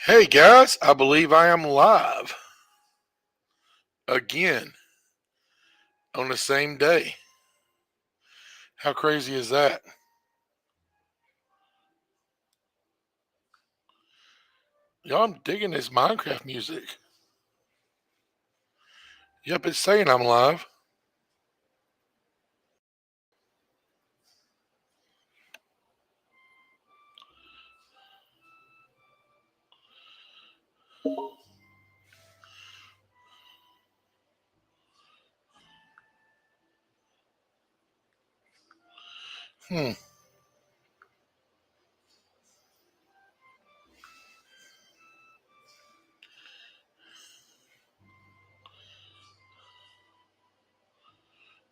Hey guys, I believe I am live again on the same day. How crazy is that? Y'all, I'm digging this Minecraft music. Yep, it's saying I'm live. Hmm.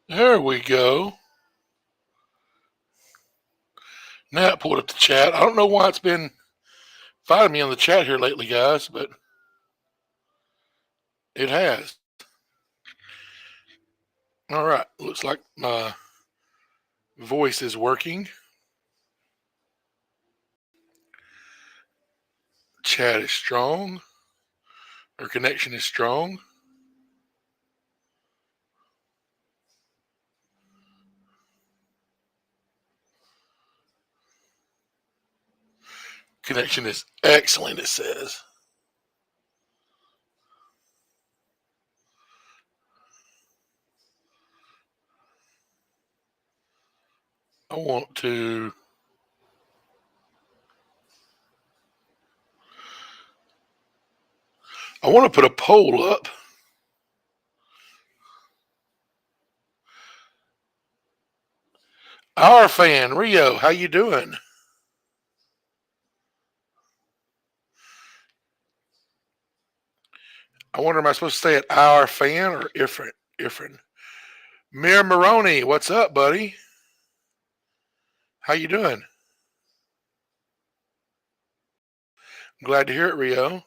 There we go. Now it pulled up the chat. I don't know why it's been finding me on the chat here lately, guys, but it has. All right. Looks like my voice is working. Chat is strong. Our connection is strong. Connection is excellent, it says. I want to put a poll up. Our fan, Rio, how you doing? I wonder, am I supposed to say it our fan or different? Different. Mir Maroney, what's up, buddy? How you doing? Glad to hear it, Rio.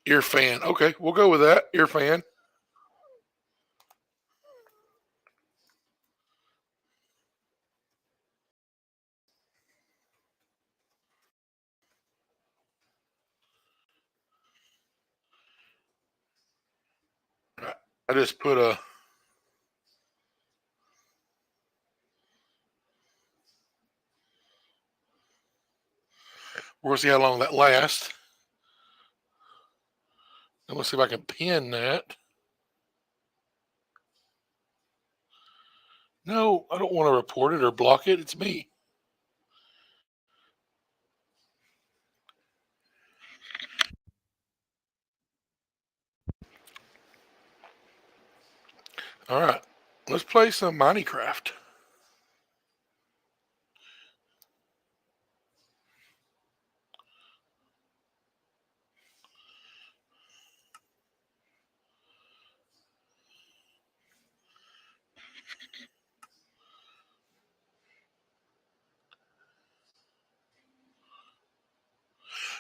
Ear fan. Okay, we'll go with that. Ear fan. I just put a. We're gonna see how long that lasts. I'm gonna see if I can pin that. No, I don't want to report it or block it. It's me. All right, let's play some MineCraft.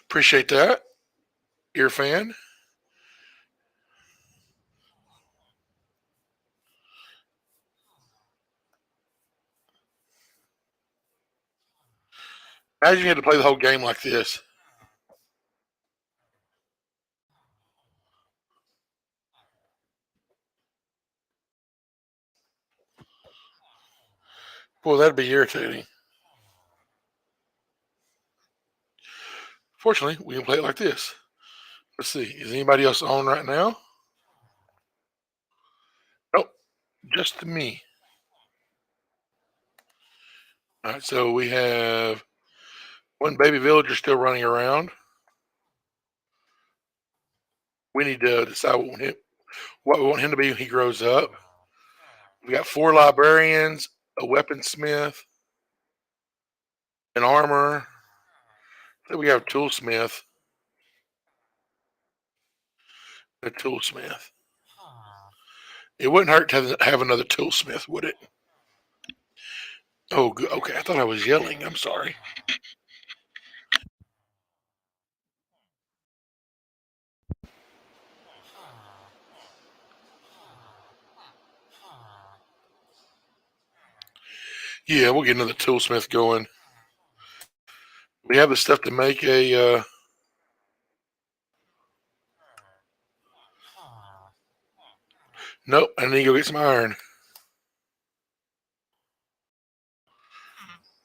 Appreciate that, ear fan. Imagine you had to play the whole game like this. Boy, that'd be irritating. Fortunately, we can play it like this. Let's see. Is anybody else on right now? Nope, just me. All right, so we have one baby villager still running around. We need to decide what we want him to be when he grows up. We got 4 librarians, a weaponsmith, an armor. Then we have a toolsmith. A toolsmith. It wouldn't hurt to have another toolsmith, would it? Oh, good. Okay. I thought I was yelling. I'm sorry. Yeah, we'll get another toolsmith going. We have the stuff to make a. Nope, I need to go get some iron.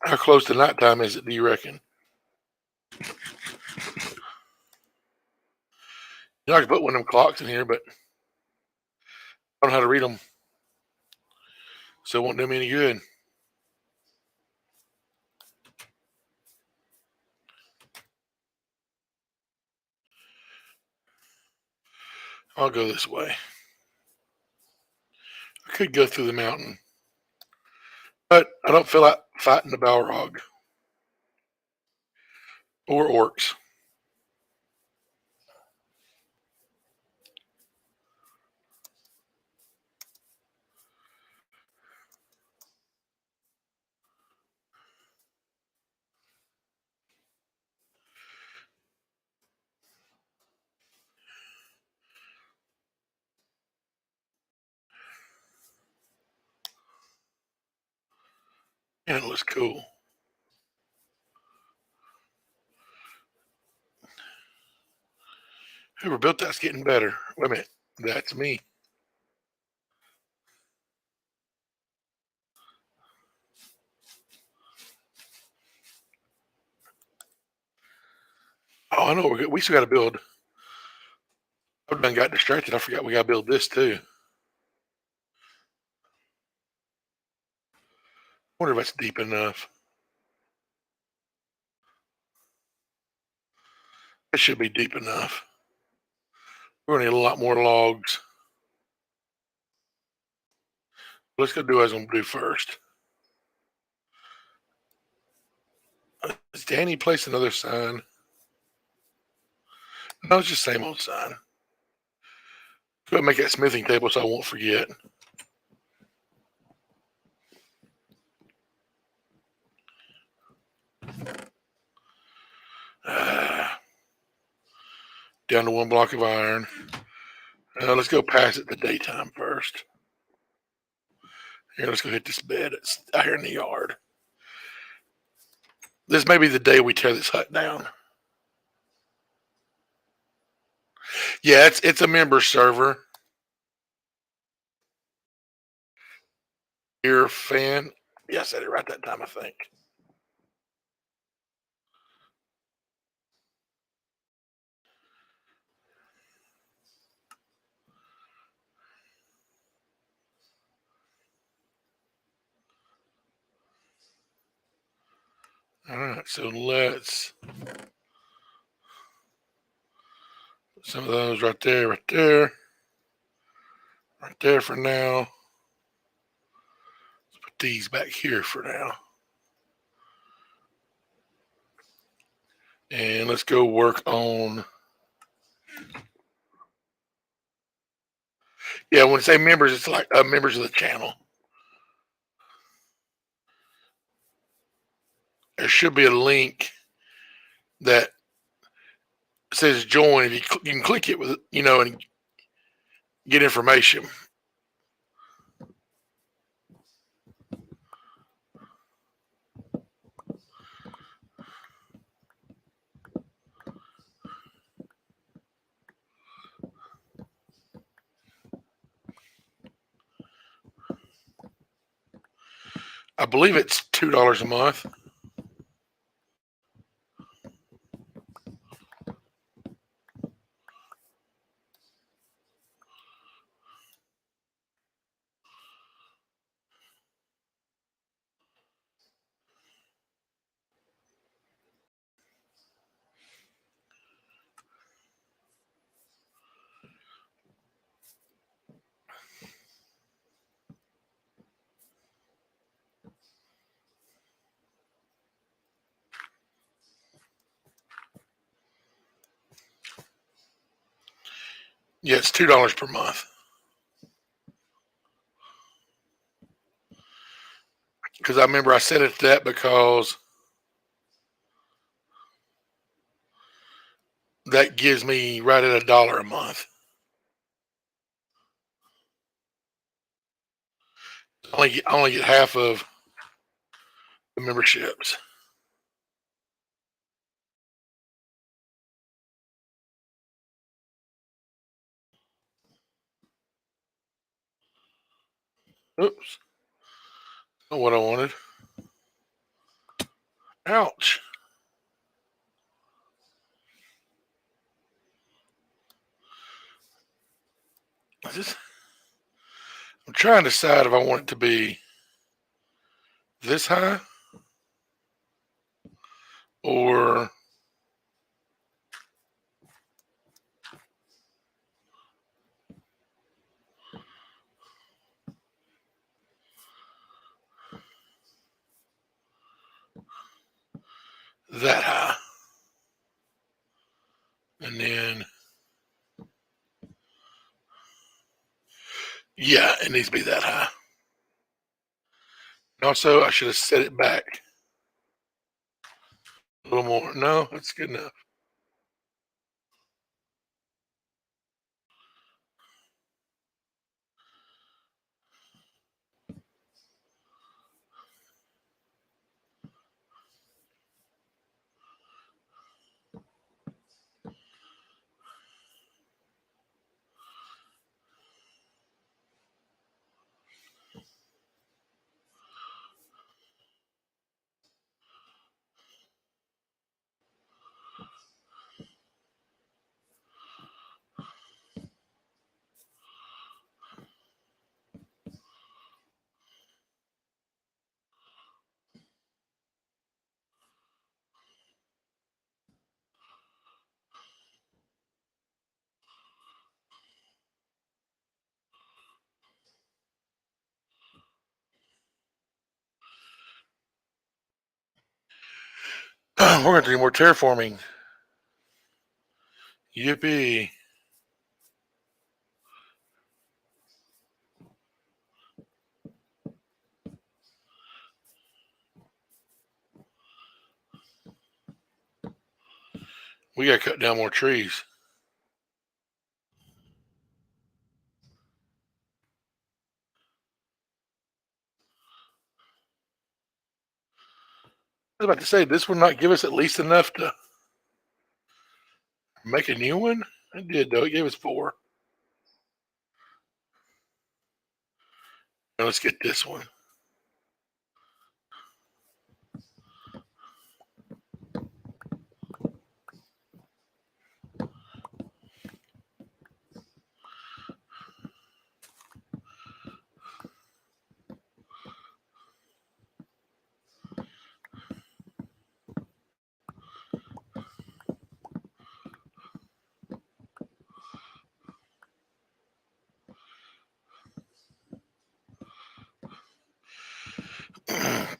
How close to nighttime is it, do you reckon? You know, I could put one of them clocks in here, but I don't know how to read them, so it won't do me any good. I'll go this way. I could go through the mountain, but I don't feel like fighting the Balrog or orcs. And it looks cool. Whoever built that's getting better. Wait a minute, that's me. Oh, I know. We still got to build. I done got distracted. I forgot we got to build this too. Wonder if that's deep enough. It should be deep enough. We're gonna need a lot more logs. Let's go do what I was gonna do first. Does Danny place another sign? No, it's just same old sign. Go ahead and make that smithing table so I won't forget. Down to 1 block of iron. Let's go past it the daytime first. Here, let's go hit this bed. It's out here in the yard. This may be the day we tear this hut down. Yeah, it's a member server. Your fan. Yeah, I said it right that time, I think. All right, so let's put some of those right there, right there, right there for now. Let's put these back here for now. And let's go work on. Yeah, when I say members, it's like members of the channel. There should be a link that says join. If you can click it with, and get information. I believe it's $2 a month. Yeah, it's $2 per month. Because I remember I set it to that because that gives me right at $1 a month. I only get half of the memberships. Oops. Not what I wanted. Ouch. I'm trying to decide if I want it to be this high or that high. And then, yeah, it needs to be that high. Also, I should have set it back a little more. No, that's good enough. We're going to do more terraforming. Yippee. We got to cut down more trees. I was about to say, this would not give us at least enough to make a new one. It did, though. It gave us 4. Now let's get this one.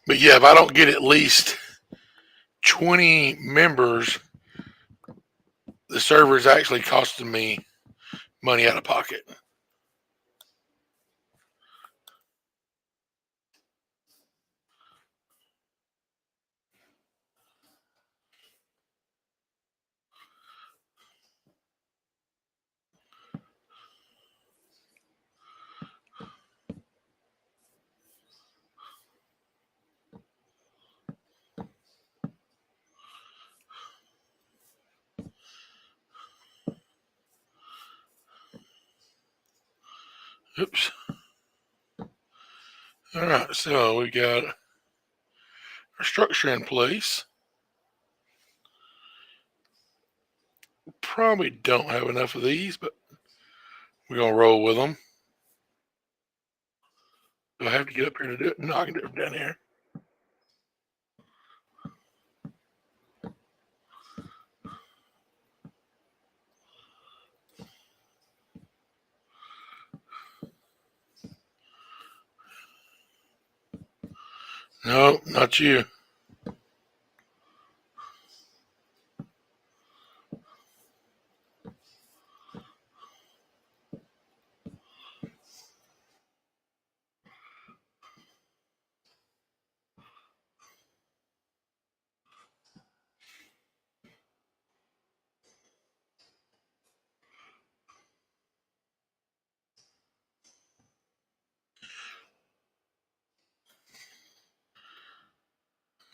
But yeah, if I don't get at least 20 members, the server is actually costing me money out of pocket. Oops. All right, so we got our structure in place. Probably don't have enough of these, but we're going to roll with them. Do I have to get up here to do it? No, I can do it from down here. No, not you.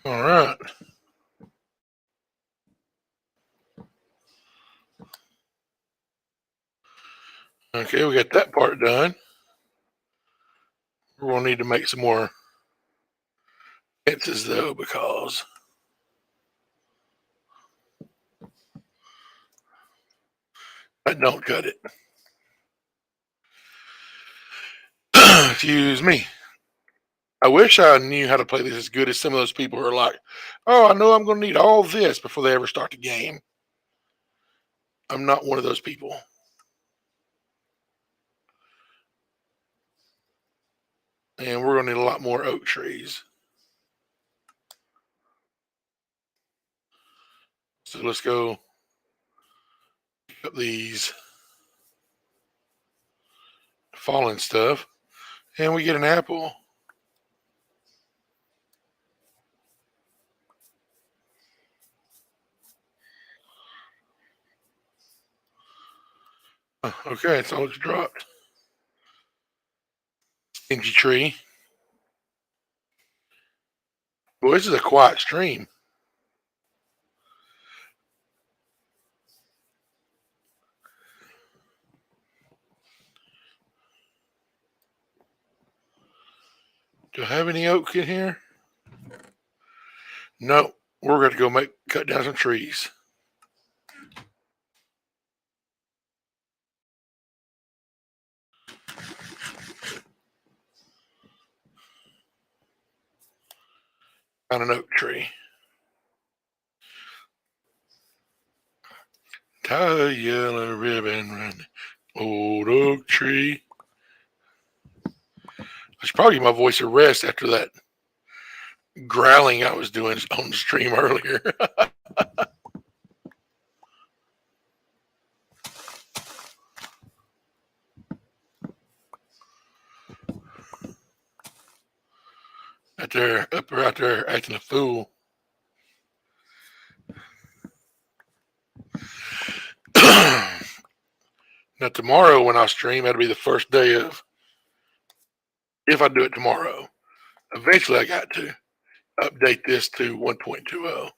All right. Okay, we got that part done. We're going to need to make some more fences, though, because that don't cut it. Excuse me. I wish I knew how to play this as good as some of those people who are like, oh, I know I'm going to need all this before they ever start the game. I'm not one of those people. And we're going to need a lot more oak trees. So let's go pick up these fallen stuff. And we get an apple. Okay, it's all it's dropped. Stingy tree. Boy, this is a quiet stream. Do I have any oak in here? No. We're going to go cut down some trees. Found an oak tree. Tie a yellow ribbon around the old oak tree. I should probably give my voice a rest after that growling I was doing on the stream earlier. Up right there acting a fool. Now tomorrow when I stream, that'll be the first day of, if I do it tomorrow. Eventually I got to update this to 1.20.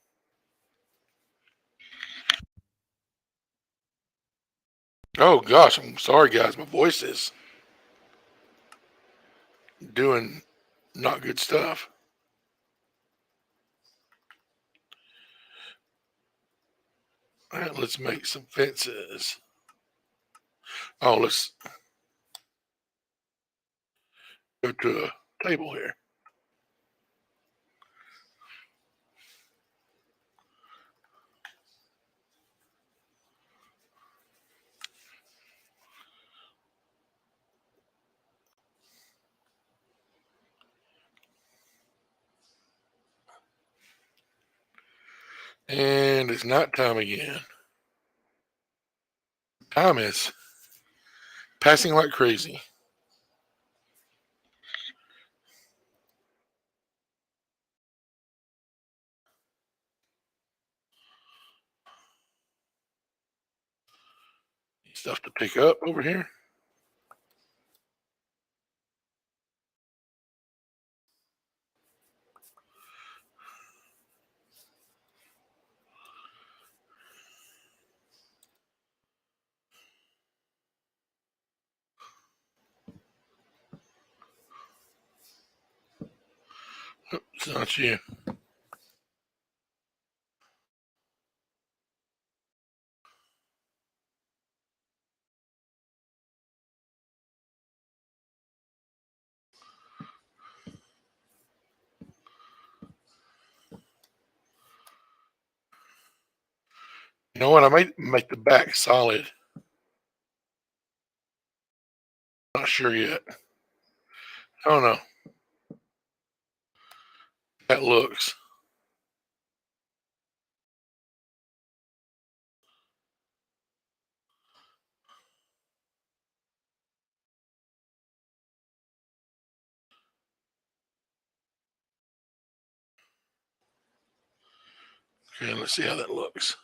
Oh gosh, I'm sorry guys, my voice is doing not good stuff. All right, let's make some fences. Oh, let's go to a table here. And it's night time again. Time is passing like crazy. Stuff to pick up over here. It's not you. You know what? I might make the back solid. Not sure yet. I don't know. That looks. Okay, let's see how that looks.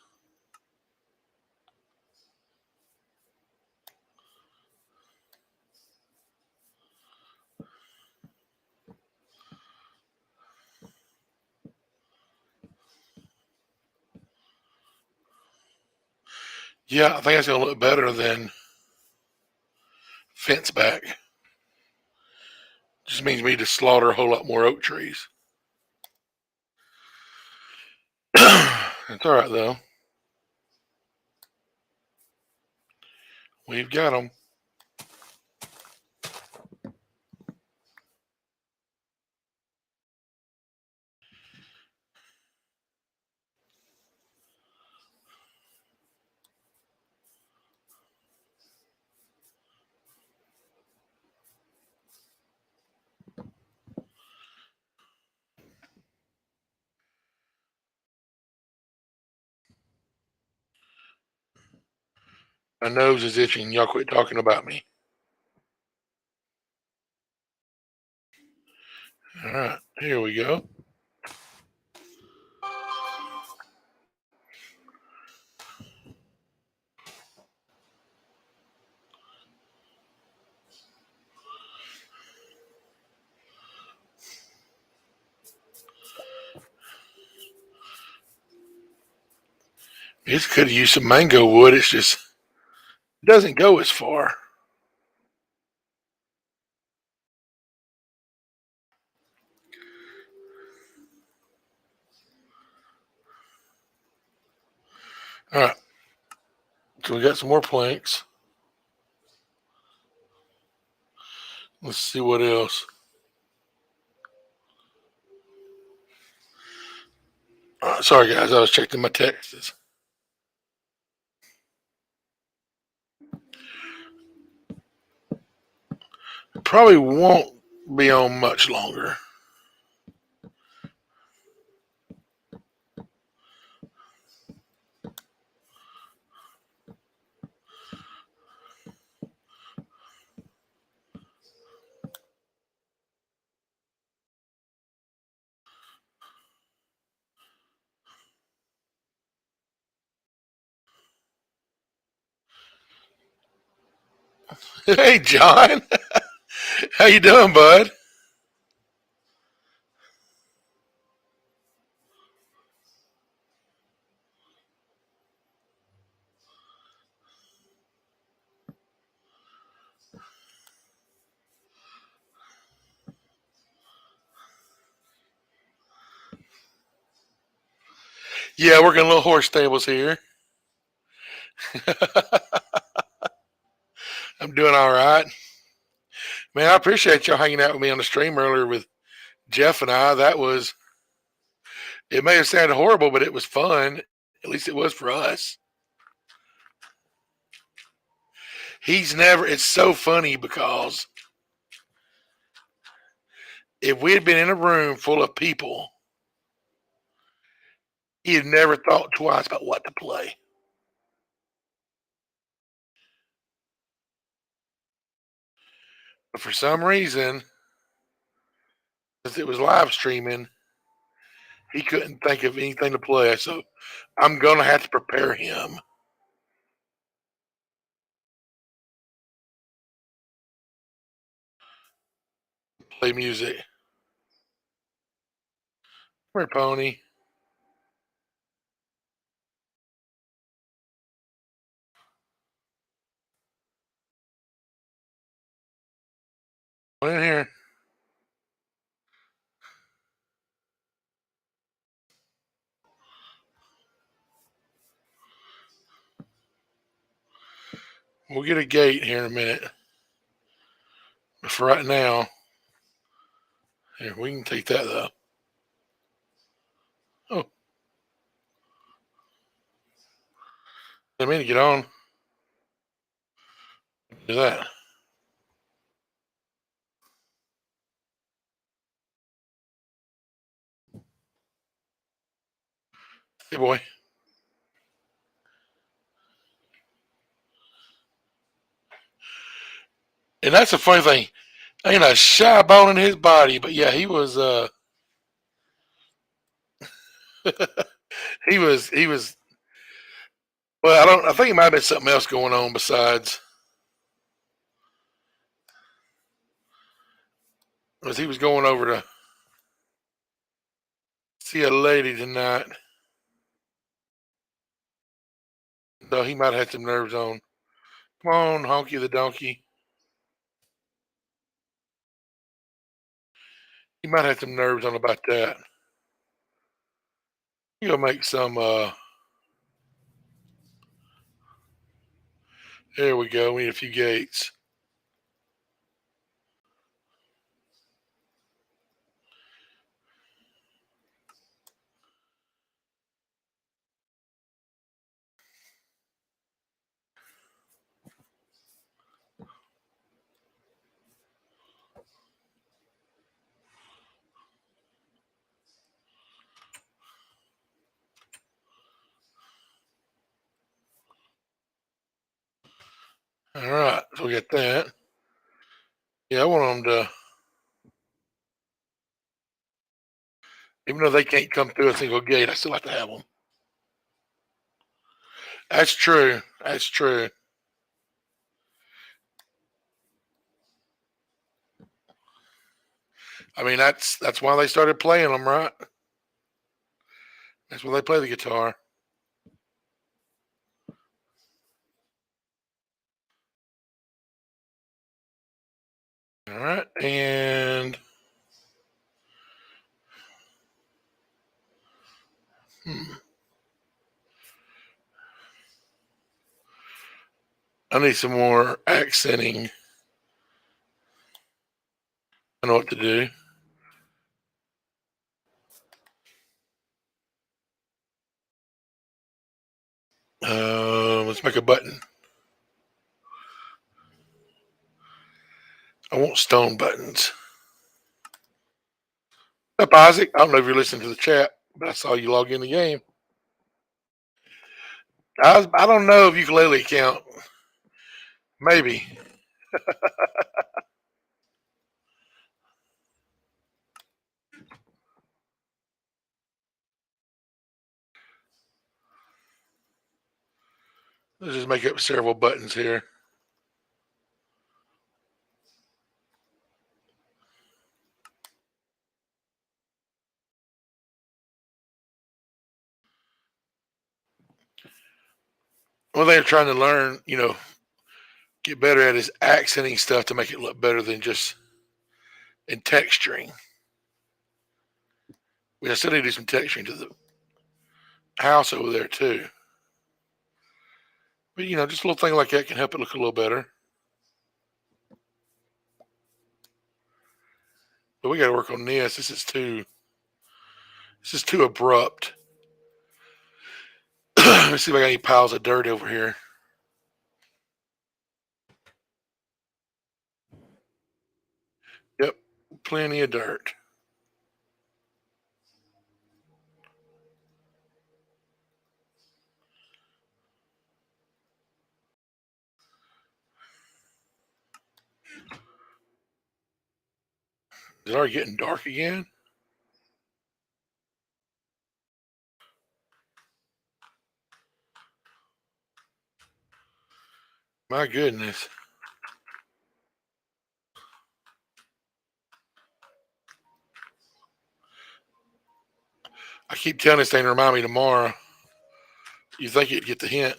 Yeah, I think that's gonna look better than fence back. Just means we need to slaughter a whole lot more oak trees. It's all right though. We've got them. My nose is itching. Y'all quit talking about me. All right, here we go. This could have used some mango wood. It's just it doesn't go as far. All right, so we got some more planks. Let's see what else. Sorry, guys, I was checking my texts. Probably won't be on much longer. Hey, John, how you doing, bud? Yeah, working a little horse stables here. I'm doing all right. Man, I appreciate y'all hanging out with me on the stream earlier with Jeff and I. That was, it may have sounded horrible, but it was fun. At least it was for us. It's so funny because if we had been in a room full of people, he had never thought twice about what to play. But for some reason, because it was live streaming, he couldn't think of anything to play. So I'm going to have to prepare him. Play music. Come here, Pony. Come in here. We'll get a gate here in a minute. But for right now, here, we can take that though. Oh, I mean to get on. Do that. Hey, boy. And that's the funny thing. Ain't a shy bone in his body, but yeah, he was. He was. Well, I don't. I think it might have been something else going on besides. Was he was going over to see a lady tonight. So he might have some nerves on. Come on, Honky the Donkey. He might have some nerves on about that. He'll make some, there we go. We need a few gates. All right, so we got that. Yeah, I want them to, even though they can't come through a single gate, I still like to have them. That's true. That's true. I mean, that's why they started playing them, right? That's why they play the guitar. All right, and I need some more accenting. I know what to do. Let's make a button. I want stone buttons. Up, Isaac. I don't know if you're listening to the chat, but I saw you log in the game. I don't know if ukulele count. Maybe. Let's just make up several buttons here. One thing I'm trying to learn, get better at is accenting stuff to make it look better than just in texturing. I still need to do some texturing to the house over there too. But just a little thing like that can help it look a little better. But we got to work on this. This is too abrupt. Let's see if I got any piles of dirt over here. Yep, plenty of dirt. Is it already getting dark again? My goodness. I keep telling this thing to remind me tomorrow. You think you'd get the hint.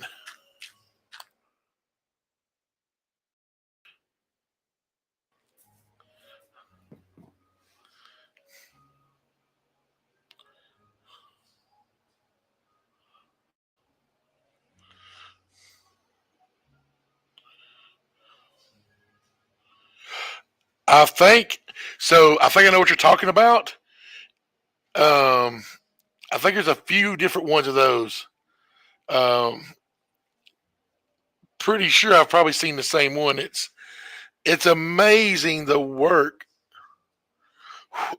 I think so. I think I know what you're talking about. Um, I think there's a few different ones of those. Um, Pretty sure I've probably seen the same one. It's amazing the work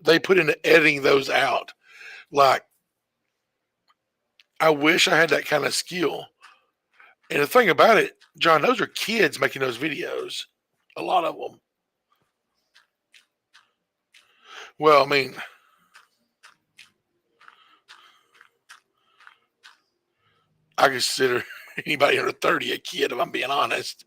they put into editing those out. Like, I wish I had that kind of skill. And the thing about it, John, those are kids making those videos. A lot of them. Well, I mean, I consider anybody under 30 a kid, if I'm being honest.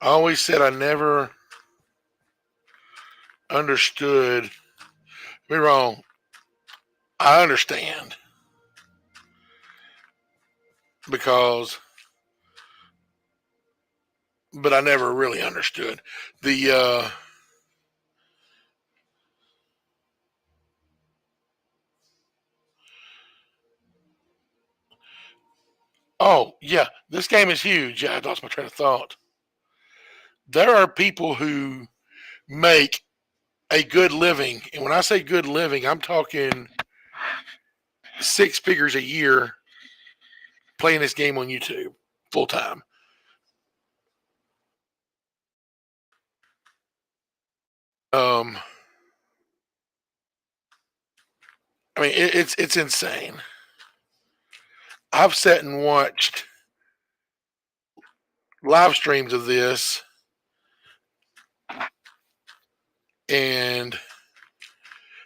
I always said I never understood. Be wrong. I understand because, but I never really understood the. Oh yeah, this game is huge. Yeah, I lost my train of thought. There are people who make a good living, and when I say good living, I'm talking six figures a year playing this game on YouTube full time. Um, I mean, it's insane. I've sat and watched live streams of this, and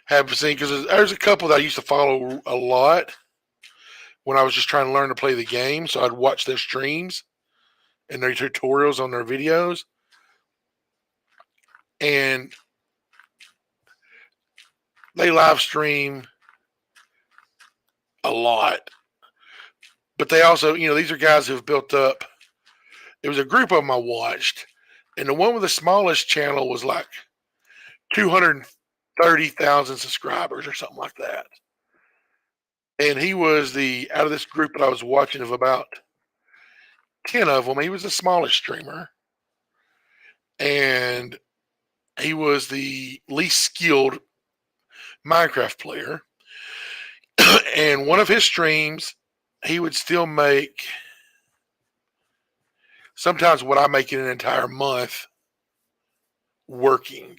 have seen because there's a couple that I used to follow a lot when I was just trying to learn to play the game. So I'd watch their streams and their tutorials on their videos, and they live stream a lot. But they also, these are guys who've built up. There was a group of them I watched, and the one with the smallest channel was like 230,000 subscribers or something like that. And he was out of this group that I was watching of about 10 of them, he was the smallest streamer. And he was the least skilled Minecraft player. And one of his streams, he would still make sometimes what I make in an entire month working.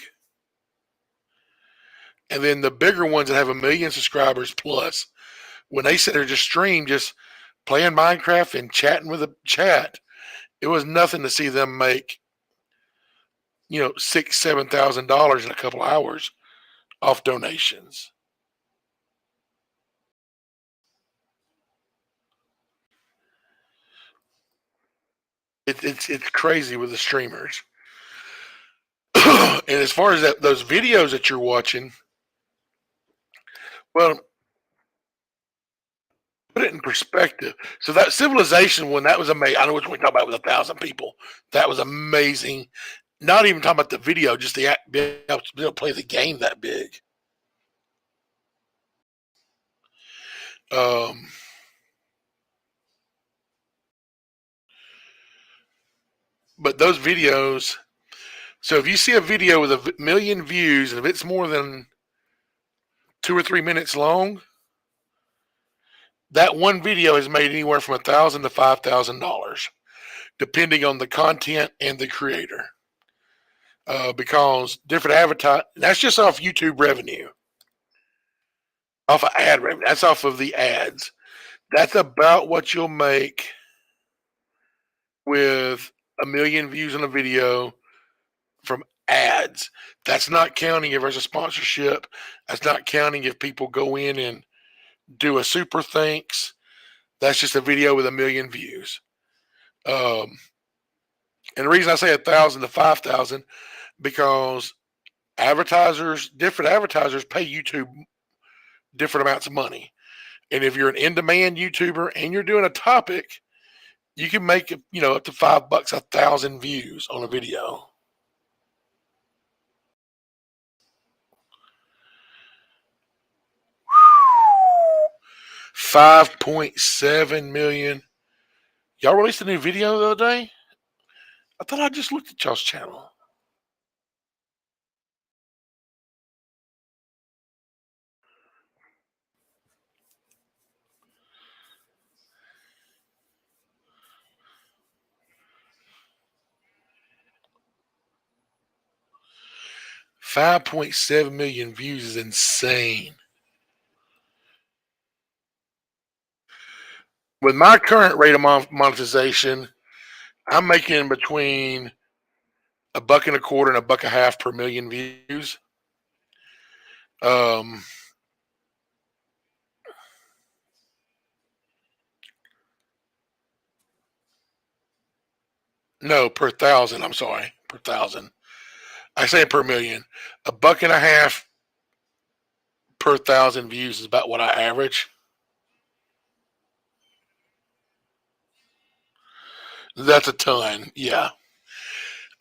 And then the bigger ones that have 1 million subscribers plus, when they sit there just stream, just playing Minecraft and chatting with the chat, it was nothing to see them make, $6,000-7,000 in a couple hours off donations. It's crazy with the streamers. And as far as those videos that you're watching, well, put it in perspective. So that civilization one, that was amazing. I know which one we're talking about with 1,000 people. That was amazing. Not even talking about the video, just being able to play the game that big. Um, but those videos. So if you see a video with 1 million views, and if it's more than 2 or 3 minutes long, that one video has made anywhere from $1,000 to $5,000, depending on the content and the creator. Because different advertise that's just off YouTube revenue, off of ad revenue. That's off of the ads. That's about what you'll make with 1 million views on a video from ads. That's not counting if there's a sponsorship. That's not counting if people go in and do a super thanks. That's just a video with 1 million views. And the reason I say 1,000 to 5,000 because different advertisers pay YouTube different amounts of money. And if you're an in-demand YouTuber and you're doing a topic, you can make up to $5 1,000 views on a video. $5.7 million. Y'all released a new video the other day? I thought I just looked at y'all's channel. $5.7 million views is insane. With my current rate of monetization, I'm making between $1.25 and $1.50 per million views. Um, No, per thousand. I'm sorry, per thousand. I say per million. A buck and a half per thousand views is about what I average. That's a ton. Yeah.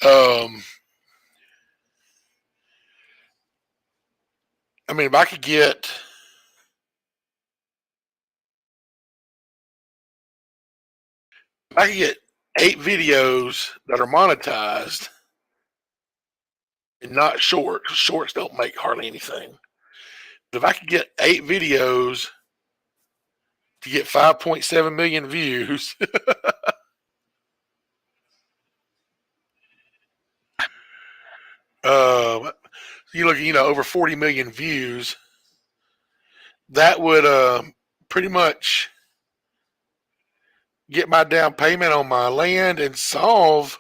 Um, I mean, if I could get 8 videos that are monetized and not shorts. Shorts don't make hardly anything. But if I could get 8 videos to get 5.7 million views, uh, you look, over 40 million views, that would pretty much get my down payment on my land and solve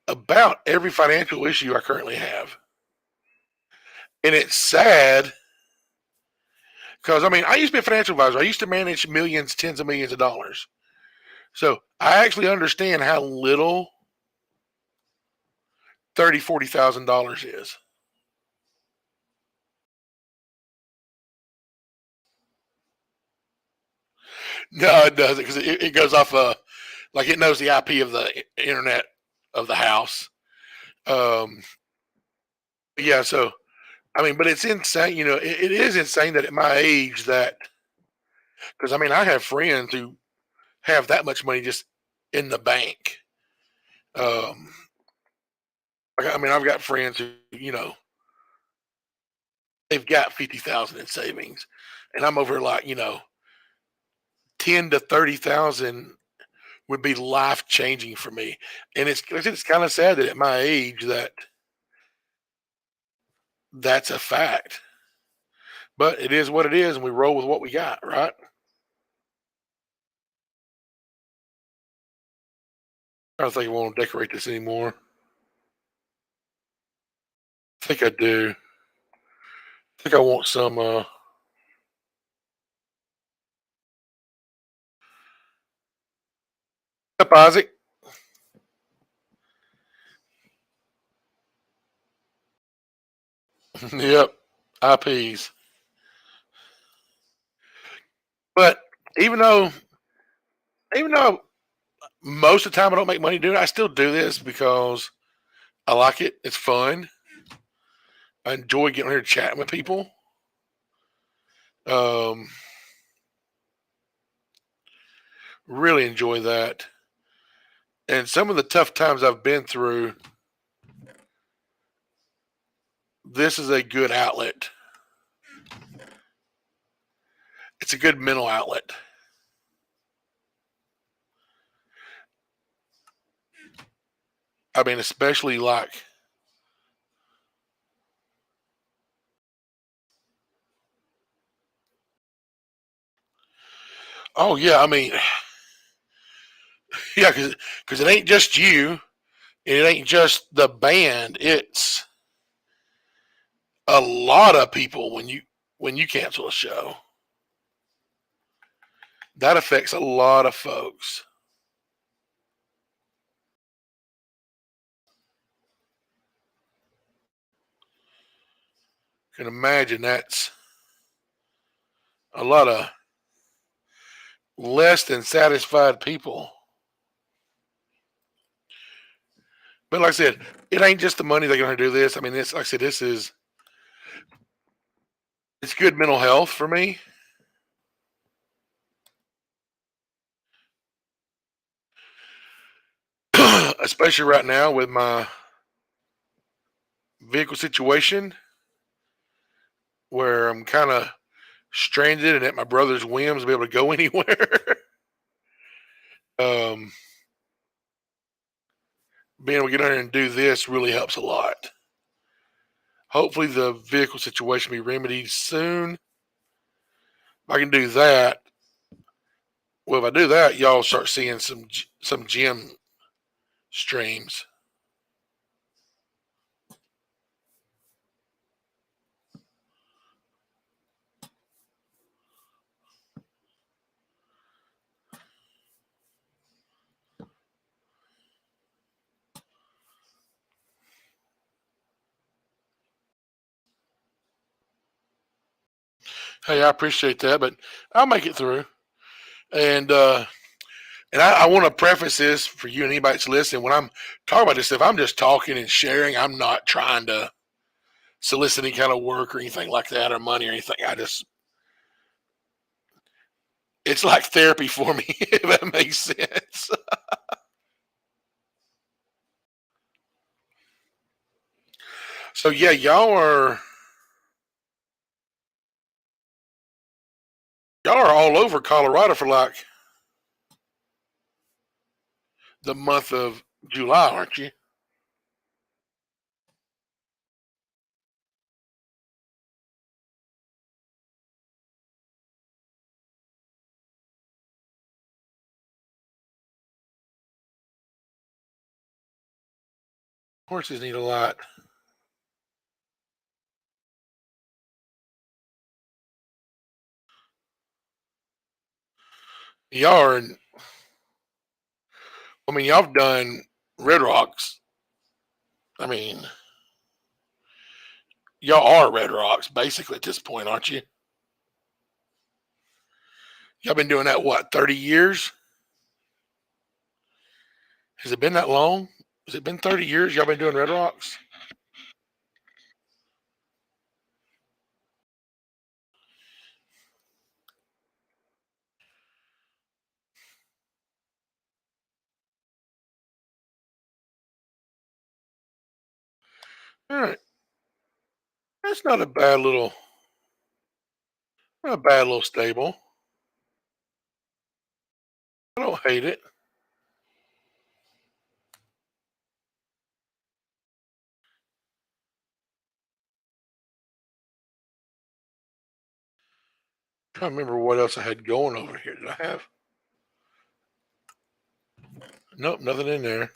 about every financial issue I currently have. And it's sad because I mean, I used to be a financial advisor. I used to manage millions, tens of millions of dollars. So I actually understand how little 30, $40,000 is. No, it doesn't because it goes off like it knows the IP of the internet of the house. Um, yeah, so I mean, but it's insane. It is insane that at my age that because I mean I have friends who have that much money just in the bank. Um, I mean, I've got friends who they've got 50,000 in savings, and I'm over like 10 to 30,000 would be life changing for me. And it's kind of sad that at my age that's a fact. But it is what it is, and we roll with what we got, right? I don't think I want to decorate this anymore. I think I do. I think I want some. Up, Isaac. Yep, IPs. But even though, even though most of the time I don't make money doing it, I still do this because I like it. It's fun. I enjoy getting here chatting with people. Um, really enjoy that. And some of the tough times I've been through, this is a good outlet. It's a good mental outlet. I mean, especially like, oh yeah, I mean, yeah, because it ain't just you, it ain't just the band. It's a lot of people when you cancel a show. That affects a lot of folks. You can imagine that's a lot of less than satisfied people. But like I said, it ain't just the money they're going to do this. I mean, this, like I said, it's good mental health for me, especially right now with my vehicle situation where I'm kind of stranded and at my brother's whims to be able to go anywhere. um, being able to get in there and do this really helps a lot. Hopefully, the vehicle situation be remedied soon. If I can do that, well, if I do that, y'all start seeing some gym streams. Hey, I appreciate that, but I'll make it through. And I want to preface this for you and anybody that's listening. When I'm talking about this stuff, I'm just talking and sharing. I'm not trying to solicit any kind of work or anything like that or money or anything. It's like therapy for me, if that makes sense. So yeah, y'all are all over Colorado for like the month of July, aren't you? Of Horses need a lot. Y'all are, I mean, y'all have done Red Rocks. I mean, y'all are Red Rocks basically at this point, aren't you? Y'all been doing that what, 30 years? Has it been that long? Has it been 30 years y'all been doing Red Rocks? All right. That's not a bad little stable. I don't hate it. I'm trying to remember what else I had going over here. Did I have? Nope, nothing in there.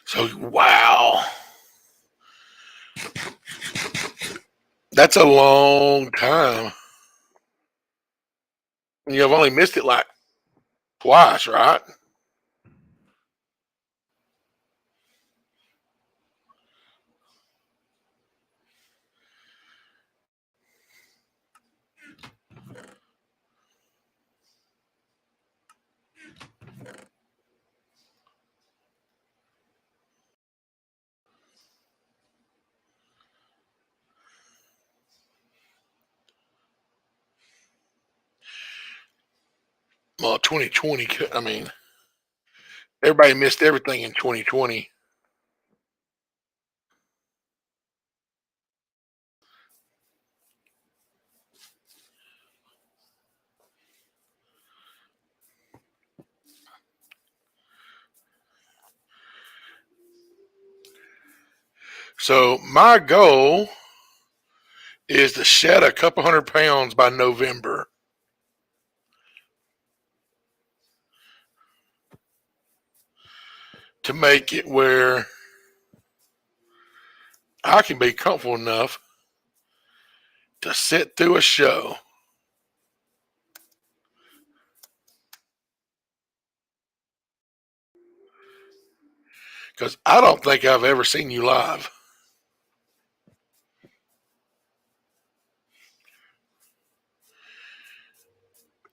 So wow. That's a long time. You've only missed it like twice, right? Well, 2020. I mean, everybody missed everything in 2020. So my goal is to shed a couple 100 pounds by November to make it where I can be comfortable enough to sit through a show. Because I don't think I've ever seen you live.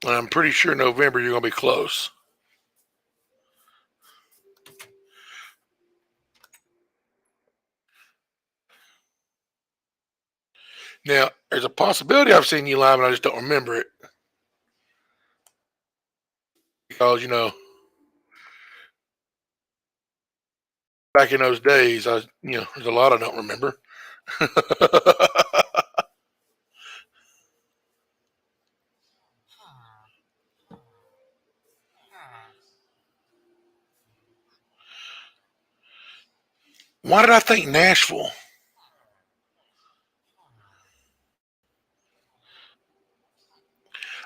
And I'm pretty sure November you're going to be close. Now, there's a possibility I've seen you live and I just don't remember it. Because, back in those days, there's a lot I don't remember. Why did I think Nashville?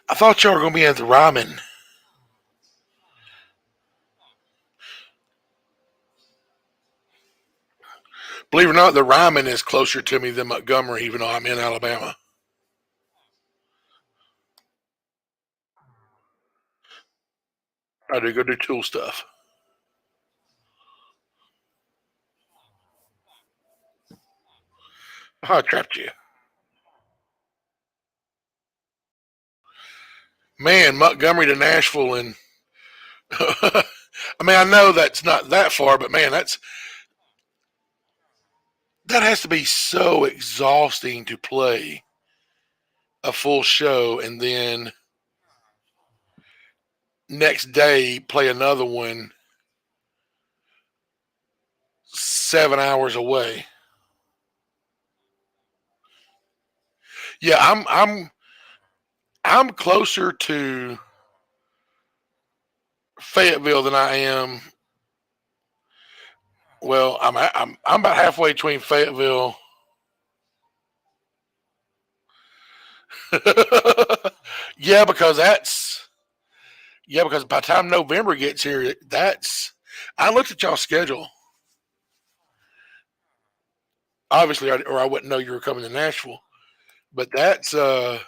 I thought y'all were going to be at the Ryman. Believe it or not, the Ryman is closer to me than Montgomery, even though I'm in Alabama. I do go do tool stuff. Oh, I trapped you. Man, Montgomery to Nashville, and I mean, I know that's not that far, but man, that has to be so exhausting to play a full show and then next day play another one 7 hours away. Yeah, I'm closer to Fayetteville than I am. Well, I'm about halfway between Fayetteville. Yeah, because by the time November gets here, that's I looked at y'all's schedule. Obviously, or I wouldn't know you were coming to Nashville. But that's a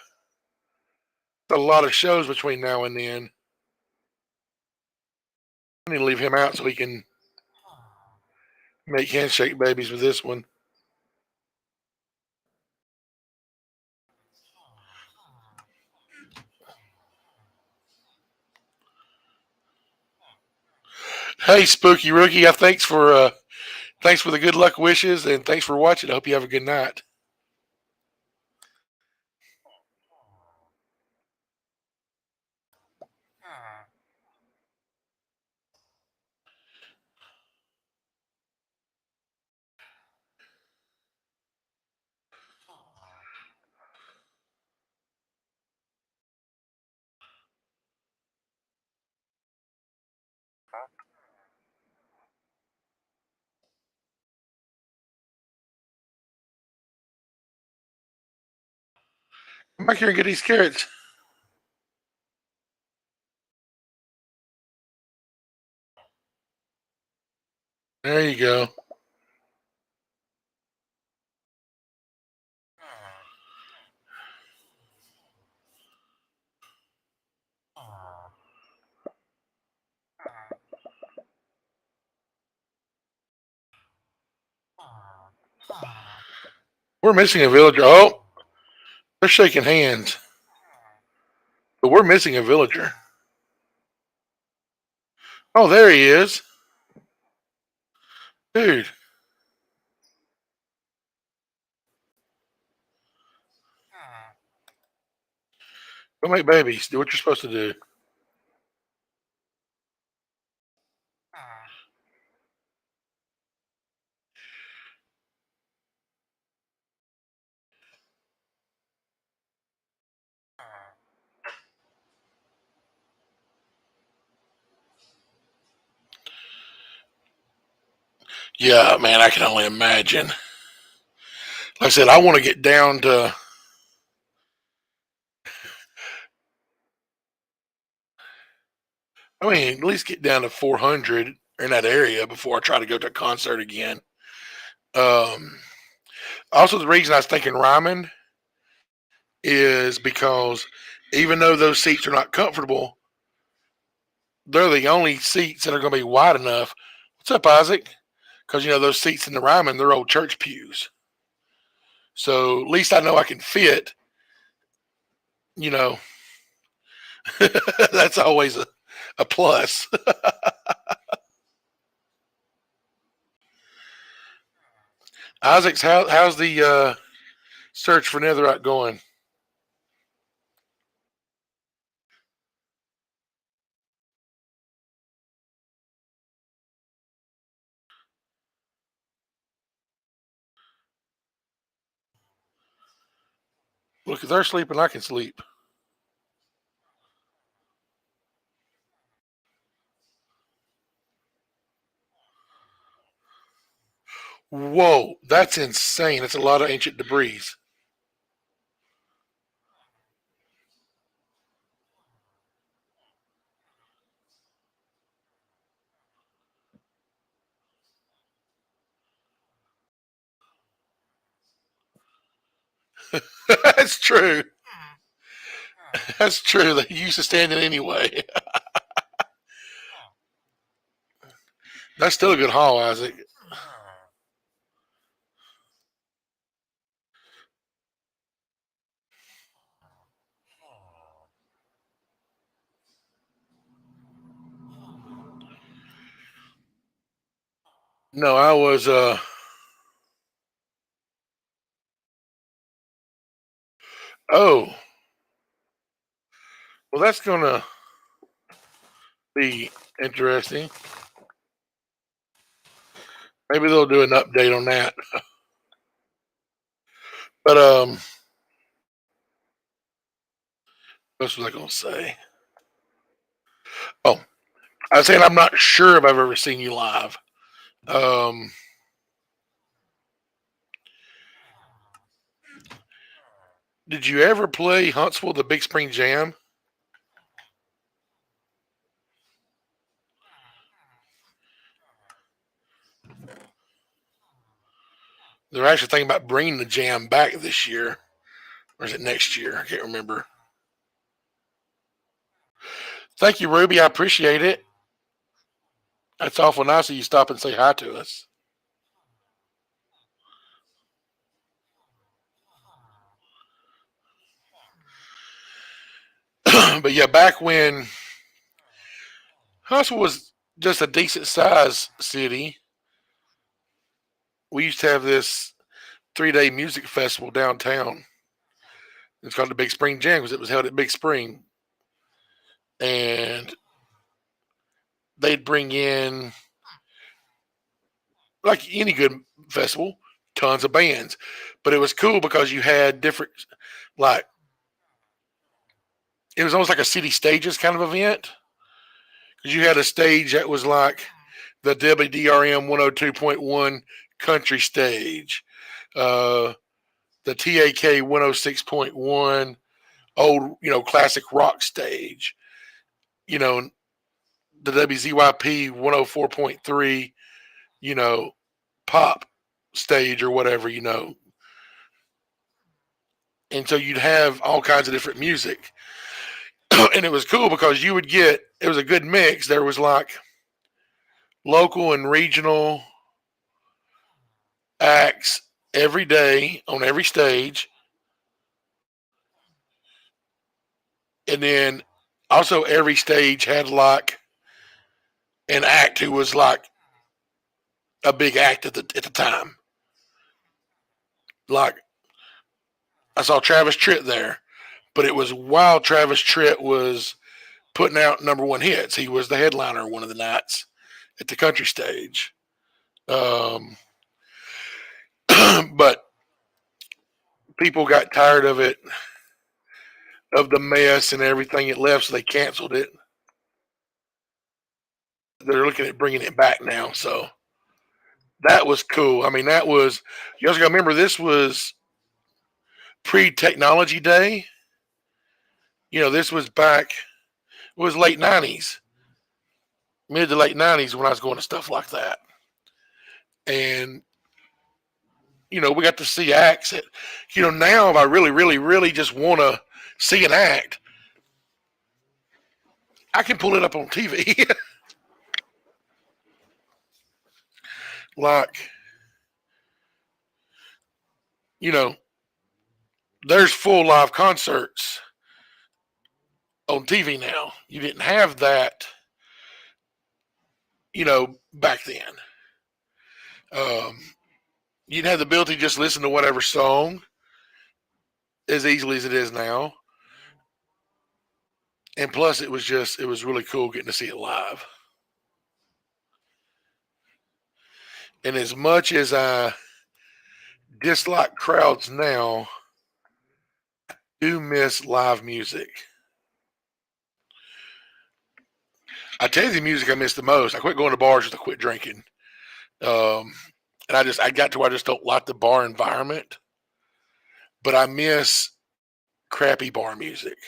lot of shows between now and then. I need to leave him out so he can make handshake babies with this one. Hey, Spooky Rookie, thanks for the good luck wishes and thanks for watching. I hope you have a good night. Come back here and get these carrots. There you go. We're missing a villager. Oh, they're shaking hands. But we're missing a villager. Oh, there he is. Dude, go make babies. Do what you're supposed to do. Yeah, man, I can only imagine. Like I said, I want to get down to. I mean, at least get down to 400 in that area before I try to go to a concert again. Um, Also, the reason I was thinking Ryman is because even though those seats are not comfortable, they're the only seats that are going to be wide enough. What's up, Isaac? Because those seats in the Ryman, they're old church pews. So at least I know I can fit. You know, that's always a plus. Isaac's how's the search for netherite going? Look, if they're sleeping, I can sleep. Whoa, that's insane. That's a lot of ancient debris. That's true. That's true. They used to stand it anyway. That's still a good haul, Isaac. No, I was oh, well that's gonna be interesting. Maybe they'll do an update on that. But what was I gonna say? Oh, I was saying I'm not sure if I've ever seen you live. Um, did you ever play Huntsville the Big Spring Jam? They're actually thinking about bringing the jam back this year, or is it next year? I can't remember. Thank you, Ruby. I appreciate it. That's awful nice of you stop and say hi to us. But yeah, back when Huntsville was just a decent sized city, we used to have this 3 day music festival downtown. It's called the Big Spring Jam because it was held at Big Spring. And they'd bring in, like any good festival, tons of bands. But it was cool because you had different, like, it was almost like a city stages kind of event. Because you had a stage that was like the WDRM 102.1 country stage, uh, the TAK 106.1 old, classic rock stage, you know, the WZYP 104.3, you know, pop stage or whatever, And so you'd have all kinds of different music. And it was cool because it was a good mix. There was like local and regional acts every day on every stage. And then also every stage had like an act who was like a big act at the time. Like I saw Travis Tritt there, but it was while Travis Tritt was putting out number one hits. He was the headliner one of the nights at the country stage. Um, but people got tired of the mess and everything it left, so they canceled it. They're looking at bringing it back now, so that was cool. I mean, you also got to remember this was pre-technology day. This was back. It was late '90s, mid to late '90s when I was going to stuff like that, and we got to see acts. Now if I really, really, really just want to see an act, I can pull it up on TV. Like, you know, there's full live concerts on TV now. You didn't have that, back then. Um, you'd have the ability to just listen to whatever song as easily as it is now. And plus, it was really cool getting to see it live. And as much as I dislike crowds now, I do miss live music. I tell you the music I miss the most. I quit going to bars just to quit drinking. Um, and I got to where I just don't like the bar environment. But I miss crappy bar music.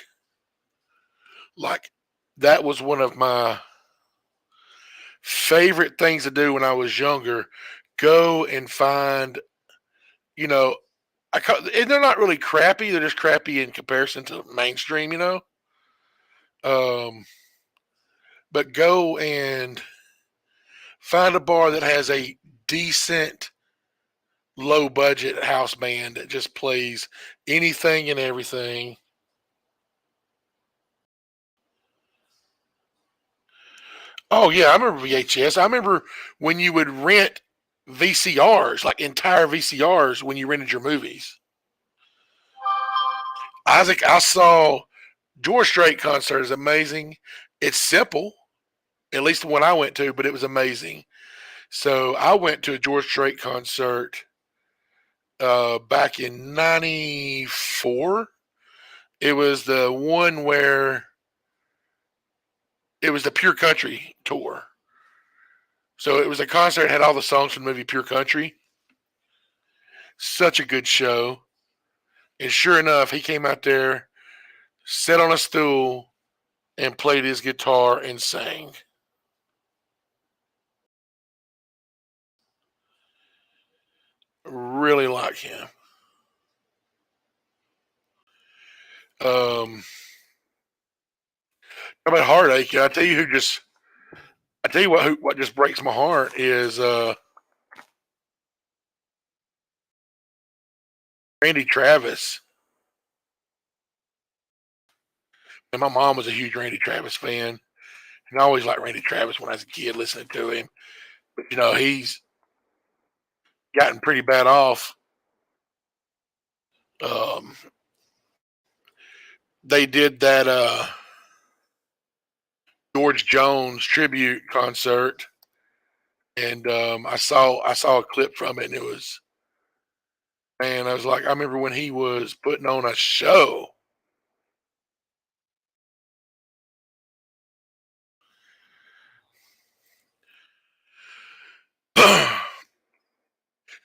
Like that was one of my favorite things to do when I was younger. Go and find, you know, and they're not really crappy. They're just crappy in comparison to mainstream. Um, but go and Find a bar that has a decent low budget house band that just plays anything and everything. Oh yeah, I remember VHS. I remember when you would rent VCRs, like entire VCRs, when you rented your movies. Isaac, I saw George Strait concert is amazing. It's simple, at least the one I went to, but it was amazing. So I went to a George Strait concert back in '94. It was the one where it was the Pure Country tour. So it was a concert that had all the songs from the movie Pure Country. Such a good show. And sure enough, he came out there, sat on a stool, and played his guitar and sang. Really like him. Um, how about heartache? I tell you who just I tell you what just breaks my heart is Randy Travis. And my mom was a huge Randy Travis fan, and I always liked Randy Travis when I was a kid listening to him. But he's gotten pretty bad off. Um, they did that George Jones tribute concert, and I saw a clip from it, and it was, man, I was like, I remember when he was putting on a show.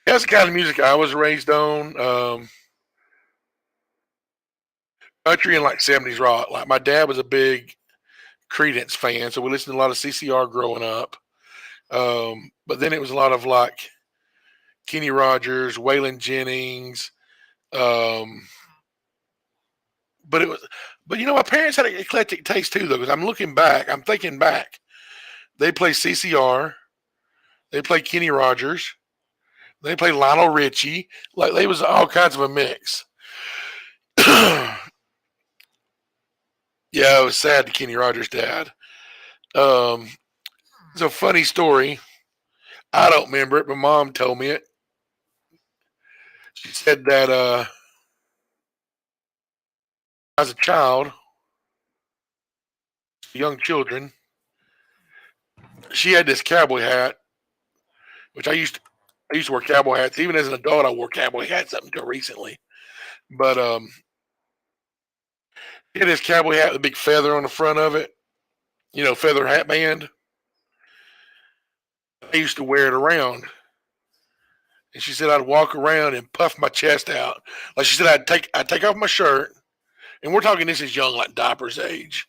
That's the kind of music I was raised on. Country and like '70s rock. Like my dad was a big Credence fan, so we listened to a lot of CCR growing up. But then it was a lot of like Kenny Rogers, Waylon Jennings. Um, but it was, but my parents had an eclectic taste too, though. Because I'm thinking back. They play CCR, they play Kenny Rogers, they play Lionel Richie. Like they was all kinds of a mix. Yeah, it was sad to Kenny Rogers' dad. Um, it's a funny story. I don't remember it, but mom told me it. She said that as a child, young children, she had this cowboy hat, which I used to wear cowboy hats. Even as an adult, I wore cowboy hats up until recently. But she had this cowboy hat with a big feather on the front of it, feather hat band. I used to wear it around. And she said I'd walk around and puff my chest out. Like she said, I'd take off my shirt, and we're talking this is young, like diapers age.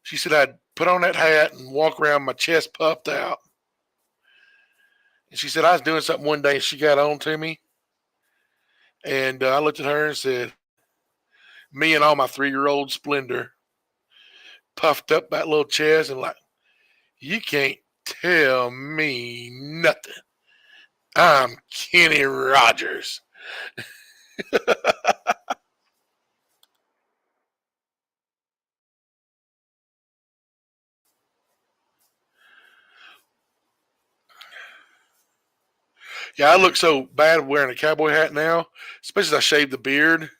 She said I'd put on that hat and walk around my chest puffed out. And she said I was doing something one day and she got on to me. And I looked at her and said, me and all my 3-year-old splendor puffed up that little chest and like, you can't tell me nothing. I'm Kenny Rogers. Yeah, I look so bad wearing a cowboy hat now, especially as I shaved the beard.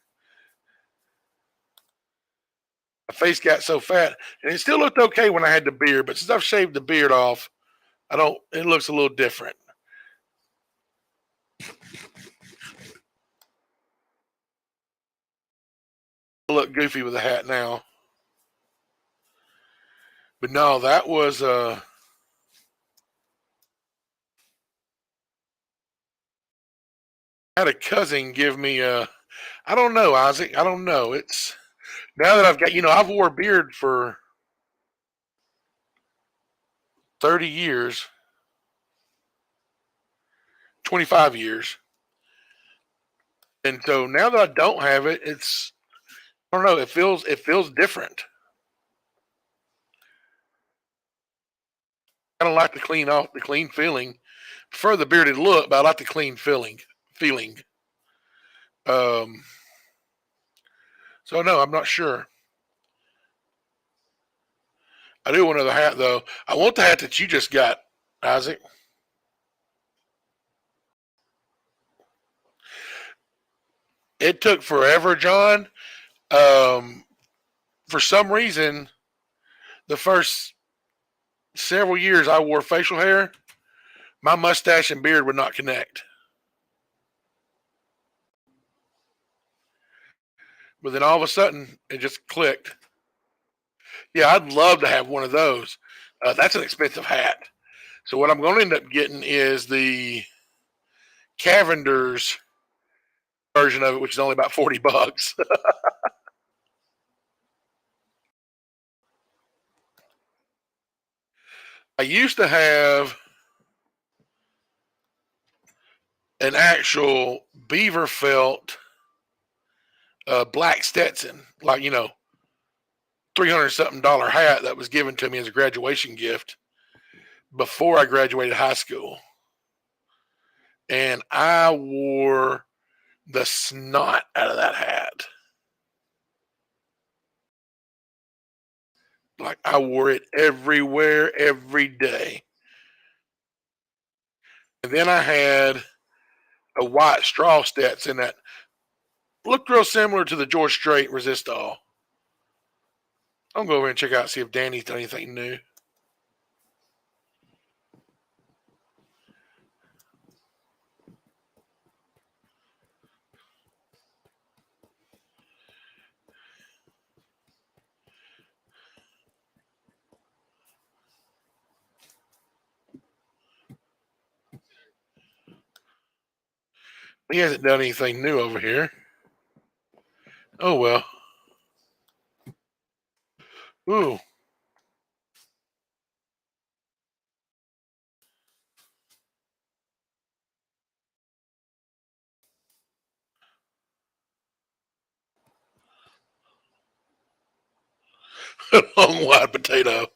My face got so fat, and it still looked okay when I had the beard, but since I've shaved the beard off, I don't. It looks a little different. I look goofy with a hat now, but no, that was. I had a cousin give me a. I don't know, Isaac. I don't know. It's now that I've got. I've wore a beard for 30 years, 25 years, and so now that I don't have it, it's. I don't know. It feels different. of like the clean feeling. Prefer the bearded look, but I like the clean feeling. Um, so no, I'm not sure. I do want another hat though. I want the hat that you just got, Isaac. It took forever, John. Um, for some reason, the first several years I wore facial hair, my mustache and beard would not connect. But then all of a sudden, it just clicked. Yeah, I'd love to have one of those. That's an expensive hat. So what I'm going to end up getting is the Cavender's version of it, which is only about $40. I used to have an actual beaver felt black Stetson, like $300 something hat that was given to me as a graduation gift before I graduated high school, and I wore the snot out of that hat. Like I wore it everywhere, every day. And then I had a white straw Stetson that looked real similar to the George Strait Resistol. I'm going to go over and check out, see if Danny's done anything new. He hasn't done anything new over here. Oh well. Ooh. Long white potato.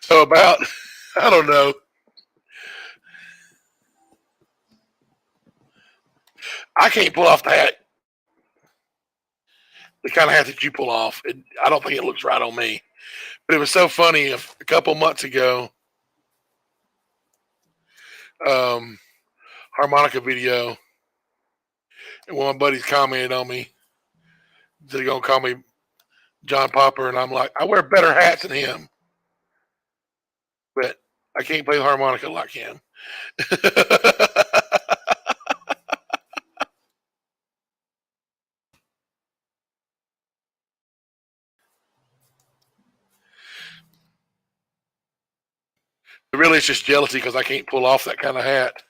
So about, I don't know. I can't pull off the hat, the kind of hat that you pull off. I don't think it looks right on me. But it was so funny. A couple months ago, um, harmonica video, and one of my buddies commented on me. They're gonna call me John Popper, and I'm like, I wear better hats than him, but I can't play the harmonica like him. Really, it's just jealousy because I can't pull off that kind of hat.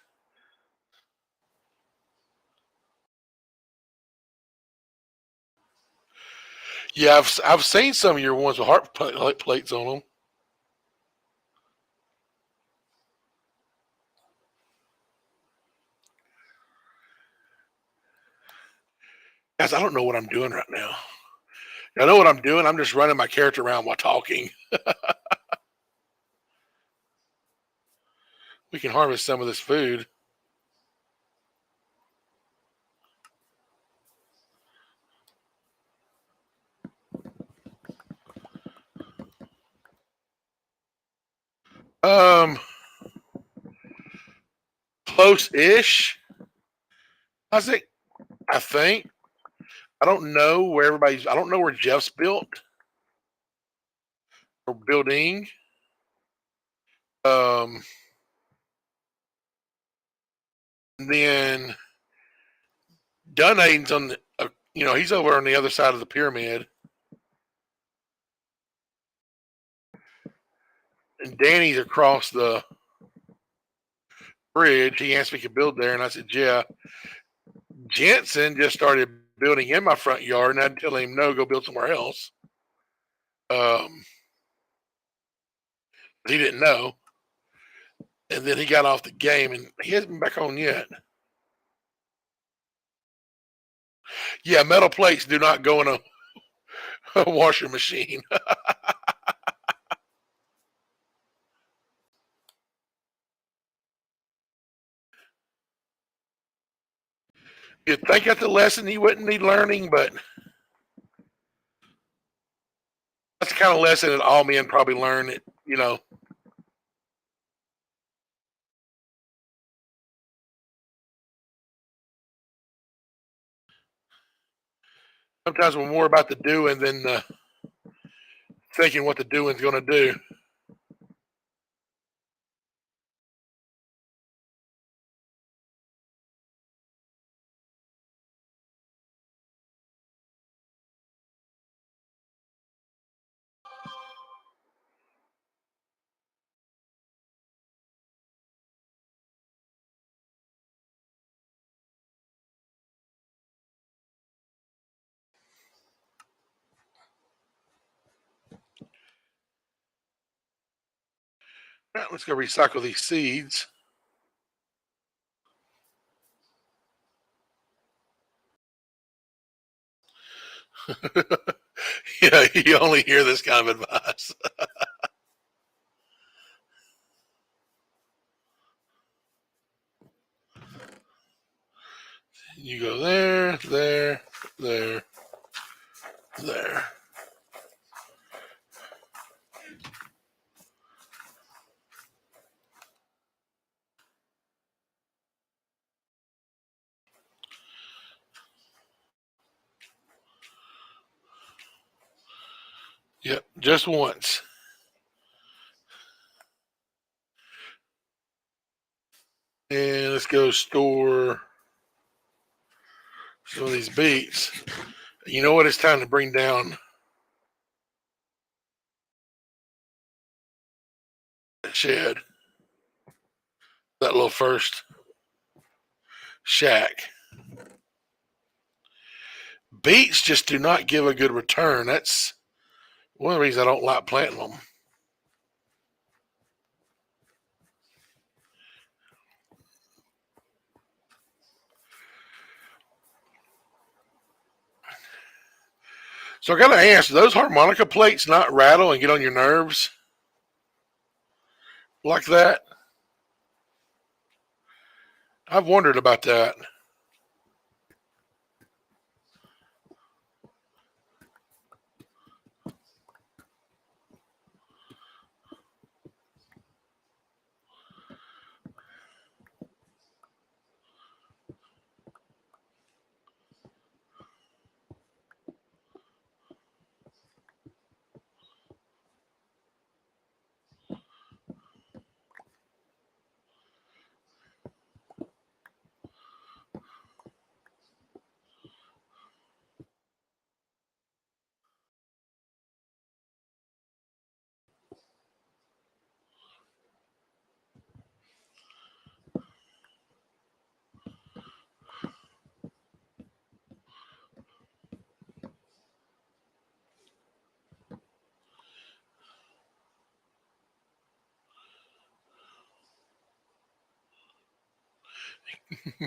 Yeah, I've seen some of your ones with heart plates on them. Guys, I don't know what I'm doing right now. I know what I'm doing. I'm just running my character around while talking. We can harvest some of this food. Um, close-ish. I think. I don't know where everybody's. I don't know where Jeff's built or building. Um, then Dunedin's on the. He's over on the other side of the pyramid, and Danny's across the bridge. He asked me if he could build there, and I said, "Yeah." Jensen just started building in my front yard, and I'd tell him, "No, go build somewhere else." Um, he didn't know, and then he got off the game, and he hasn't been back on yet. Yeah, metal plates do not go in a washing machine. You'd think that's a lesson you wouldn't need learning, but that's the kind of lesson that all men probably learn. It, you know, sometimes we're more about the doing than thinking what the doing's going to do. All right, let's go recycle these seeds. Yeah, you only hear this kind of advice. You go there, there, there, there. Yep, just once. And let's go store some of these beets. You know what? It's time to bring down that shed, that little first shack. Beets just do not give a good return. That's one of the reasons I don't like planting them. So I got to ask, do those harmonica plates not rattle and get on your nerves like that? I've wondered about that.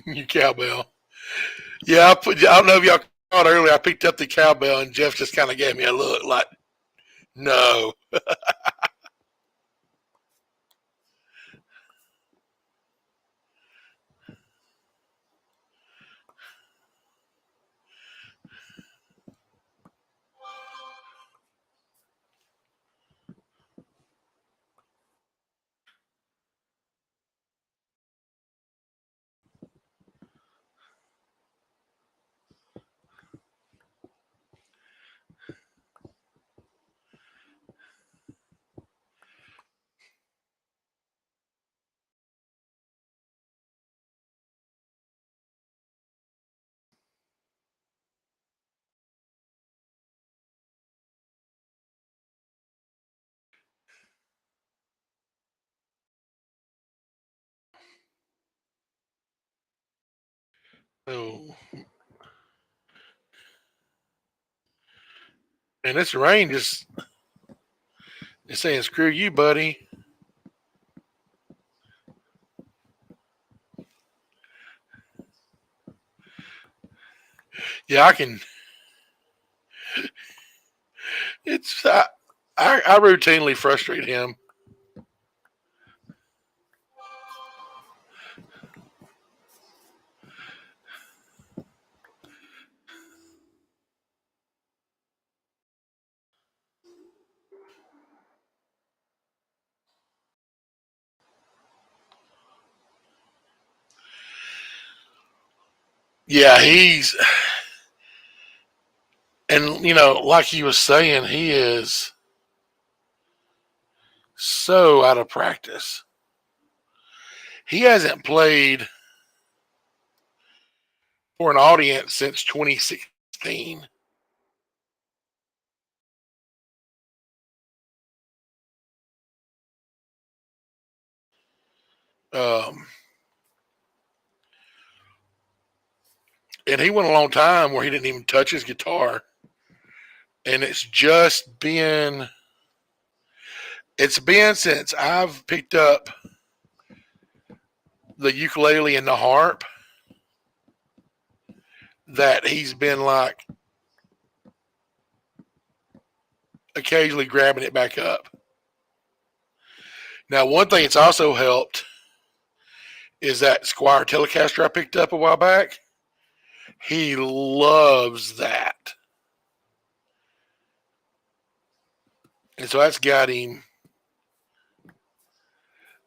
You cowbell. Yeah, I don't know if y'all caught earlier. I picked up the cowbell and Jeff just kind of gave me a look like, no. Oh, and this rain just is saying, screw you, buddy. Yeah, I can. It's I routinely frustrate him. Yeah, and like he was saying, he is so out of practice. He hasn't played for an audience since 2016. Um, and he went a long time where he didn't even touch his guitar. And it's been since I've picked up the ukulele and the harp that he's been like occasionally grabbing it back up. Now, one thing it's also helped is that Squire Telecaster I picked up a while back. He loves that. And so that's got him.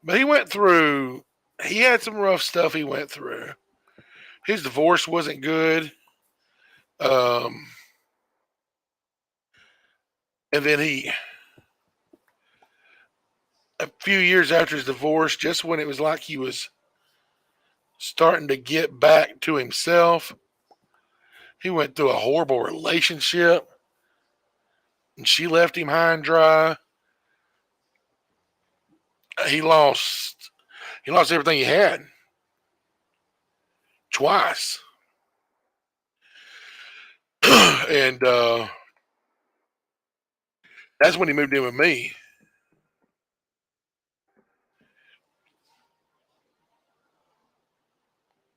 But he had some rough stuff he went through. His divorce wasn't good. Um, and then a few years after his divorce, just when it was like he was starting to get back to himself, he went through a horrible relationship and she left him high and dry. He lost everything he had twice. And that's when he moved in with me.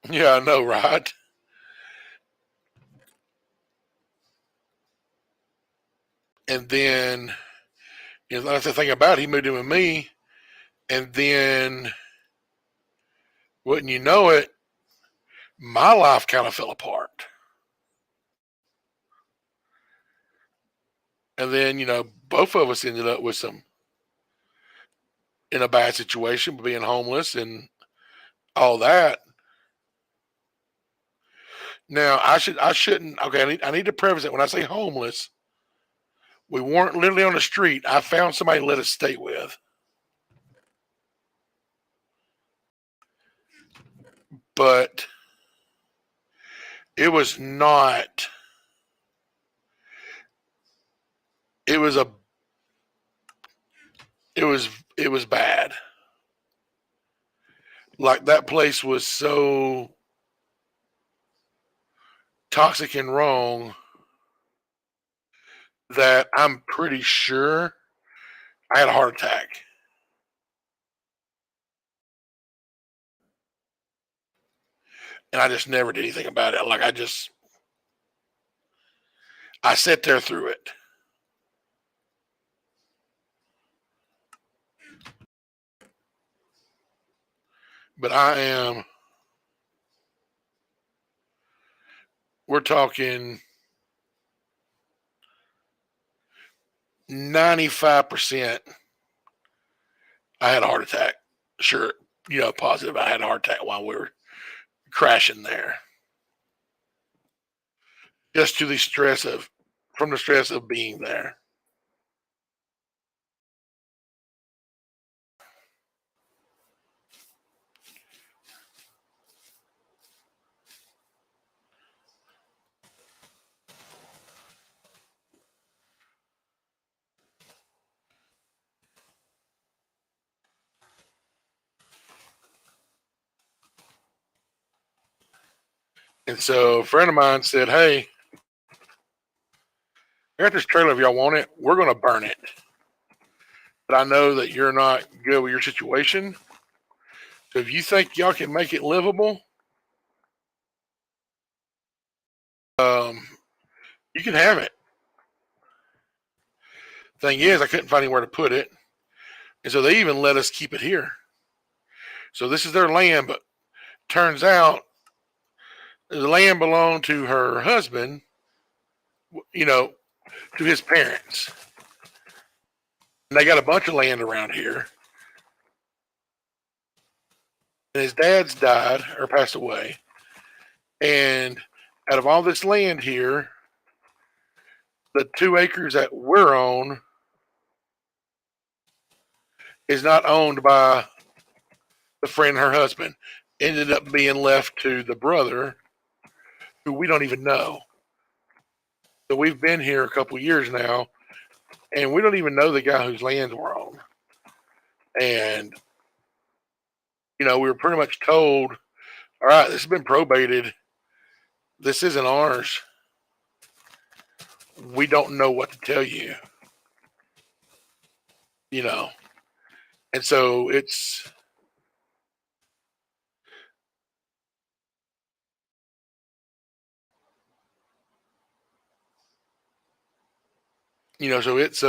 Yeah, I know, right? And then that's the thing about it, he moved in with me, and then wouldn't you know it, my life kind of fell apart. And then both of us ended up with some in a bad situation, being homeless and all that. Now I shouldn't. Okay, I need to preface it when I say homeless. We weren't literally on the street. I found somebody to let us stay with, but it was not. It was a. It was bad. Like that place was so toxic and wrong that I'm pretty sure I had a heart attack. And I just never did anything about it. Like I sat there through it. But we're talking 95%. I had a heart attack. Sure, positive. I had a heart attack while we were crashing there. Just from the stress of being there. And so a friend of mine said, "Hey, I got this trailer. If y'all want it, we're going to burn it. But I know that you're not good with your situation. So if you think y'all can make it livable, um, you can have it." Thing is, I couldn't find anywhere to put it, and so they even let us keep it here. So this is their land, but turns out the land belonged to her husband, you know, to his parents. And they got a bunch of land around here. And his dad's died or passed away. And out of all this land here, the 2 acres that we're on is not owned by the friend and her husband. Ended up being left to the brother, who we don't even know. So we've been here a couple years now, and we don't even know the guy whose lands we're on. And we were pretty much told, all right, this has been probated. This isn't ours. We don't know what to tell you. You know. And so it's so it's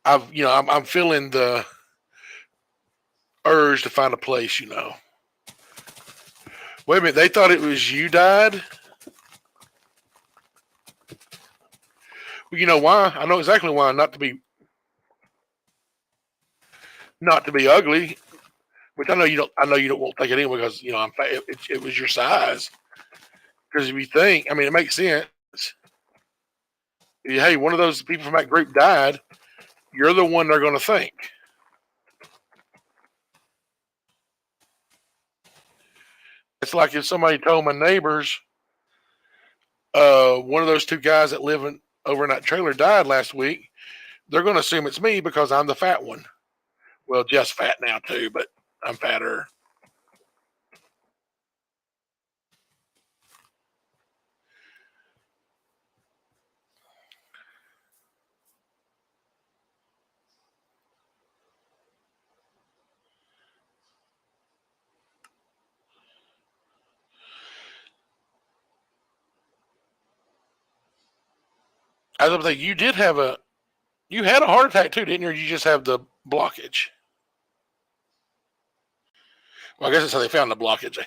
I'm feeling the urge to find a place. Wait a minute, they thought it was you died? Well, you know why? I know exactly why. Not to be ugly, which I know you don't. I know you don't want to take it anyway because I'm fat. It was your size. Because if you think, I mean, it makes sense. Hey, one of those people from that group died. You're the one they're going to think. It's like if somebody told my neighbors, one of those 2 guys that live over in that trailer died last week. They're going to assume it's me because I'm the fat one. Well, Jeff's fat now too, but I'm fatter. I was like, you had a heart attack too, didn't you? Or you just have the blockage? Well, I guess that's how they found the blockage.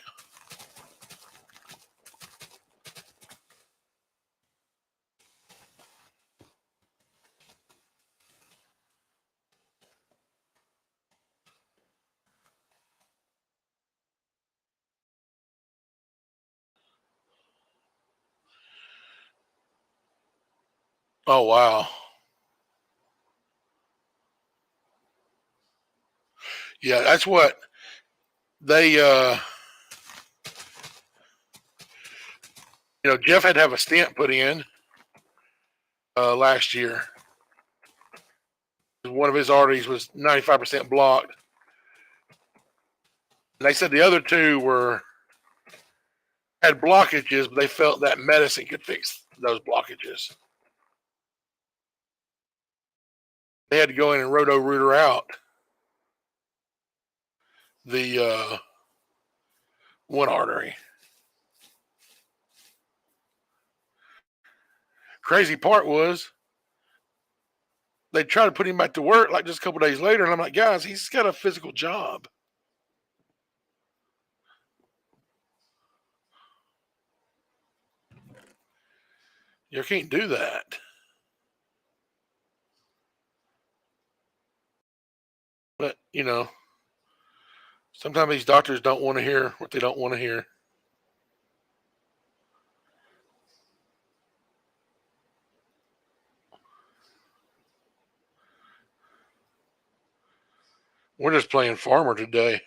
Oh wow. Yeah, that's what they. Jeff had to have a stent put in last year. One of his arteries was 95% blocked. And they said the other two had blockages, but they felt that medicine could fix those blockages. They had to go in and roto-rooter out the one artery. Crazy part was they tried to put him back to work like just a couple days later, and I'm like, guys, he's got a physical job. You can't do that. But sometimes these doctors don't want to hear what they don't want to hear. We're just playing farmer today.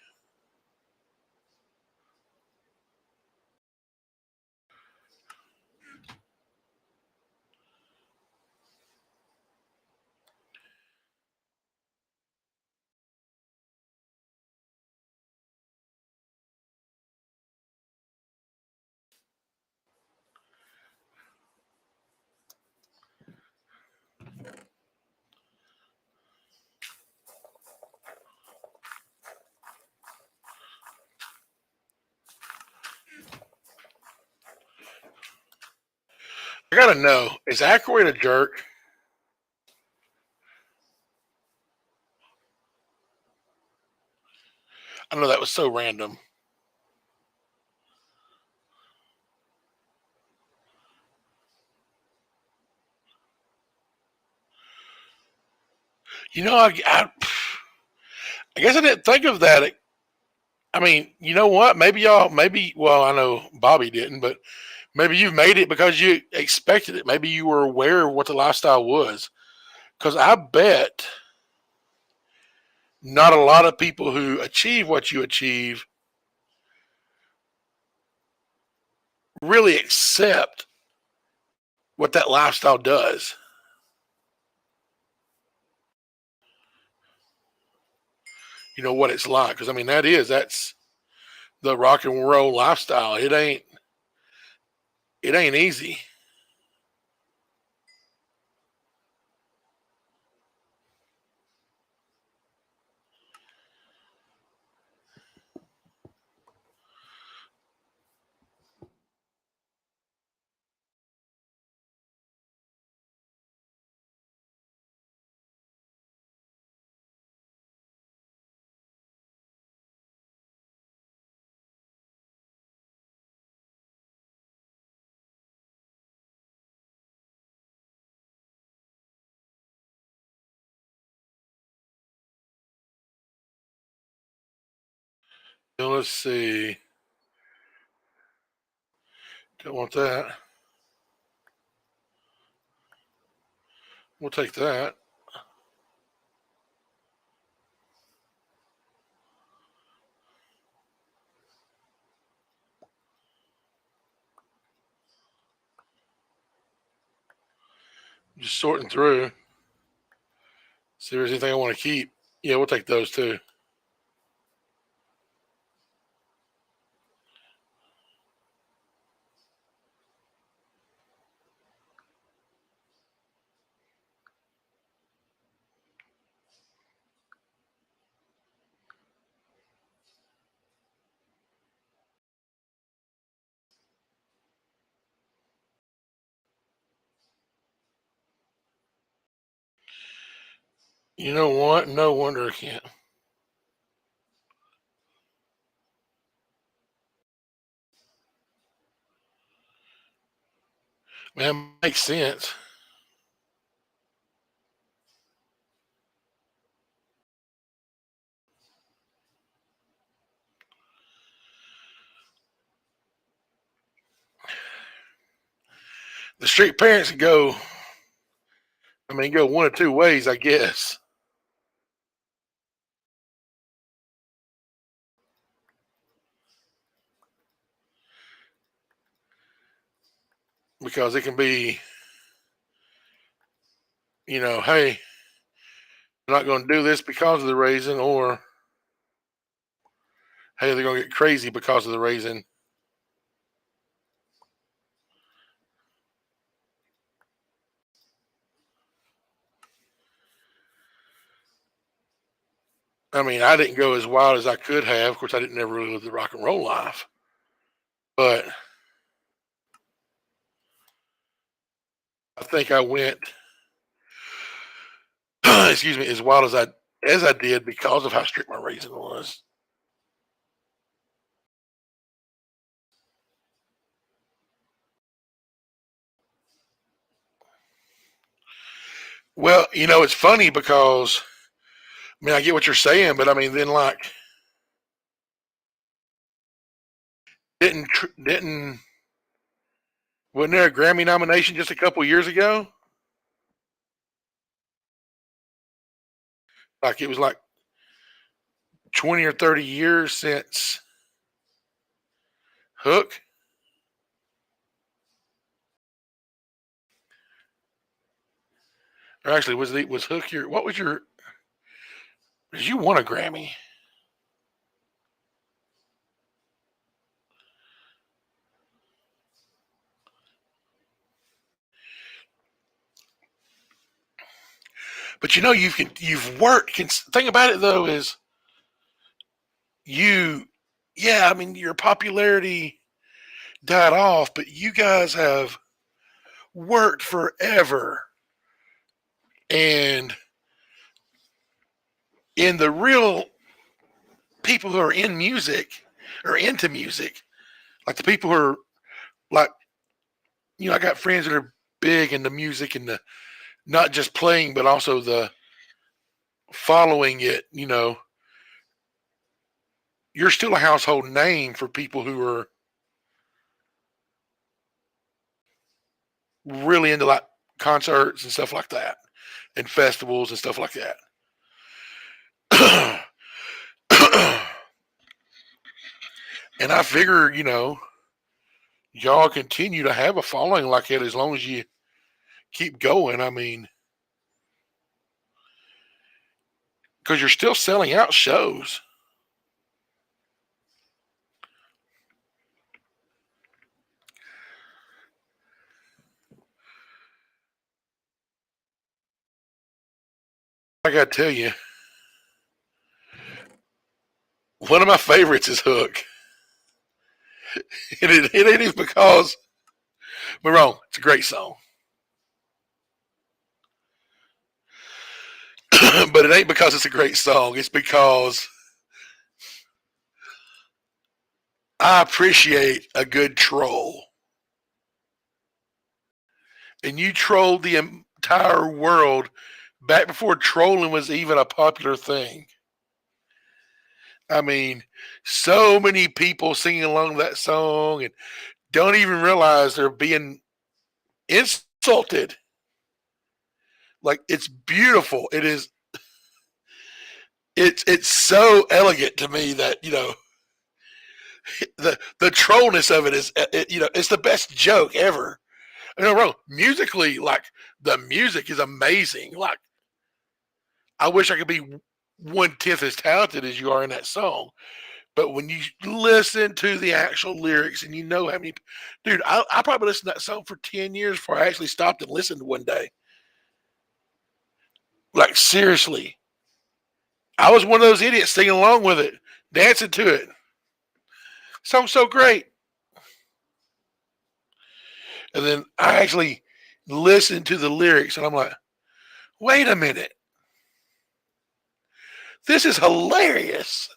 I gotta know, is Aykroyd a jerk? I know that was so random. I guess I didn't think of that. I mean, you know what? Maybe y'all, maybe, well, I know Bobby didn't, but maybe you made it because you expected it. Maybe you were aware of what the lifestyle was. Because I bet not a lot of people who achieve what you achieve really accept what that lifestyle does. You know what it's like. Because I mean, that's the rock and roll lifestyle. It ain't easy. So let's see. Don't want that. We'll take that. Just sorting through. See if there's anything I want to keep. Yeah, we'll take those too. You know what? No wonder I can't. Man, makes sense. The street parents go, I mean, go one of two ways, I guess. Because it can be, hey, they're not going to do this because of the raising, or hey, they're going to get crazy because of the raising. I mean, I didn't go as wild as I could have. Of course, I didn't never really live the rock and roll life, but I think I went, excuse me, as wild as I did because of how strict my raising was. Well, it's funny because I mean, I get what you're saying, but I mean, then like, didn't wasn't there a Grammy nomination just a couple years ago? Like it was like 20 or 30 years since Hook, or actually was Hook your what was your? Because you won a Grammy, but you've worked. Thing about it though is you, yeah. I mean, your popularity died off, but you guys have worked forever, and in the real people who are in music or into music, like the people who are like, I got friends that are big into music and the not just playing, but also the following it, you're still a household name for people who are really into like concerts and stuff like that, and festivals and stuff like that. And I figure, y'all continue to have a following like that as long as you keep going. I mean, because you're still selling out shows. I got to tell you, one of my favorites is Hook. And it ain't even because I'm wrong. It's a great song. But it ain't because it's a great song. It's because I appreciate a good troll. And you trolled the entire world back before trolling was even a popular thing. I mean, so many people singing along that song and don't even realize they're being insulted. Like, it's beautiful. It's so elegant to me that the trollness of it is it's the best joke ever. No, wrong. Musically, like, the music is amazing. Like, I wish I could be 1/10 as talented as you are in that song. But when you listen to the actual lyrics and you know how many, dude, I probably listened to that song for 10 years before I actually stopped and listened one day. Like, seriously, I was one of those idiots singing along with it, dancing to it. Song's so great. And then I actually listened to the lyrics and I'm like, wait a minute, this is hilarious.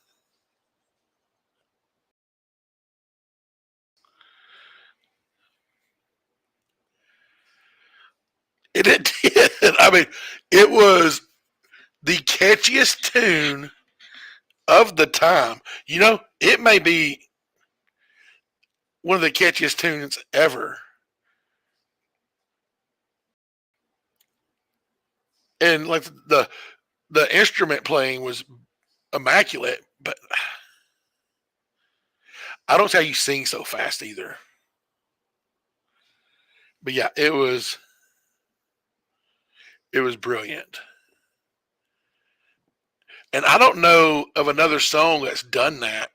And it did. I mean, it was the catchiest tune of the time. It may be one of the catchiest tunes ever. And like the instrument playing was immaculate, but I don't see how you sing so fast either. But yeah, it was brilliant. And I don't know of another song that's done that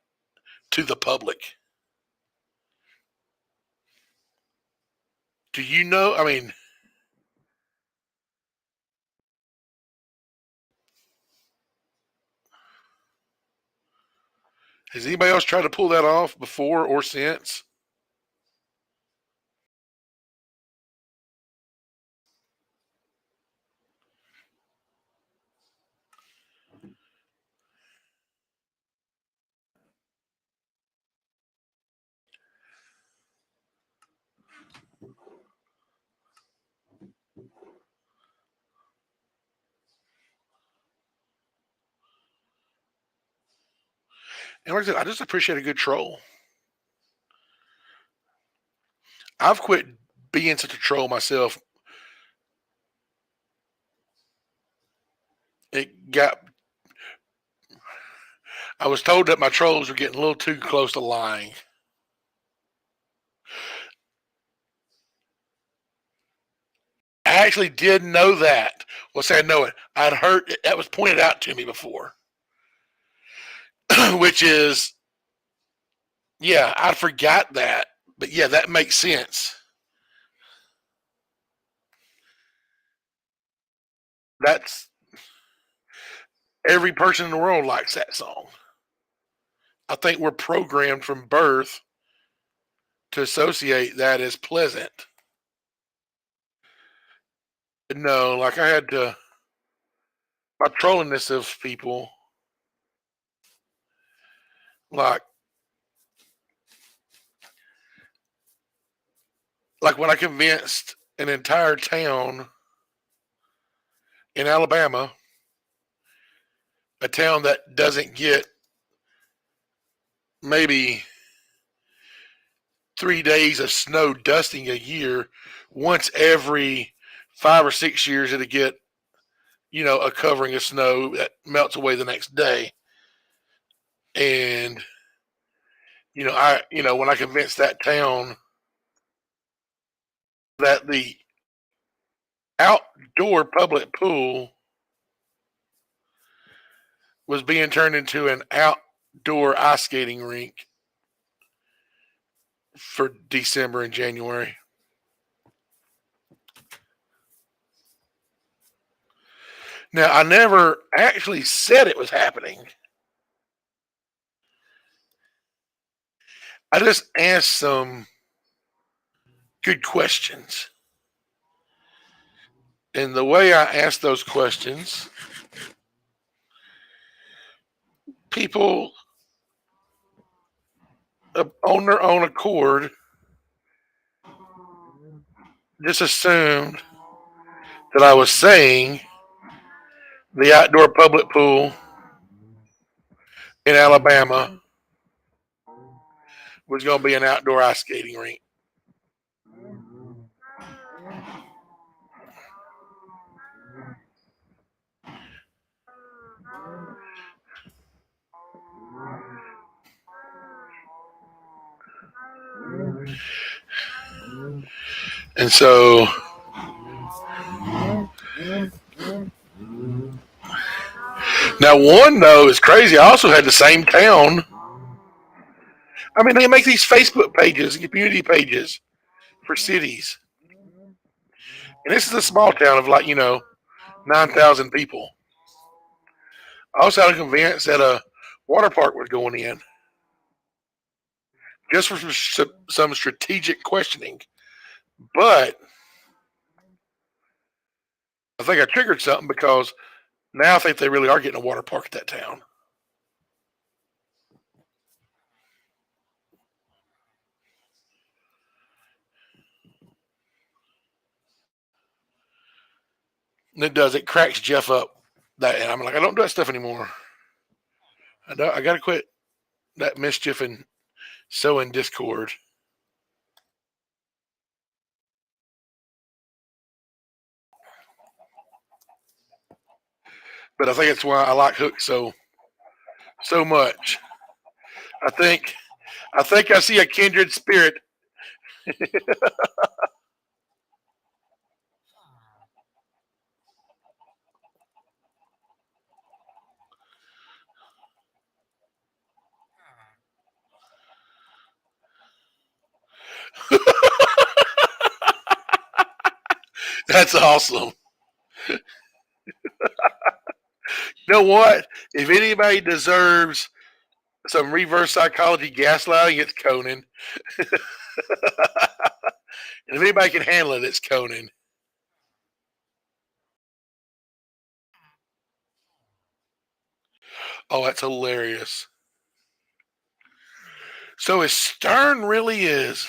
to the public. Do you know? I mean, has anybody else tried to pull that off before or since? And like I said, I just appreciate a good troll. I've quit being such a troll myself. It got. I was told that my trolls were getting a little too close to lying. I actually did know that. Well, say I know it. I'd heard that was pointed out to me before, which is, yeah, I forgot that. But yeah, that makes sense. That's every person in the world likes that song. I think we're programmed from birth to associate that as pleasant. No, like I had to, by trolling this of people, like when I convinced an entire town in Alabama, a town that doesn't get maybe 3 days of snow dusting a year. Once every 5 or 6 years, it'll get a covering of snow that melts away the next day. And when I convinced that town that the outdoor public pool was being turned into an outdoor ice skating rink for December and January. Now, I never actually said it was happening. I just asked some good questions. And the way I asked those questions, people on their own accord just assumed that I was saying the outdoor public pool in Alabama was going to be an outdoor ice skating rink. And so now one though is crazy. I also had the same town. I mean, they make these Facebook pages, community pages for cities. And this is a small town of 9,000 people. I also had a convince that a water park was going in just for some strategic questioning. But I think I triggered something because now I think they really are getting a water park at that town. And it does. It cracks Jeff up. And I'm like, I don't do that stuff anymore. I got to quit that mischief and sowing discord. But I think it's why I like Hook so much. I think I see a kindred spirit. That's awesome. You know what? If anybody deserves some reverse psychology gaslighting, it's Conan. And if anybody can handle it, it's Conan. Oh, that's hilarious. So as Stern really is.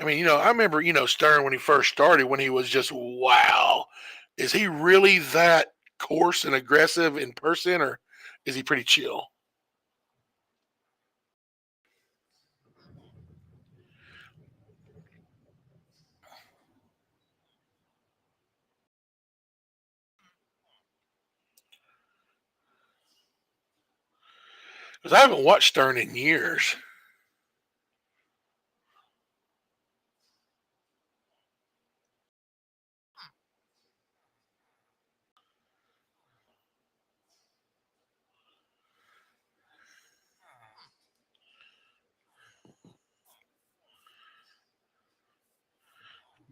I mean, I remember, Stern when he first started, when he was just wow. Is he really that coarse and aggressive in person, or is he pretty chill? Because I haven't watched Stern in years.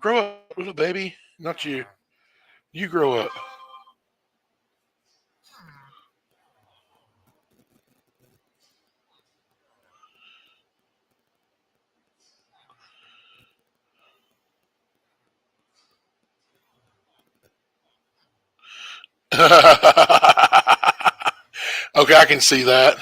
Grow up, little baby. Not you. You grow up. Okay, I can see that.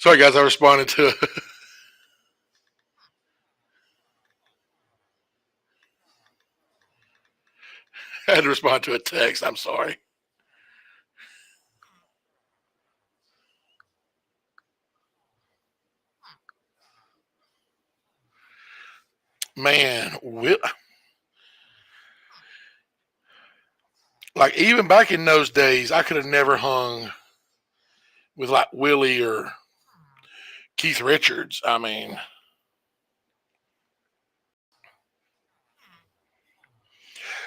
Sorry, guys, I responded to. I had to respond to a text. I'm sorry. Man, like even back in those days, I could have never hung with like Willie or Keith Richards. I mean,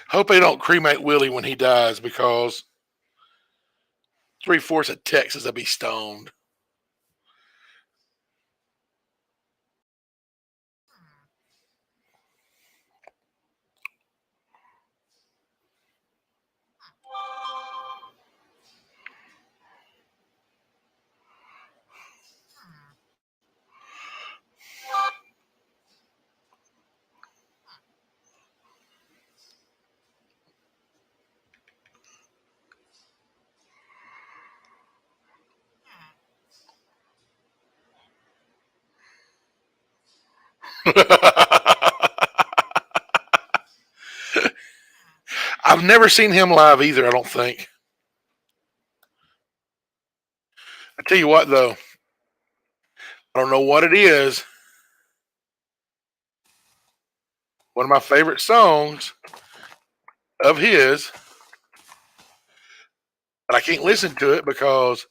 hope they don't cremate Willie when he dies because 3/4 of Texas will be stoned. I've never seen him live either. I don't think. I tell you what, though, I don't know what it is. One of my favorite songs of his, but I can't listen to it because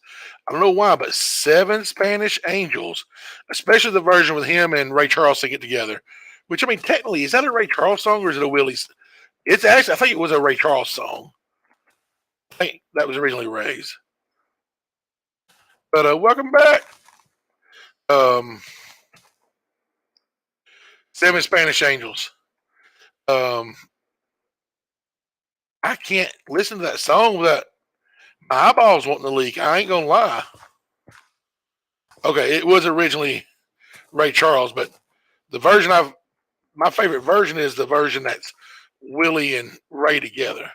I don't know why, but Seven Spanish Angels, especially the version with him and Ray Charles sing it together. Which I mean, technically, is that a Ray Charles song or is it a Willie? It's actually, I think it was a Ray Charles song. I think that was originally Ray's. But welcome back, um, Seven Spanish Angels. Um, I can't listen to that song without my eyeballs wanting to leak. I ain't gonna lie. Okay, it was originally Ray Charles, but the version I've my favorite version is the version that's Willie and Ray together.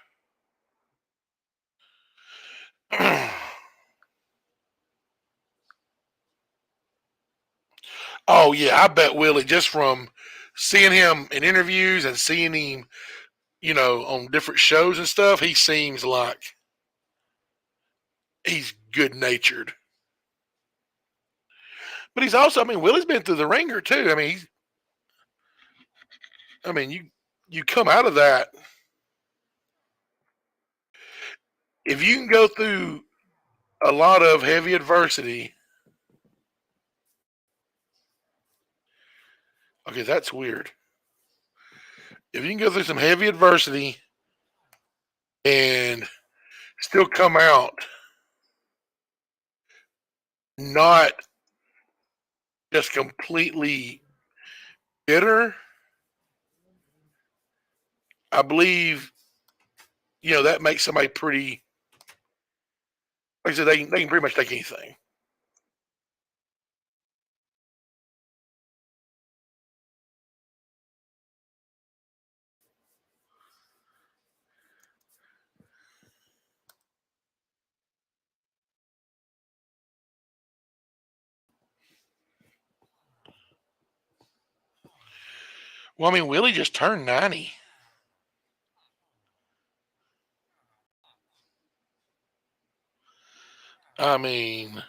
Oh yeah, I bet Willie just from seeing him in interviews and seeing him, on different shows and stuff, he seems like he's good natured. But he's also, I mean, Willie's been through the ringer too. I mean, you come out of that if you can go through a lot of heavy adversity. Okay, that's weird. If you can go through some heavy adversity and still come out not just completely bitter, I believe, that makes somebody pretty, like I said, they can pretty much take anything. Well, I mean, Willie just turned 90. I mean,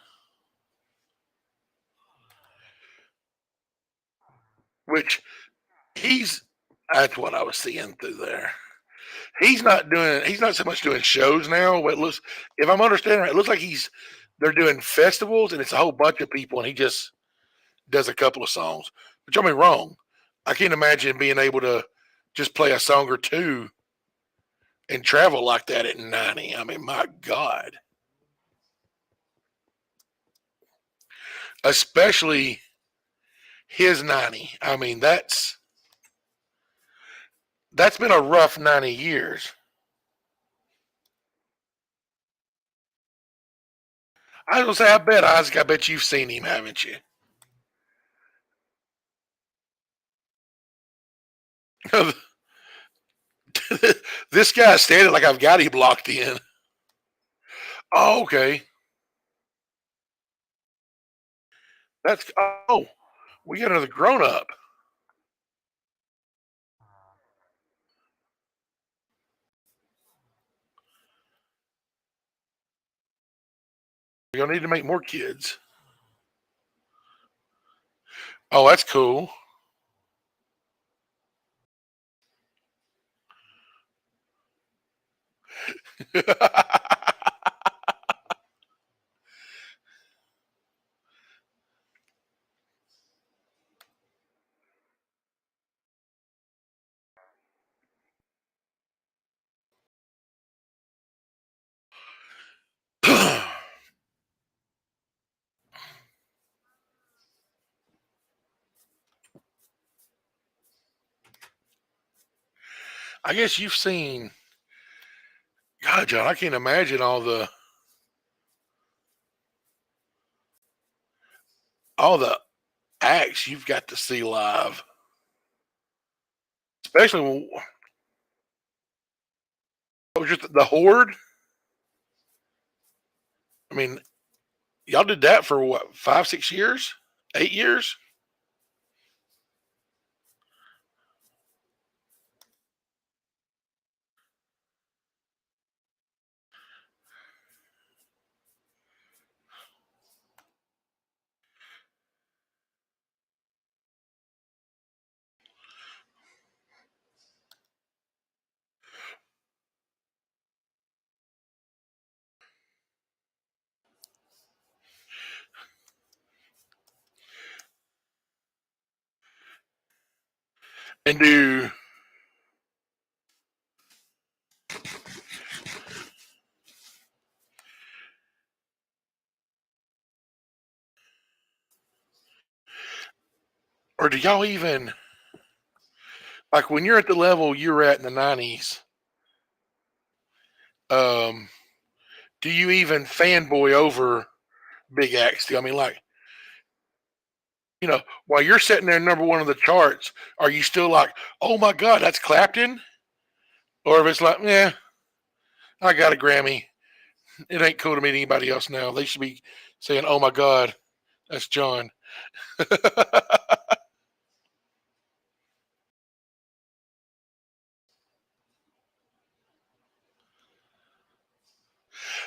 which he's, that's what I was seeing through there. He's not so much doing shows now, but it looks, if I'm understanding right, it looks like they're doing festivals and it's a whole bunch of people and he just does a couple of songs. But don't me wrong, I can't imagine being able to just play a song or two and travel like that at 90. I mean, my God. Especially his 90. I mean, that's been a rough 90 years. I was gonna say, I bet Isaac, I bet you've seen him, haven't you? This guy's standing like I've got him blocked in. Oh, okay. That's oh, we got another grown up. We're gonna need to make more kids. Oh, that's cool. I guess you've seen. God, John, I can't imagine all the acts you've got to see live, especially when what was just the horde. I mean, y'all did that for what 5, 6 years, 8 years, and do y'all even like when you're at the level you were at in the '90s? Um, do you even fanboy over big acts? I mean, like while you're sitting there number one on the charts, are you still like, oh my god, that's Clapton? Or if it's like, yeah, I got a Grammy, it ain't cool to meet anybody else now. They should be saying, oh my god, that's John.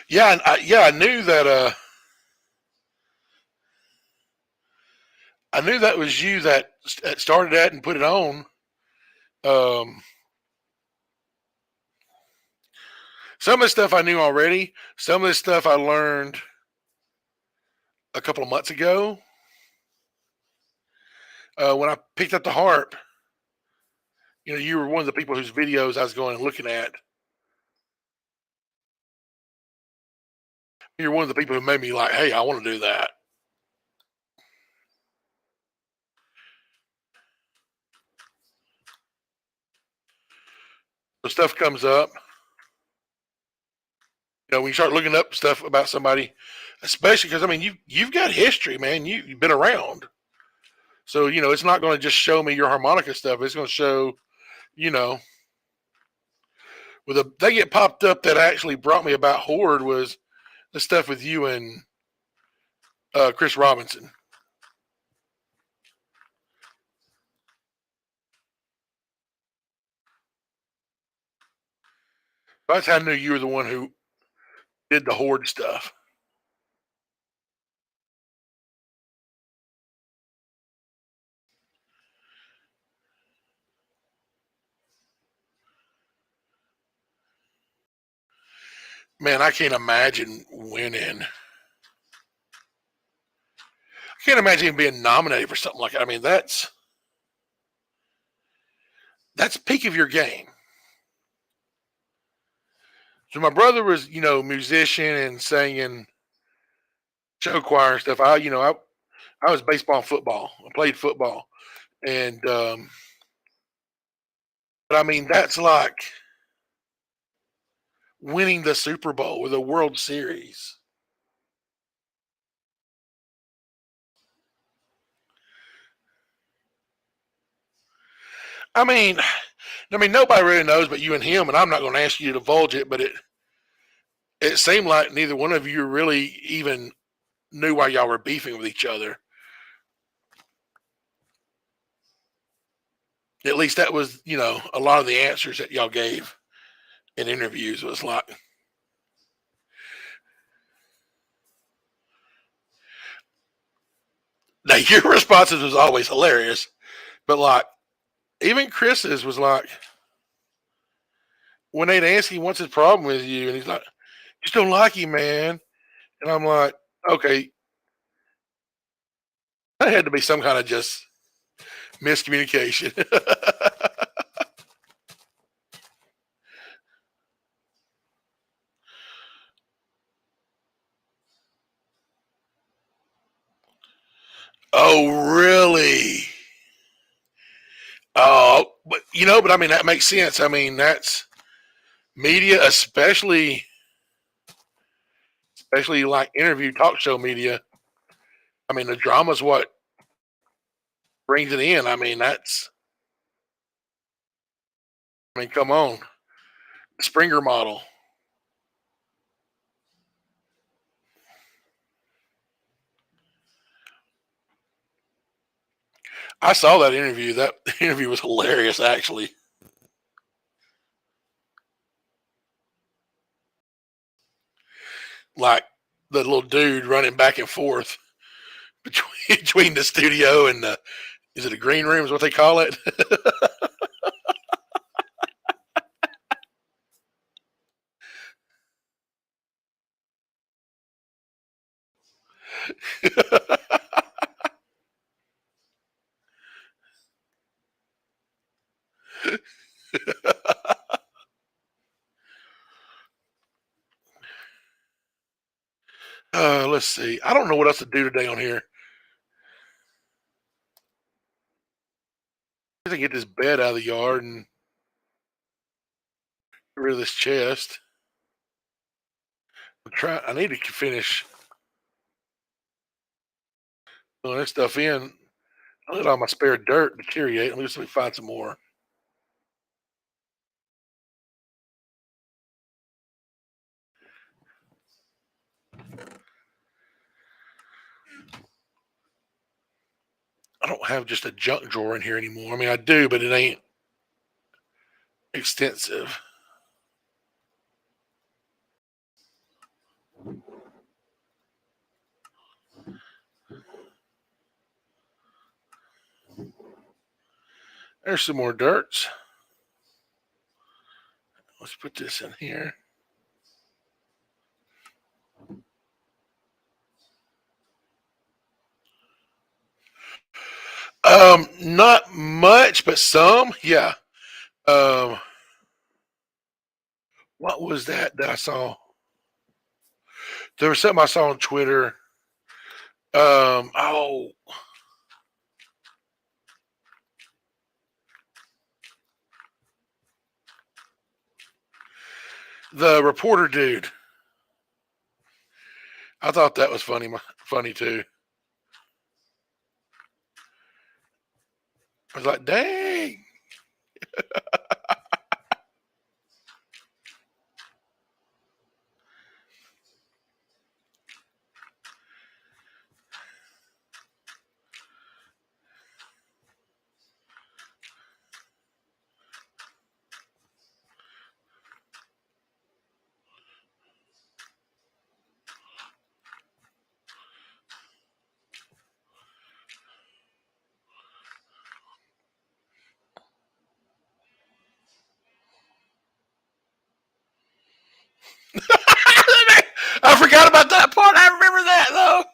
Yeah, yeah, I knew that. I knew that was you that started that and put it on. Um, some of the stuff I knew already. Some of the stuff I learned a couple of months ago when I picked up the harp. You were one of the people whose videos I was going and looking at. You're one of the people who made me like, hey, I want to do that. The stuff comes up. When you start looking up stuff about somebody, especially because I mean you've got history, man. You've been around, so it's not going to just show me your harmonica stuff. It's going to show, you know, with a they get popped up that actually brought me about Horde was the stuff with you and Chris Robinson. That's how I knew you were the one who did the Horde stuff. Man, I can't imagine winning. I can't imagine even being nominated for something like that. I mean, that's peak of your game. So my brother was, musician and singing show choir and stuff. I was baseball and football. I played football, and but I mean that's like winning the Super Bowl or the World Series. I mean, nobody really knows but you and him, and I'm not going to ask you to divulge it, but it seemed like neither one of you really even knew why y'all were beefing with each other. At least that was, a lot of the answers that y'all gave in interviews was like, now your responses was always hilarious, but like even Chris's was like when they'd ask him what's his problem with you, and he's like, just don't like you, man. And I'm like, okay, that had to be some kind of just miscommunication. Oh, really? Oh, but I mean that makes sense. I mean that's media, especially like interview talk show media. I mean the drama's what brings it in. I mean, come on, Springer model. I saw that interview. That interview was hilarious, actually. Like the little dude running back and forth between the studio and the is it a green room? Is what they call it? Let's see. I don't know what else to do today on here. I have to get this bed out of the yard and get rid of this chest. I need to finish putting this stuff in. I let all my spare dirt deteriorate. Let me find some more. I don't have just a junk drawer in here anymore. I mean, I do, but it ain't extensive. There's some more dirts. Let's put this in here. Not much, but some. Yeah. Um, what was that I saw? There was something I saw on Twitter. Oh, the reporter dude. I thought that was funny too. I was like, dang. I forgot about that part. I remember that though.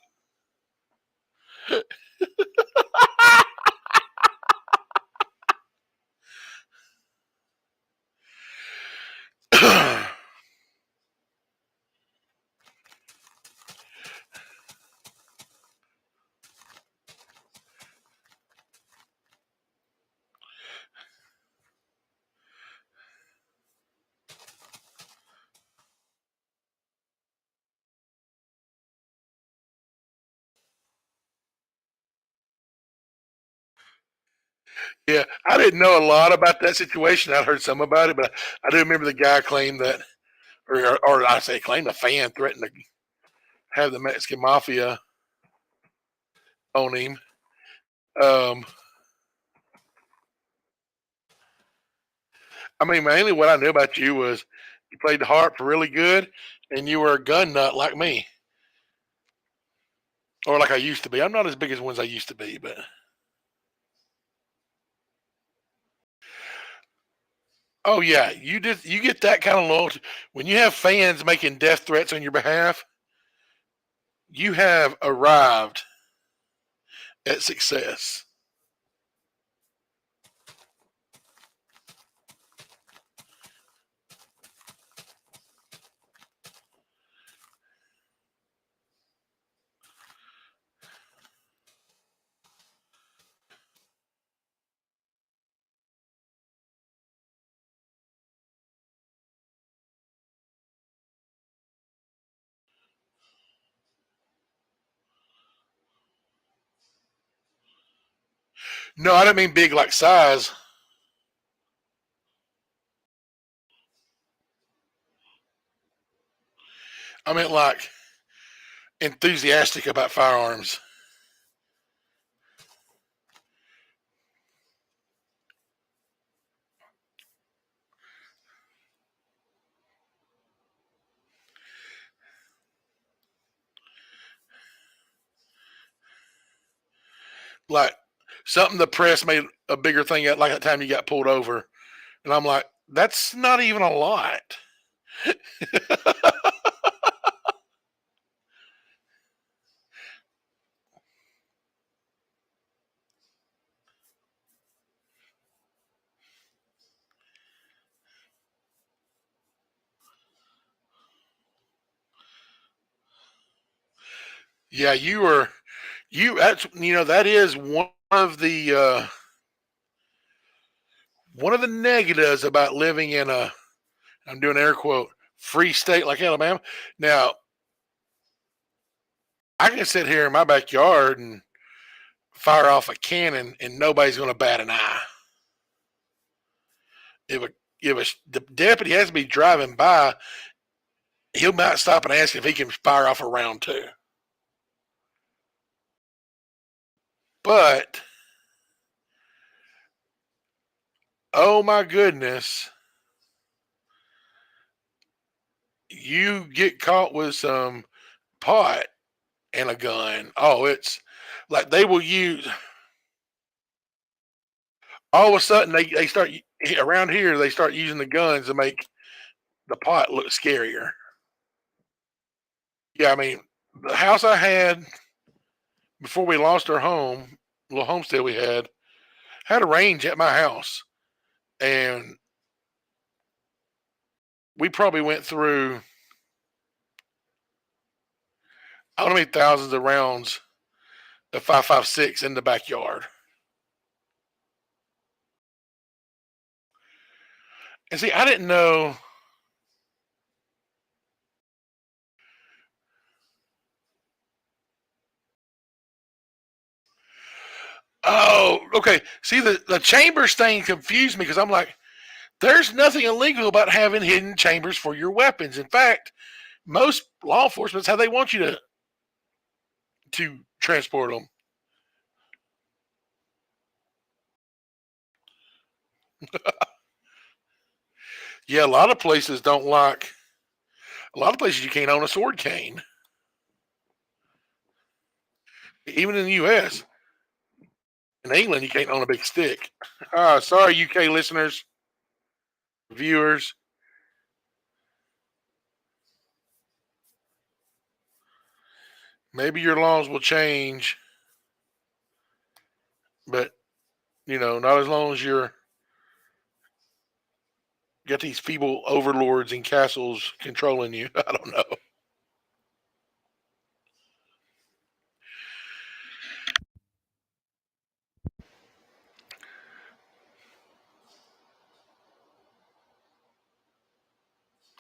Yeah, I didn't know a lot about that situation. I heard some about it, but I do remember the guy claimed that, or I say claimed a fan threatened to have the Mexican mafia on him. Um, I mean, mainly what I knew about you was you played the harp really good, and you were a gun nut like me, or like I used to be. I'm not as big as ones I used to be, but oh yeah, you get that kind of loyalty when you have fans making death threats on your behalf. You have arrived at success. No, I don't mean big like size. I meant like enthusiastic about firearms. Like something the press made a bigger thing at, like that time you got pulled over, and I'm like, that's not even a lot. Yeah, you were you. That's that is one of the negatives about living in a, I'm doing air quote, free state like Alabama. Now I can sit here in my backyard and fire off a cannon and nobody's going to bat an eye. If a the deputy has to be driving by, he might stop and ask if he can fire off a round too. But oh my goodness, you get caught with some pot and a gun. Oh, it's like they will use. All of a sudden, they start around here. They start using the guns to make the pot look scarier. Yeah, I mean, the house I had before we lost our home, little homestead we had a range at my house, and we probably went through I don't know how many thousands of rounds of 5.56 in the backyard. And see, I didn't know. Oh, okay. See, the chambers thing confused me because I'm like, there's nothing illegal about having hidden chambers for your weapons. In fact, most law enforcement's how they want you to transport them. Yeah, a lot of places don't like. A lot of places you can't own a sword cane, even in the U.S. In England, you can't own a big stick. Sorry, UK listeners, viewers. Maybe your laws will change, but not as long as you're got these feeble overlords and castles controlling you. I don't know.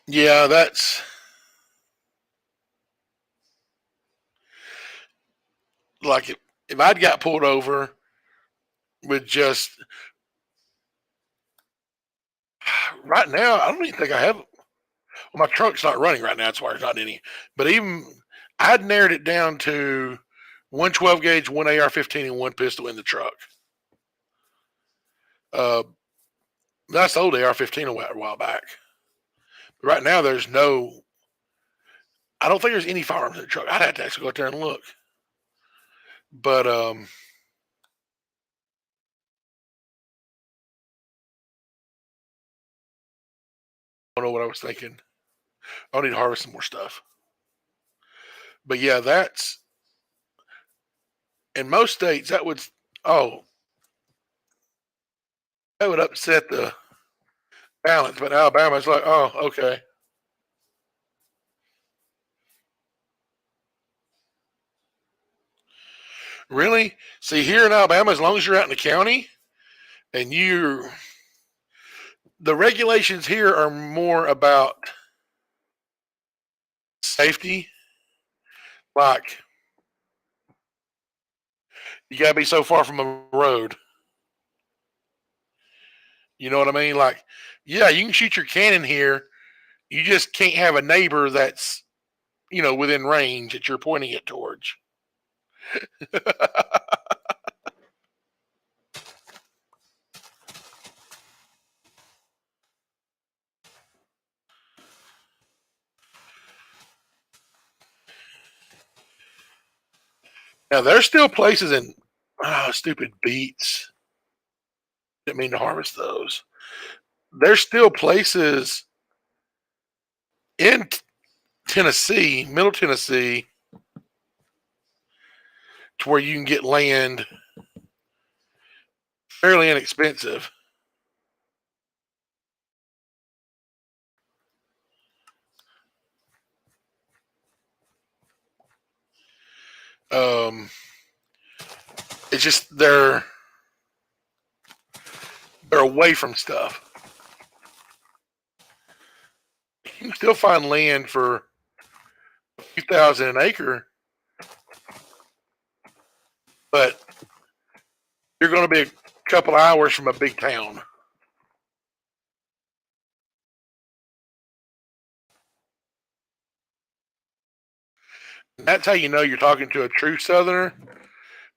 Yeah, that's like if I'd got pulled over with just right now, I don't even think I have. Well, my truck's not running right now. That's why there's not any. But even I'd narrowed it down to one 12 gauge, one AR-15, and one pistol in the truck. Uh, I sold the AR-15 a while back. But right now, there's no. I don't think there's any firearms in the truck. I'd have to actually go out there and look. But I don't know what I was thinking. I need to harvest some more stuff. But yeah, that's in most states that would that would upset the balance. But Alabama's like, oh, okay. Really? See, here in Alabama, as long as you're out in the county and the regulations here are more about safety. Like, you gotta be so far from a road. You know what I mean? Like, yeah, you can shoot your cannon here. You just can't have a neighbor that's, within range that you're pointing it towards. Now, there's still places in stupid beets. Didn't mean to harvest those. There's still places in Tennessee, Middle Tennessee, to where you can get land fairly inexpensive. Um, it's just they're away from stuff. You can still find land for a few thousand an acre, but you're going to be a couple hours from a big town. And that's how you know you're talking to a true Southerner,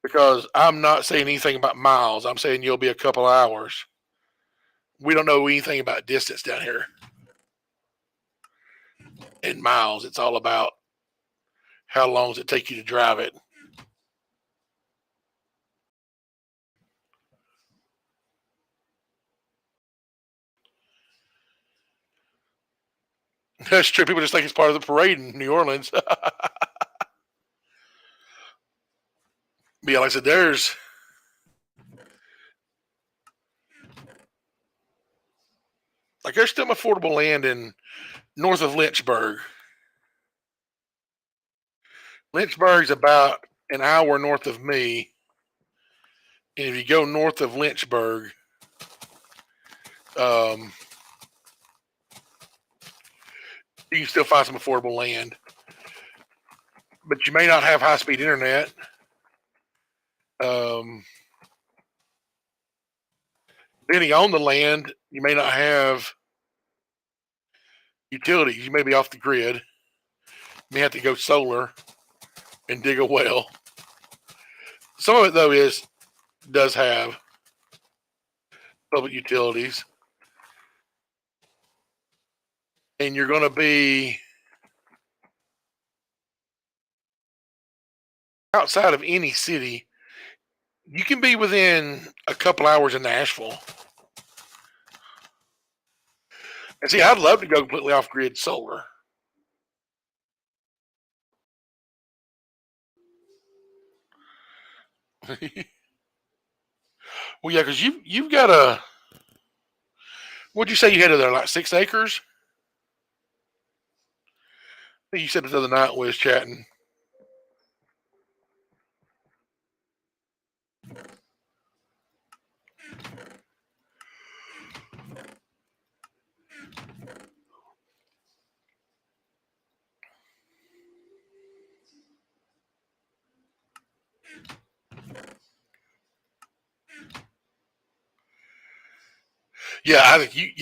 because I'm not saying anything about miles. I'm saying you'll be a couple hours. We don't know anything about distance down here. In miles, it's all about how long does it take you to drive it. That's true. People just think it's part of the parade in New Orleans. But yeah, like I said, there's still affordable land in north of Lynchburg. Lynchburg's about an hour north of me, and if you go north of Lynchburg, um, you can still find some affordable land, but you may not have high speed internet. Um, Depending on the land, you may not have utilities. You may be off the grid. You may have to go solar and dig a well. Some of it though does have public utilities, and you're going to be outside of any city. You can be within a couple hours of Nashville. And see, I'd love to go completely off grid solar. Well, yeah, because you've got what'd you say you had there, like 6 acres? I think you said the other night we was chatting. Yeah, I think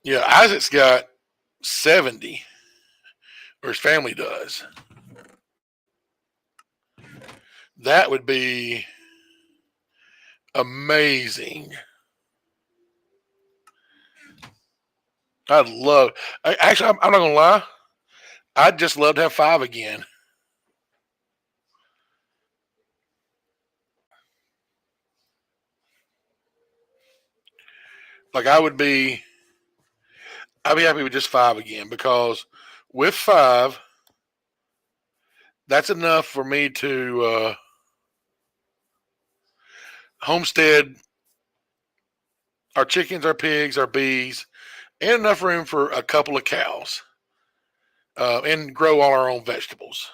yeah, Isaac's got 70, or his family does. That would be Amazing. I'd love. Actually, I'm not gonna lie. I'd just love to have 5 again. Like I'd be happy with just 5 again because with 5, that's enough for me to homestead our chickens, our pigs, our bees, and enough room for a couple of cows, and grow all our own vegetables.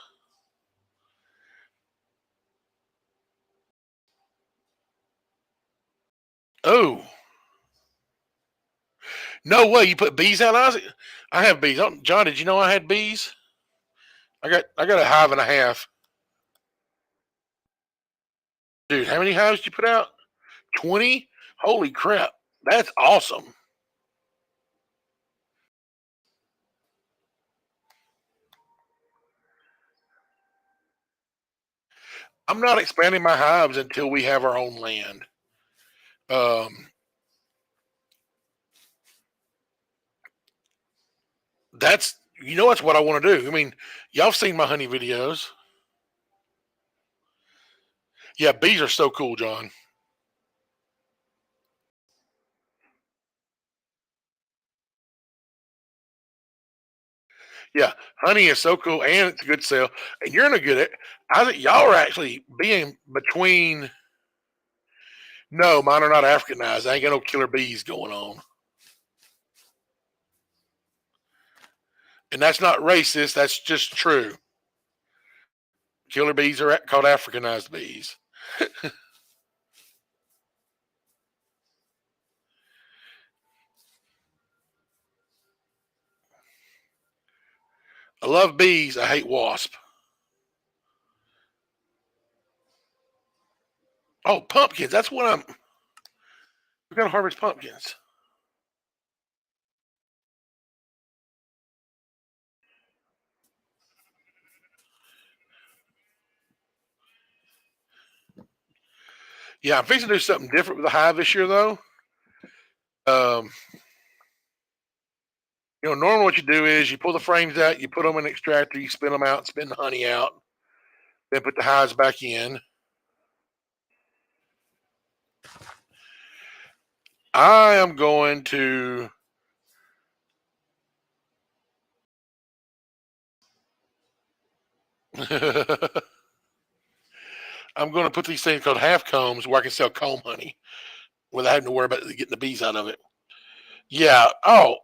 Oh, no way! You put bees out, Isaac? I have bees. Oh, John, did you know I had bees? I got a hive and a half. Dude, how many hives did you put out? 20? Holy crap! That's awesome. I'm not expanding my hives until we have our own land. Um, that's what I want to do. I mean, y'all seen my honey videos. Yeah, bees are so cool, John. Yeah, honey is so cool, and it's a good sell. And you're in a good. I think y'all are actually being between. No, mine are not Africanized. I ain't got no killer bees going on, and that's not racist. That's just true. Killer bees are called Africanized bees. I love bees. I hate wasp. Oh, pumpkins. That's what I'm. We gotta harvest pumpkins. Yeah, I'm fixing to do something different with the hive this year, though. Um, normally what you do is you pull the frames out, you put them in an extractor, you spin them out, spin the honey out, then put the hives back in. I am going to. I'm going to put these things called half combs where I can sell comb honey without having to worry about getting the bees out of it. Yeah. Oh,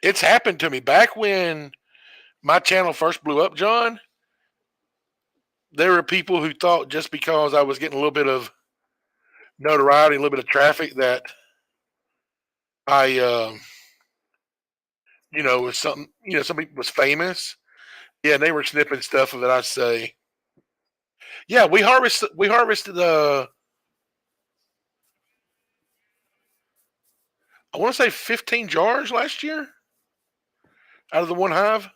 it's happened to me back when my channel first blew up, John. There were people who thought just because I was getting a little bit of notoriety, a little bit of traffic, that I, was something. Somebody was famous. Yeah, and they were snipping stuff of it. I say, yeah, we harvested the. I want to say 15 jars last year out of the one hive.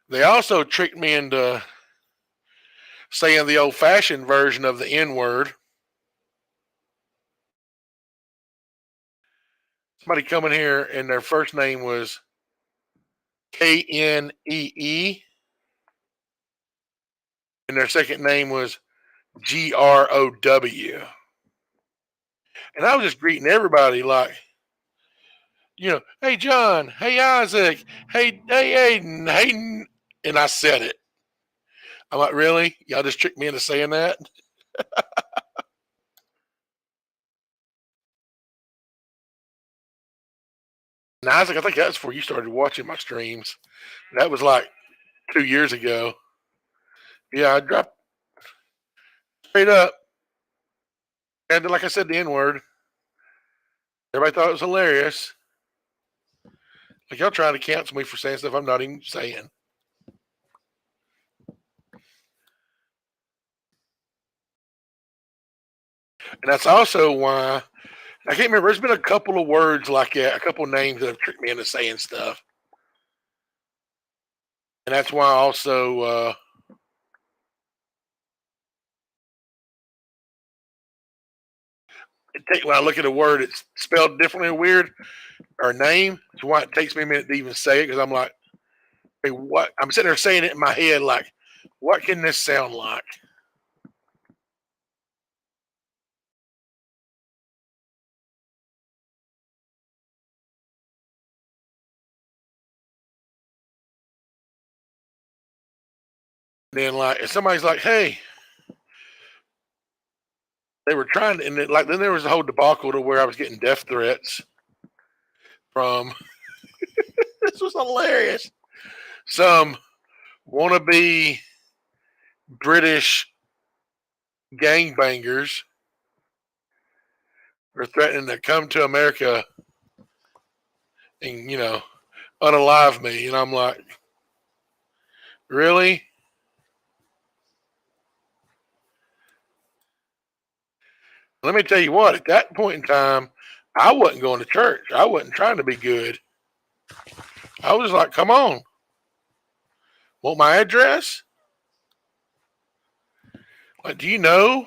They also tricked me into saying the old fashioned version of the N word. Somebody coming here and their first name was Knee, and their second name was Grow. And I was just greeting everybody like, hey John, hey Isaac, hey Aiden, hey, and I said it. I'm like, really? Y'all just tricked me into saying that? And Isaac, I think that's before you started watching my streams. That was like 2 years ago. Yeah, I dropped straight up. And like I said, the N word. Everybody thought it was hilarious. Like y'all trying to cancel me for saying stuff I'm not even saying. And that's also why I can't remember. There's been a couple of words like that, a couple of names that have tricked me into saying stuff, and that's why I also when I look at a word, it's spelled differently or weird, or name. That's why it takes me a minute to even say it because I'm like, hey, what? I'm sitting there saying it in my head, like, what can this sound like? And then like, if somebody's like, hey, they were trying to, and then there was a whole debacle to where I was getting death threats from. This was hilarious. Some wannabe British gangbangers were threatening to come to America and unalive me, and I'm like, really? Let me tell you what. At that point in time, I wasn't going to church. I wasn't trying to be good. I was like, come on, want my address? Like, do you know?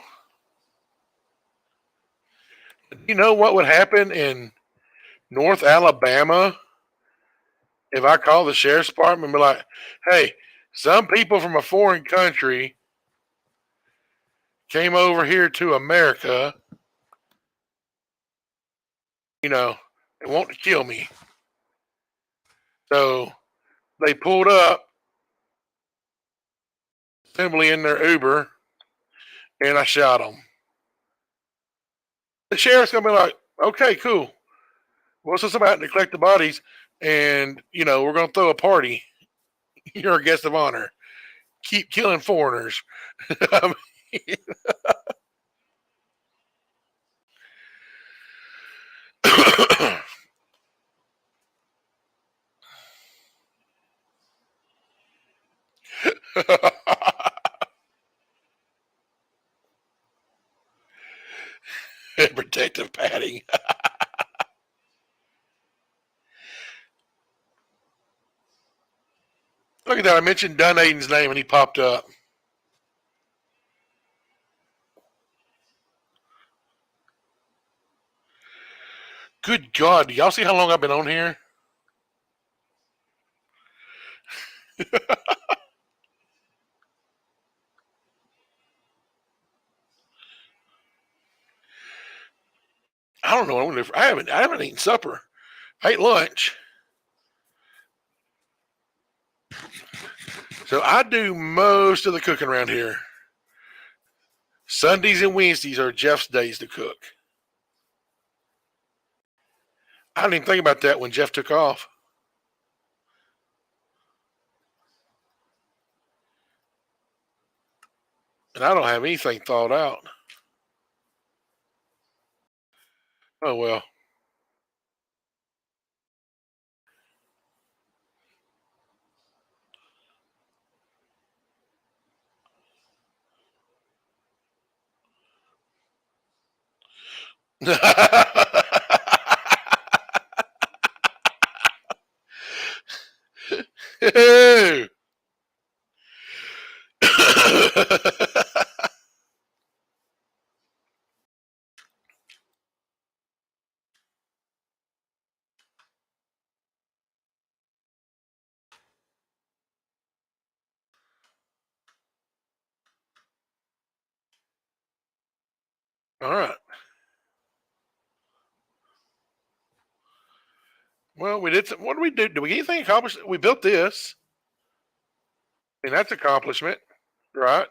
Do you know what would happen in North Alabama if I call the sheriff's department and be like, hey, some people from a foreign country came over here to America, and want to kill me. So they pulled up, simply in their Uber, and I shot them. The sheriff's gonna be like, okay, cool. Well, since I'm out to collect the bodies, and we're gonna throw a party. You're a guest of honor. Keep killing foreigners. Protective padding. Look at that. I mentioned Dunn Aiden's name and he popped up. Good God. Do y'all see how long I've been on here? I don't know. I haven't eaten supper. I ate lunch. So I do most of the cooking around here. Sundays and Wednesdays are Jeff's days to cook. I didn't even think about that when Jeff took off. And I don't have anything thought out. Oh, well. All right. Well, we did. What did we do? Did we get anything accomplished? We built this. I mean, that's accomplishment, right?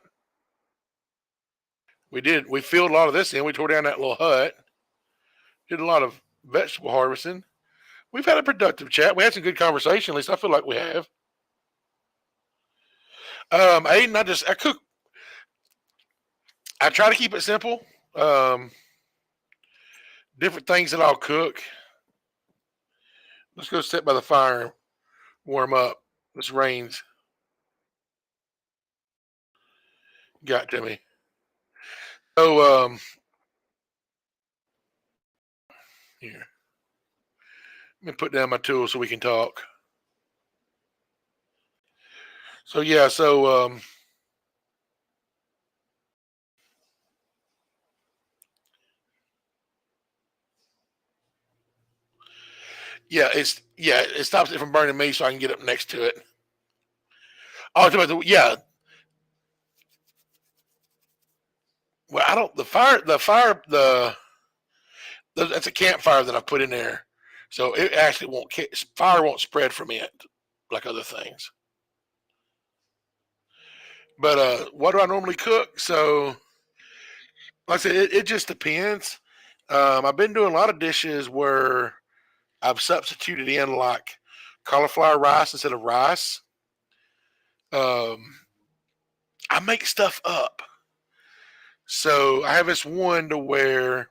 We did. We filled a lot of this in. We tore down that little hut. Did a lot of vegetable harvesting. We've had a productive chat. We had some good conversation. At least I feel like we have. Aiden, I cook. I try to keep it simple. Um, Different things that I'll cook. Let's go sit by the fire and warm up. This rain's got to me. So Here, let me put down my tool so we can talk. So yeah, it stops it from burning me, so I can get up next to it. Oh, yeah. Well, I don't that's a campfire that I put in there, so it actually won't fire won't spread from it like other things. But what do I normally cook? So, like I said, it just depends. I've been doing a lot of dishes where I've substituted in like cauliflower rice instead of rice. Um, I make stuff up. So I have this one to where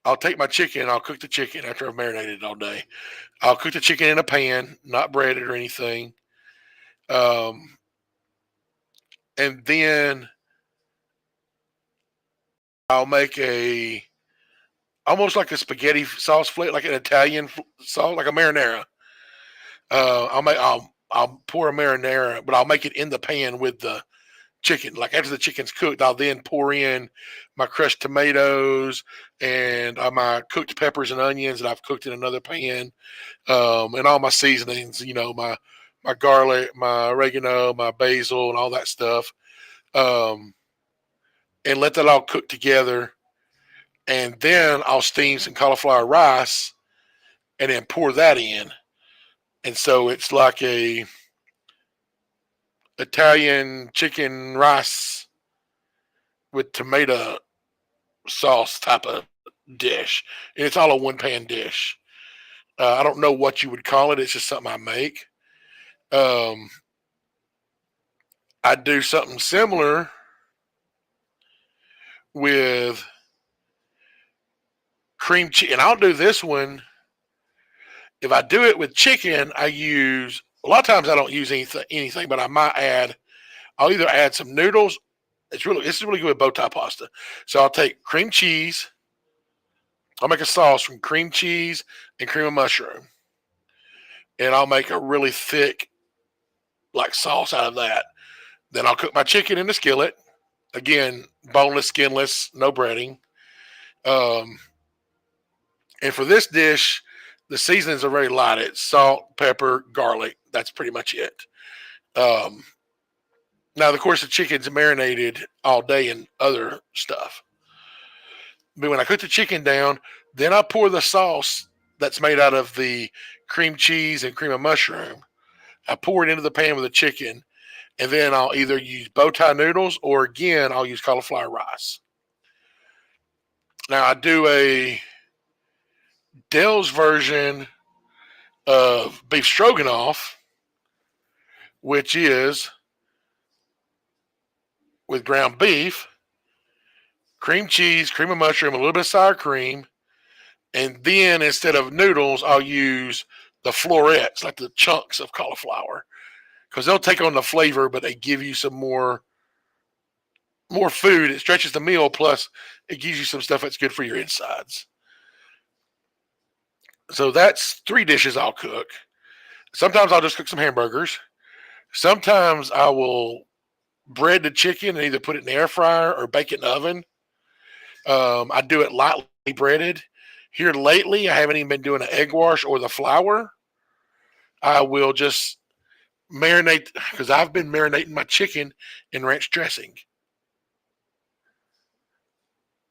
I'll take my chicken, I'll cook the chicken after I've marinated it all day. I'll cook the chicken in a pan, not breaded or anything. Um, and then I'll make a almost like a spaghetti sauce flake, like an Italian sauce, like a marinara. I'll pour a marinara, but I'll make it in the pan with the chicken. Like after the chicken's cooked, I'll then pour in my crushed tomatoes and my cooked peppers and onions that I've cooked in another pan, and all my seasonings. My garlic, my oregano, my basil, and all that stuff, um, and let that all cook together. And then I'll steam some cauliflower rice and then pour that in. And so it's like a Italian chicken rice with tomato sauce type of dish. And it's all a one pan dish. I don't know what you would call it. It's just something I make. Um, I do something similar with cream cheese, and I'll do this one. If I do it with chicken, I use a lot of times I don't use anything, but I might add. I'll either add some noodles. This is really good with bow tie pasta. So I'll take cream cheese. I'll make a sauce from cream cheese and cream of mushroom, and I'll make a really thick like sauce out of that. Then I'll cook my chicken in the skillet. Again, boneless, skinless, no breading. Um, and for this dish, the seasonings are very light. It's salt, pepper, garlic. That's pretty much it. Um, Now, of course, the chicken's marinated all day in other stuff. But when I cook the chicken down, then I pour the sauce that's made out of the cream cheese and cream of mushroom. I pour it into the pan with the chicken, and then I'll either use bow tie noodles or again I'll use cauliflower rice. Now I do a Dell's version of beef stroganoff, which is with ground beef, cream cheese, cream of mushroom, a little bit of sour cream, and then instead of noodles, I'll use the florets, like the chunks of cauliflower, because they'll take on the flavor, but they give you some more food. It stretches the meal, plus it gives you some stuff that's good for your insides. So that's three dishes I'll cook. Sometimes I'll just cook some hamburgers. Sometimes I will bread the chicken and either put it in the air fryer or bake it in the oven. I do it lightly breaded. Here lately, I haven't even been doing an egg wash or the flour. I will just marinate because I've been marinating my chicken in ranch dressing.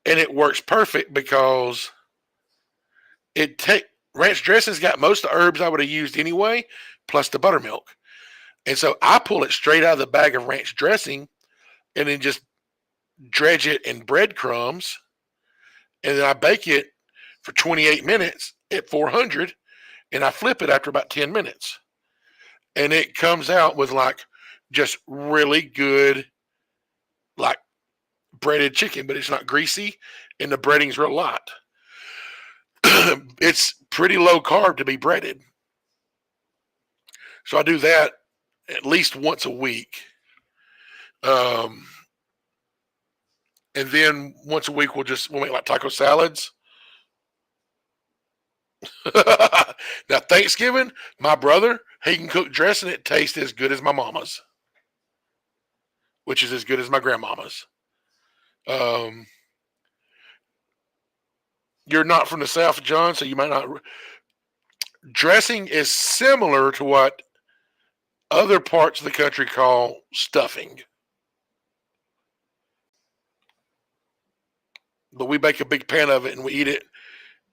And it works perfect because it take ranch dressing's got most of the herbs I would have used anyway, plus the buttermilk. And so I pull it straight out of the bag of ranch dressing and then just dredge it in breadcrumbs. And then I bake it for 28 minutes at 400 and I flip it after about 10 minutes. And it comes out with like just really good, like breaded chicken, but it's not greasy and the breading's real light. It's pretty low carb to be breaded. So I do that at least once a week. Um, and then once a week we'll make like taco salads. Now Thanksgiving, my brother, he can cook dressing. It tastes as good as my mama's, which is as good as my grandmama's. Um, you're not from the South, John, so you might not. Dressing is similar to what other parts of the country call stuffing, but we make a big pan of it and we eat it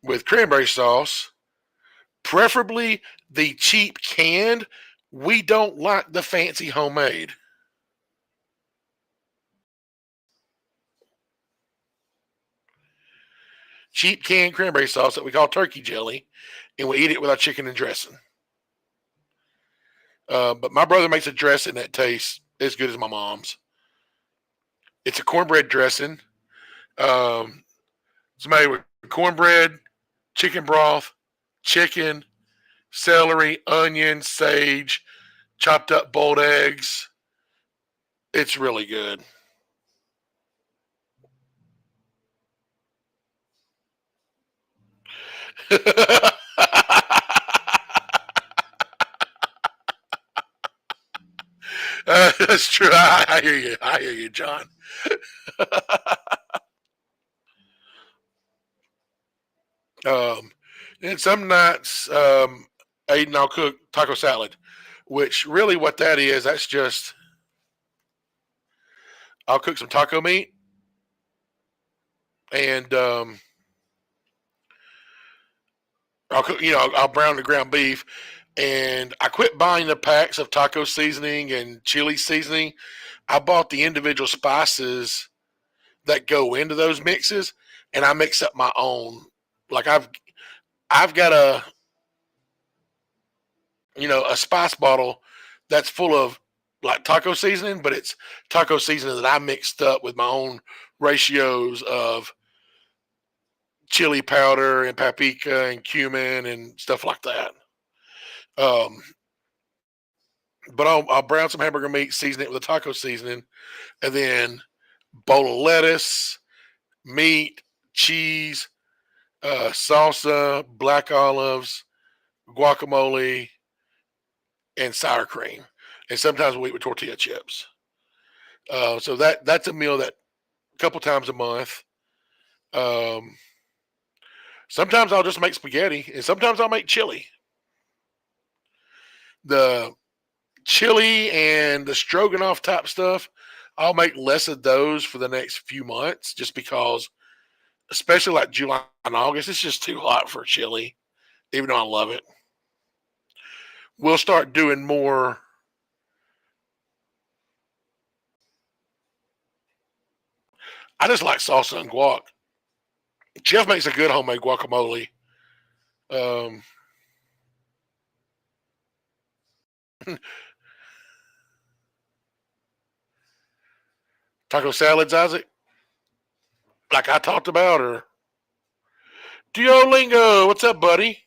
with cranberry sauce, preferably the cheap canned. We don't like the fancy homemade. Cheap canned cranberry sauce that we call turkey jelly, and we eat it with our chicken and dressing. But my brother makes a dressing that tastes as good as my mom's. It's a cornbread dressing. Um, it's made with cornbread, chicken broth, chicken, celery, onion, sage, chopped up boiled eggs. It's really good. That's true. I hear you. I hear you, John. Um, and some nights, Aiden, I'll cook taco salad, which really what that is, that's just, I'll cook some taco meat and I'll cook, I'll brown the ground beef. And I quit buying the packs of taco seasoning and chili seasoning. I bought the individual spices that go into those mixes, and I mix up my own. Like I've got a spice bottle that's full of like taco seasoning, but it's taco seasoning that I mixed up with my own ratios of chili powder and paprika and cumin and stuff like that. Um, but I'll brown some hamburger meat, season it with a taco seasoning, and then bowl of lettuce, meat, cheese, salsa, black olives, guacamole, and sour cream. And sometimes we eat with tortilla chips. So that's a meal that a couple times a month. Um, sometimes I'll just make spaghetti, and sometimes I'll make chili. The chili and the stroganoff type stuff, I'll make less of those for the next few months, just because, especially like July and August, it's just too hot for chili. Even though I love it, we'll start doing more. I just like salsa and guac. Jeff makes a good homemade guacamole. Um, taco salads, Isaac, like I talked about, or Duolingo. What's up, buddy?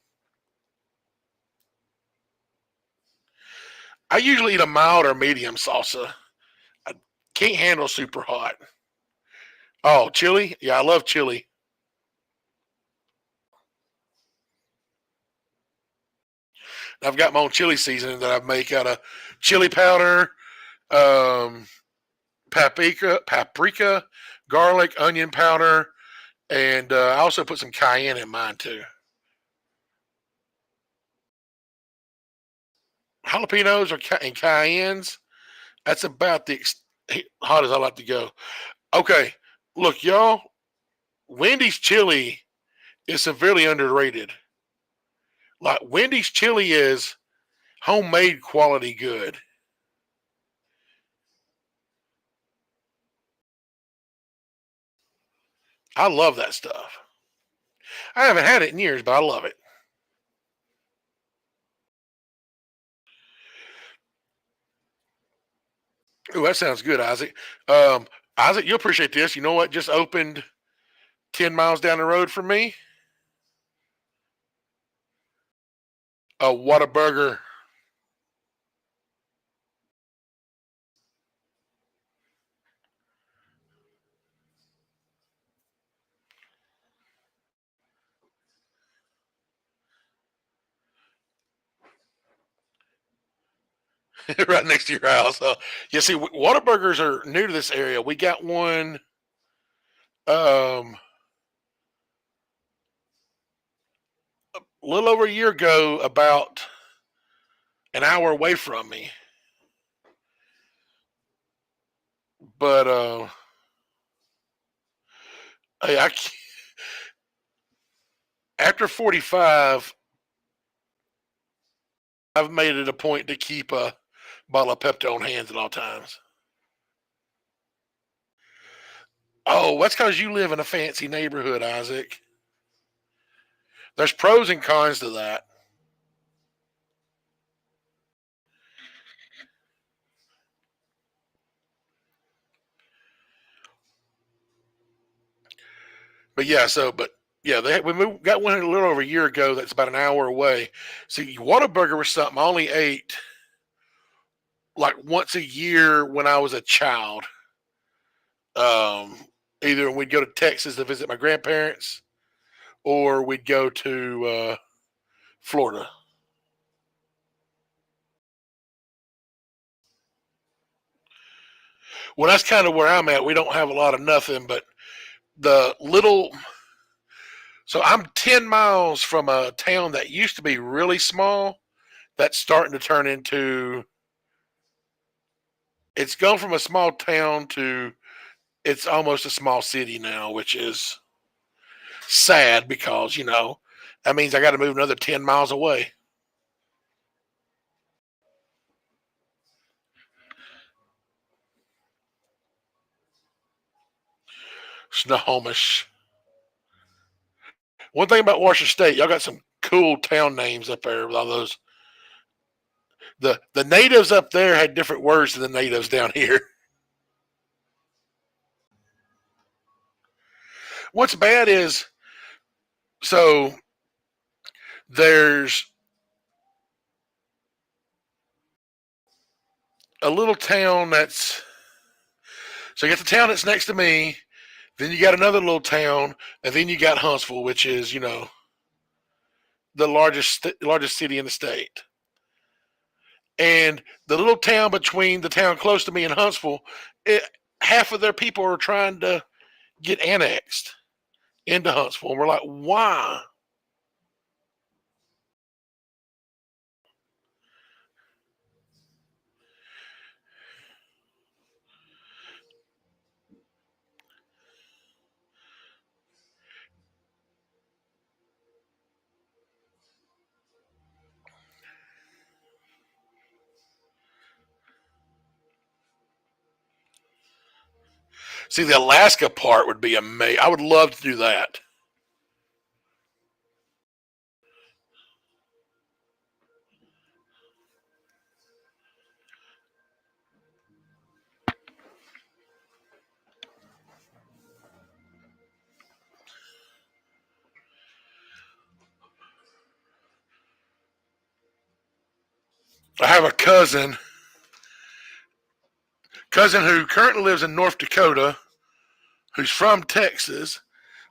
I usually eat a mild or medium salsa. I can't handle super hot. Oh, chili? Yeah, I love chili. I've got my own chili seasoning that I make out of chili powder, um, paprika, garlic, onion powder, and I also put some cayenne in mine too. Jalapenos and cayennes. That's about the hot as I like to go. Okay, look, y'all. Wendy's chili is severely underrated. Like Wendy's chili is homemade quality good. I love that stuff. I haven't had it in years, but I love it. Ooh, that sounds good, Isaac. Um, Isaac, you'll appreciate this. You know what just opened 10 miles down the road from me? A Whataburger. right next to your house. Yeah, see, Whataburgers are new to this area. We got one um, a little over a year ago, about an hour away from me. But hey, after 45, I've made it a point to keep a bottle of Pepto on hands at all times. Oh, that's because you live in a fancy neighborhood, Isaac. There's pros and cons to that. But yeah, got one a little over a year ago. That's about an hour away. See, Whataburger was something I only ate like once a year when I was a child. Um, Either we'd go to Texas to visit my grandparents, or we'd go to Florida. Well, that's kind of where I'm at. We don't have a lot of nothing, but the little. So I'm 10 miles from a town that used to be really small. That's starting to turn into. It's gone from a small town to it's almost a small city now, which is sad because that means I got to move another 10 miles away. Snohomish. One thing about Washington State, y'all got some cool town names up there with all those. The natives up there had different words than the natives down here. What's bad is so there's a little town that's so you got the town that's next to me, then you got another little town, and then you got Huntsville, which is the largest city in the state. And the little town between the town close to me and Huntsville, half of their people are trying to get annexed into Huntsville. And we're like, why? See, the Alaska part would be amazing. I would love to do that. I have a cousin who currently lives in North Dakota, who's from Texas,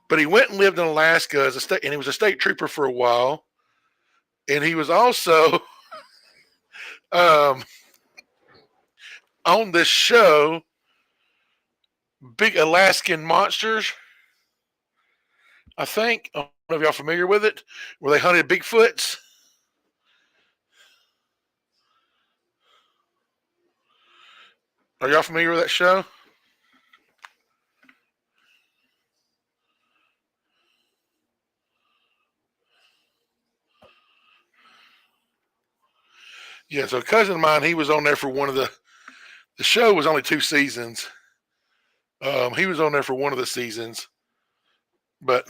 but he went and lived in Alaska as a state, and he was a state trooper for a while, and he was also um, on this show, Big Alaskan Monsters. I think I don't know if y'all familiar with it, where they hunted Bigfoots. Are y'all familiar with that show? Yeah, so a cousin of mine, he was on there for one of the show was only 2 seasons. He was on there for one of the seasons, but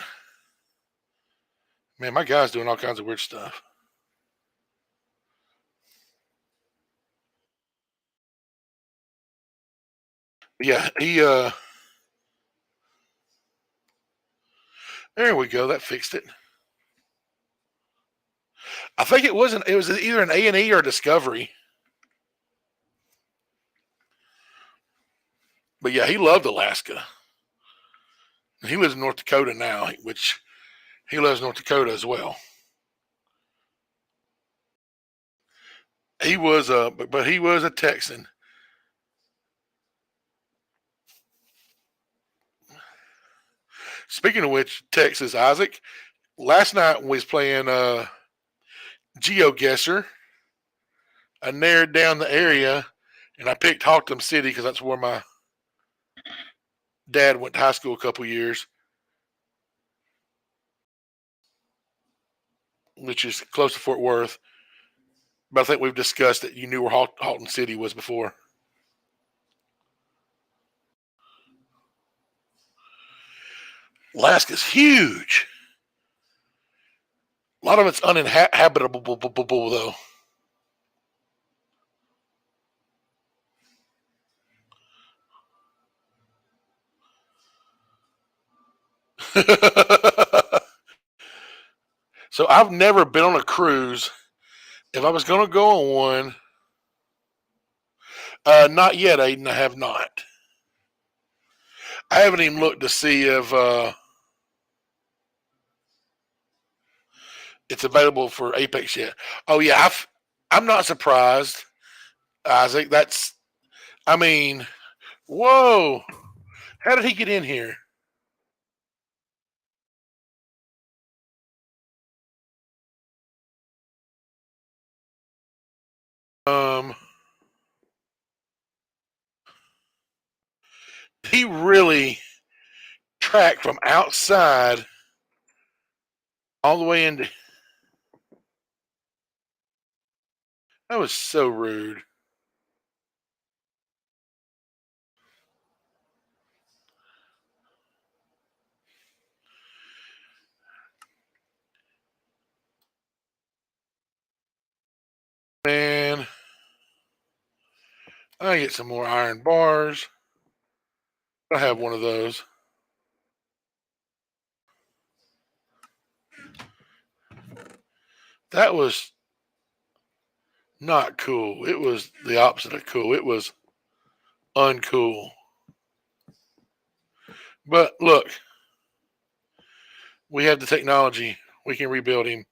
man, my guy's doing all kinds of weird stuff. Yeah, there we go. That fixed it. I think it was either an A&E or a Discovery. But yeah, he loved Alaska. He lives in North Dakota now, which he loves North Dakota as well. He was but he was a Texan. Speaking of which, Texas, Isaac, last night when we was playing geoguesser, I narrowed down the area and I picked Hawthorne City because that's where my dad went to high school a couple years, which is close to Fort Worth. But I think we've discussed that you knew where Hawthorne City was before. Alaska's huge. A lot of it's uninhabitable, though. So I've never been on a cruise. If I was going to go on one, not yet, Aiden. I have not. I haven't even looked to see if it's available for Apex yet. Oh yeah, I'm not surprised, Isaac. I mean, whoa! How did he get in here? Um, he really tracked from outside all the way into. That was so rude. Man, I get some more iron bars. I have one of those. That was not cool. It was the opposite of cool. It was uncool. But look, we have the technology. We can rebuild him.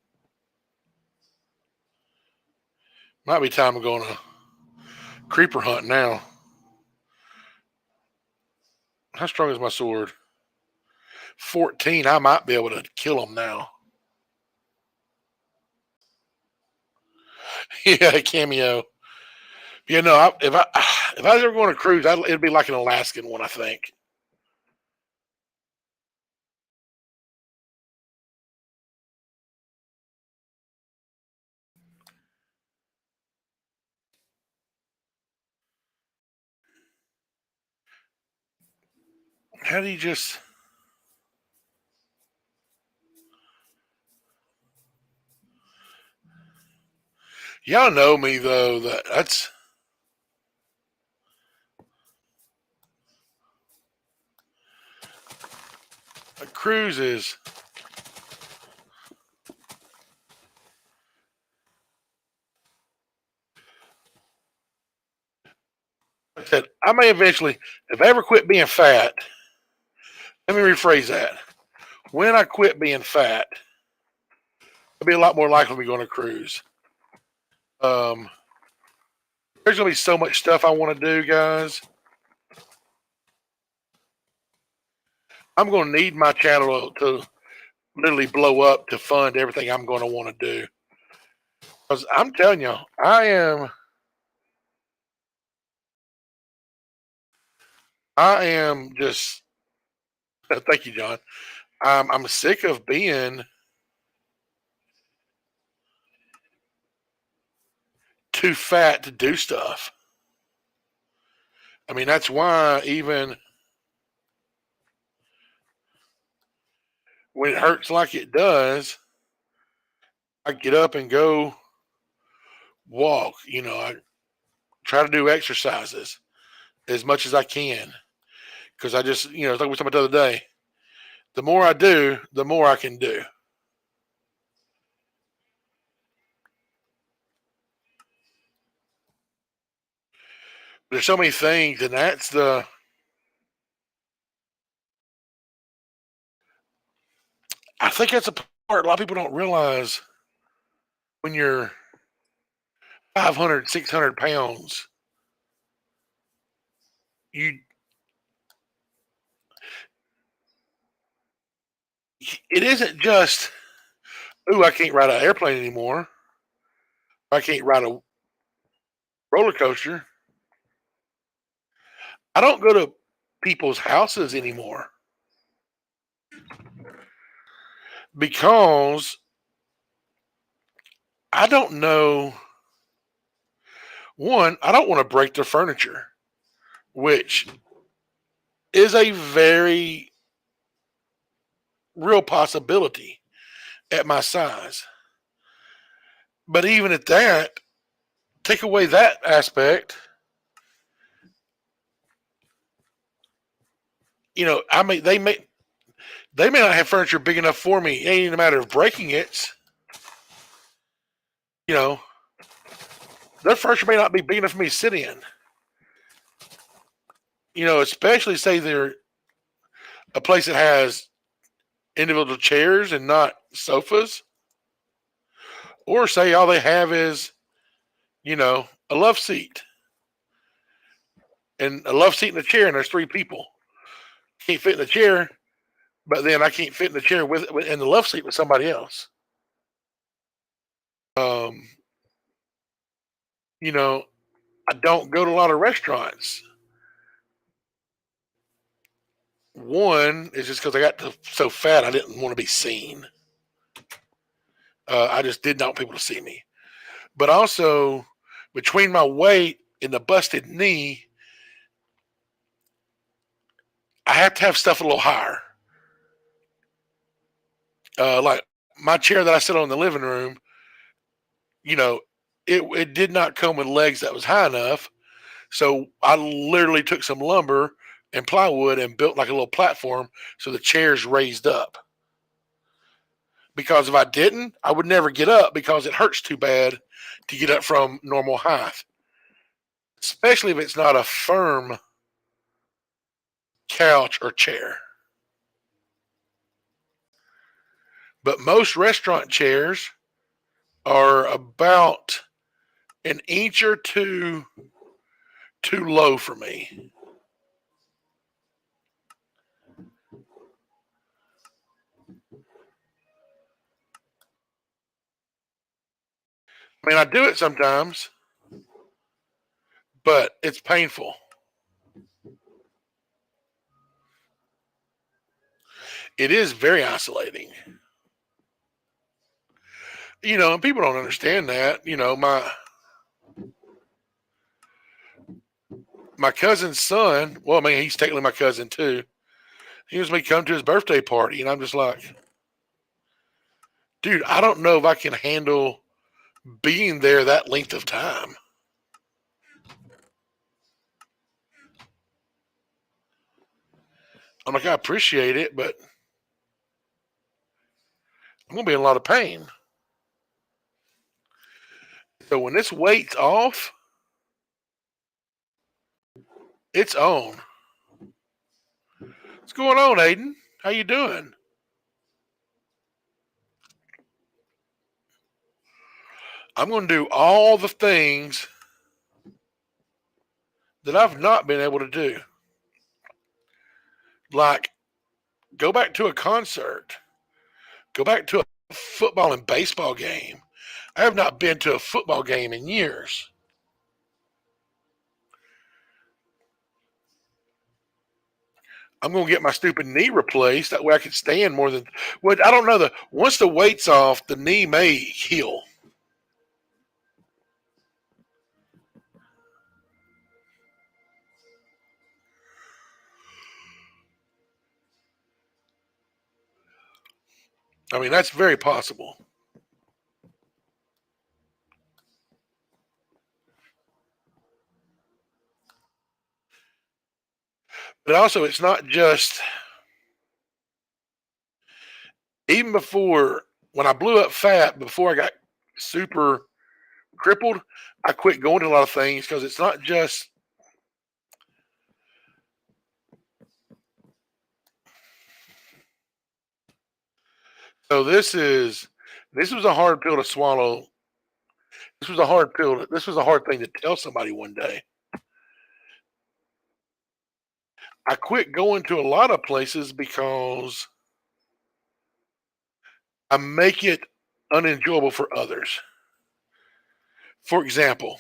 Might be time to go on a creeper hunt now. How strong is my sword? 14. I might be able to kill him now. Yeah, cameo. Yeah, no. If I was ever going on a cruise, it'd be like an Alaskan one, I think. How do you just? Y'all know me though. That's a cruise is. I said I may eventually, if I ever quit being fat. Let me rephrase that. When I quit being fat, I'll be a lot more likely to be going on a cruise. Um, there's gonna be so much stuff I want to do, guys. I'm gonna need my channel to literally blow up to fund everything I'm gonna want to do. Because I'm telling you, I am just. Thank you, John. I'm sick of being too fat to do stuff. I mean, that's why even when it hurts like it does, I get up and go walk. I try to do exercises as much as I can because I just, like we talked about the other day, the more I do, the more I can do. There's so many things, and I think that's a part a lot of people don't realize when you're 500, 600 pounds. You, it isn't just, ooh, I can't ride an airplane anymore. I can't ride a roller coaster. I don't go to people's houses anymore because I don't know. One, I don't want to break their furniture, which is a very real possibility at my size. But even at that, take away that aspect, I mean, they may not have furniture big enough for me. It ain't even a matter of breaking it. You know, their furniture may not be big enough for me to sit in. Especially say they're a place that has individual chairs and not sofas, or say all they have is, a love seat and a love seat and a chair, and there's three people. Can't fit in the chair, but then I can't fit in the chair with in the love seat with somebody else. Um, you know, I don't go to a lot of restaurants. One is just because I got so fat, I didn't want to be seen. I just did not want people to see me. But also, between my weight and the busted knee, I have to have stuff a little higher. Like my chair that I sit on in the living room, you know, it did not come with legs that was high enough. So I literally took some lumber and plywood and built like a little platform so the chair's raised up. Because if I didn't, I would never get up because it hurts too bad to get up from normal height, especially if it's not a firm couch or chair. But most restaurant chairs are about an inch or two too low for me. I mean, I do it sometimes, but it's painful. It is very isolating. And people don't understand that. My cousin's son, well, I mean, he's technically my cousin too. He was me come to his birthday party, and I'm just like, dude, I don't know if I can handle being there that length of time. I'm like, I appreciate it, but I'm gonna be in a lot of pain. So when this weight's off, it's on. What's going on, Aiden? How you doing? I'm gonna do all the things that I've not been able to do. Like go back to a concert, go back to a football and baseball game. I have not been to a football game in years. I'm gonna get my stupid knee replaced. That way I can stand more than. Well, I don't know. Once the weight's off, the knee may heal. I mean, that's very possible. But also, it's not just. Even before when I blew up fat, before I got super crippled, I quit going to a lot of things because it's not just. So this was a hard pill to swallow. this was a hard pill. This was a hard thing to tell somebody one day. I quit going to a lot of places because I make it unenjoyable for others. For example,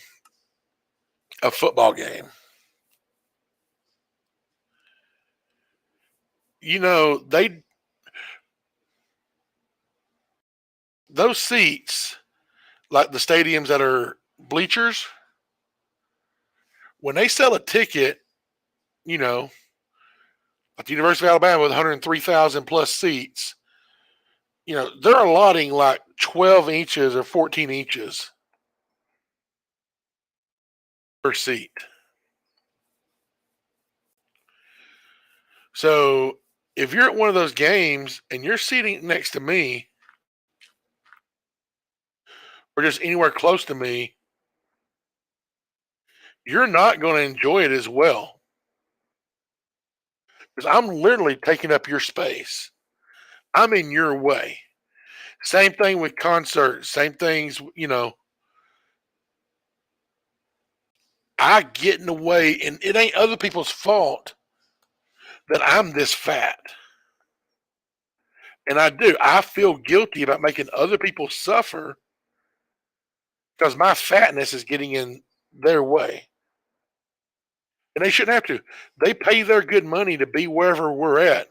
a football game. You know, those seats, like the stadiums that are bleachers, when they sell a ticket, you know, at the University of Alabama with 103,000 plus seats, you know, they're allotting like 12 inches or 14 inches per seat. So if you're at one of those games and you're sitting next to me or just anywhere close to me, you're not going to enjoy it as well because I'm literally taking up your space. I'm in your way. Same thing with concerts, same things, you know, I get in the way and it ain't other people's fault that I'm this fat. And I do. I feel guilty about making other people suffer because my fatness is getting in their way. And they shouldn't have to. They pay their good money to be wherever we're at.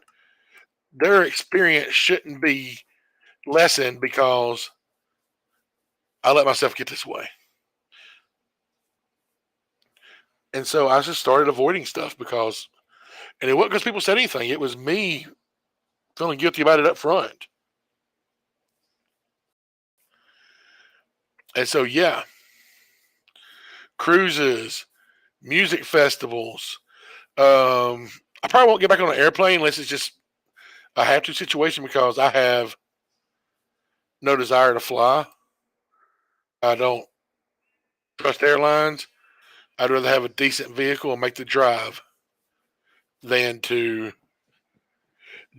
Their experience shouldn't be lessened because I let myself get this way. And so I just started avoiding stuff because, and it wasn't because people said anything. It was me feeling guilty about it up front. And so, yeah, cruises, music festivals. I probably won't get back on an airplane unless it's just a have to situation because I have no desire to fly. I don't trust airlines. I'd rather have a decent vehicle and make the drive than to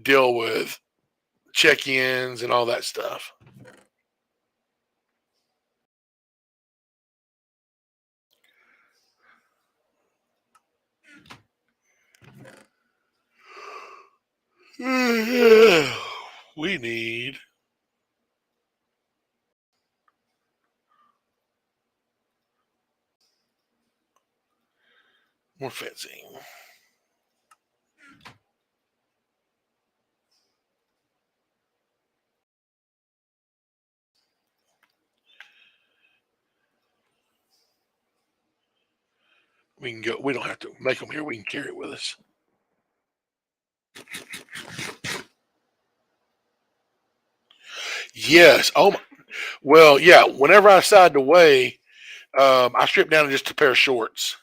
deal with check ins and all that stuff. We need more fencing. We can go. We don't have to make them here. We can carry it with us. Yes. Oh, my. Well, yeah. Whenever I decide to weigh, I strip down to just a pair of shorts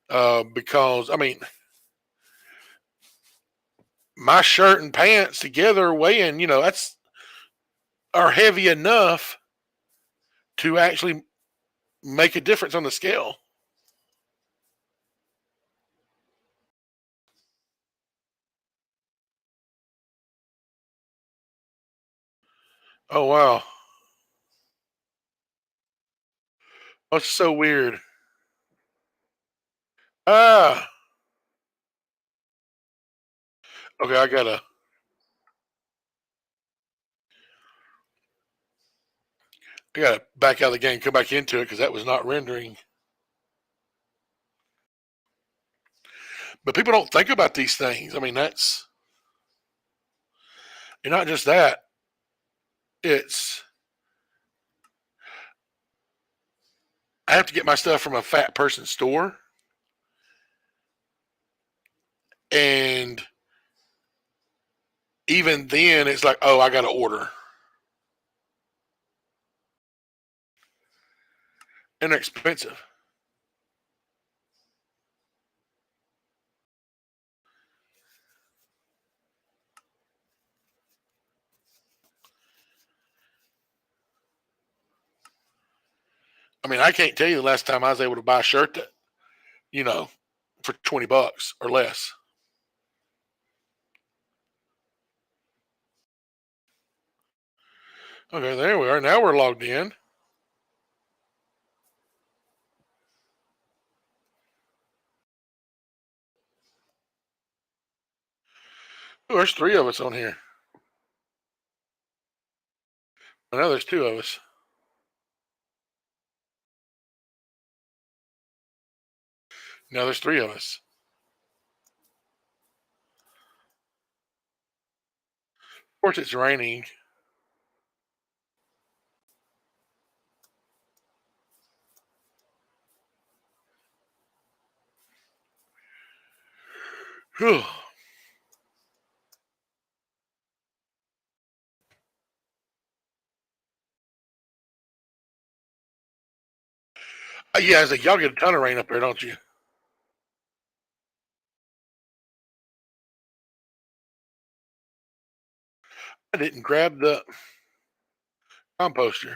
because I mean my shirt and pants together weighing, you know, that's are heavy enough to actually make a difference on the scale. Oh wow, that's so weird. Ah, okay, I gotta back out of the game, come back into it because that was not rendering. But people don't think about these things. I mean, that's and not just that. It's I have to get my stuff from a fat person store, and even then, it's like, oh, I got to order, and they're expensive. I mean, I can't tell you the last time I was able to buy a shirt that you know for $20 or less. Okay, there we are. Now we're logged in. Oh, there's 3 of us on here. I know there's 2 of us. No, there's 3 of us. Of course, it's raining. Whew. Yeah, it's like y'all get a ton of rain up there, don't you? I didn't grab the composter.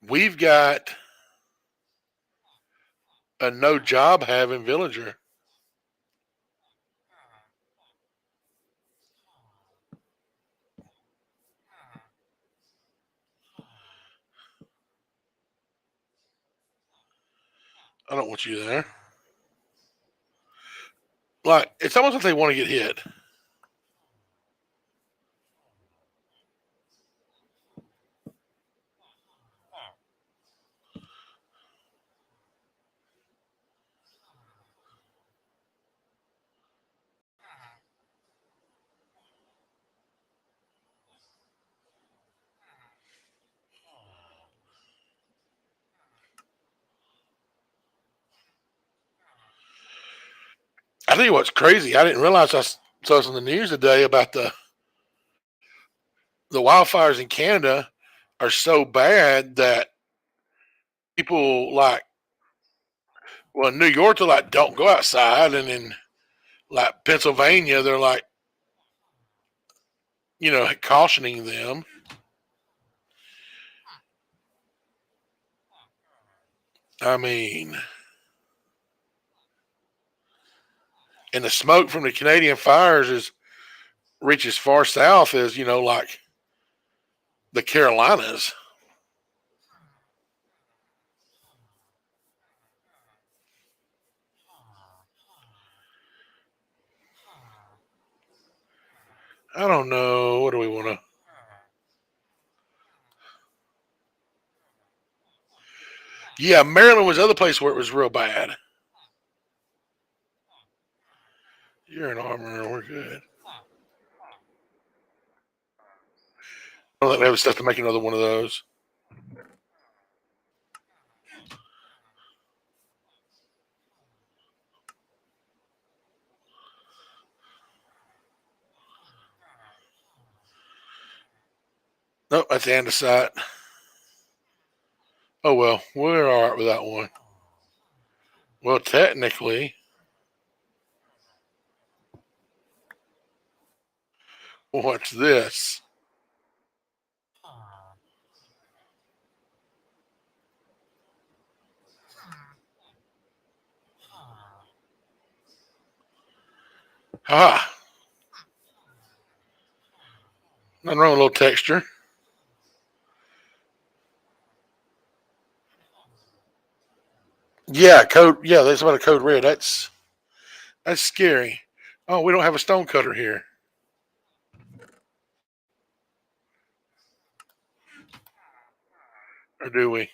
We've got a no job having villager. I don't want you there. Like, it's almost like they want to get hit. I tell you what's crazy. I didn't realize I saw this in the news today about the wildfires in Canada are so bad that people like, well, in New York, they're like, don't go outside. And in like Pennsylvania, they're like, cautioning them. I mean, and the smoke from the Canadian fires reaches far south as, like the Carolinas. I don't know. What do we want to? Yeah, Maryland was the other place where it was real bad. You're in armor. We're good. I don't think we have stuff to make another one of those. Nope, that's andesite. Oh well, we're all right with that one. Well, technically, what's this? Ah, nothing wrong with a little texture. Yeah, code. Yeah, that's about a code red. That's scary. Oh, we don't have a stone cutter here, or do we?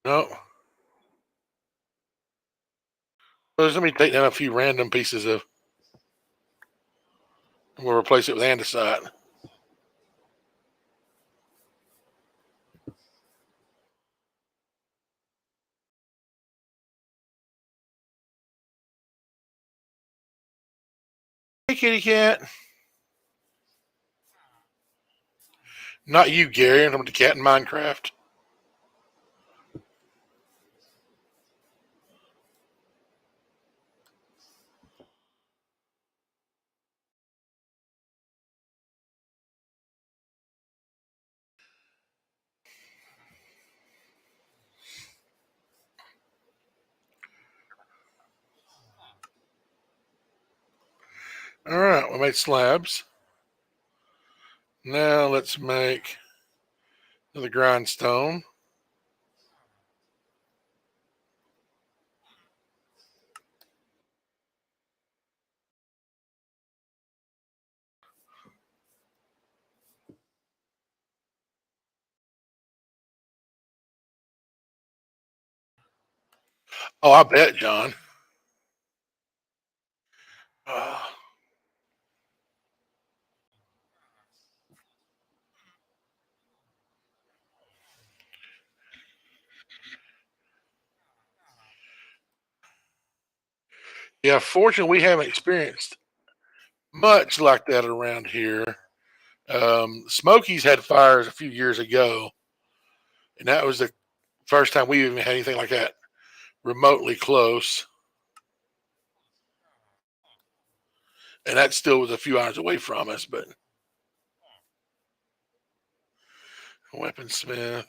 No. Well, let me take down a few random pieces of. We'll replace it with andesite. Hey, kitty cat. Not you, Gary. I'm the cat in Minecraft. All right, we made slabs. Now let's make another grindstone. Oh, I bet, John. Uh, yeah, fortunately, we haven't experienced much like that around here. Smokies had fires a few years ago, and that was the first time we even had anything like that remotely close. And that still was a few hours away from us, but weaponsmith,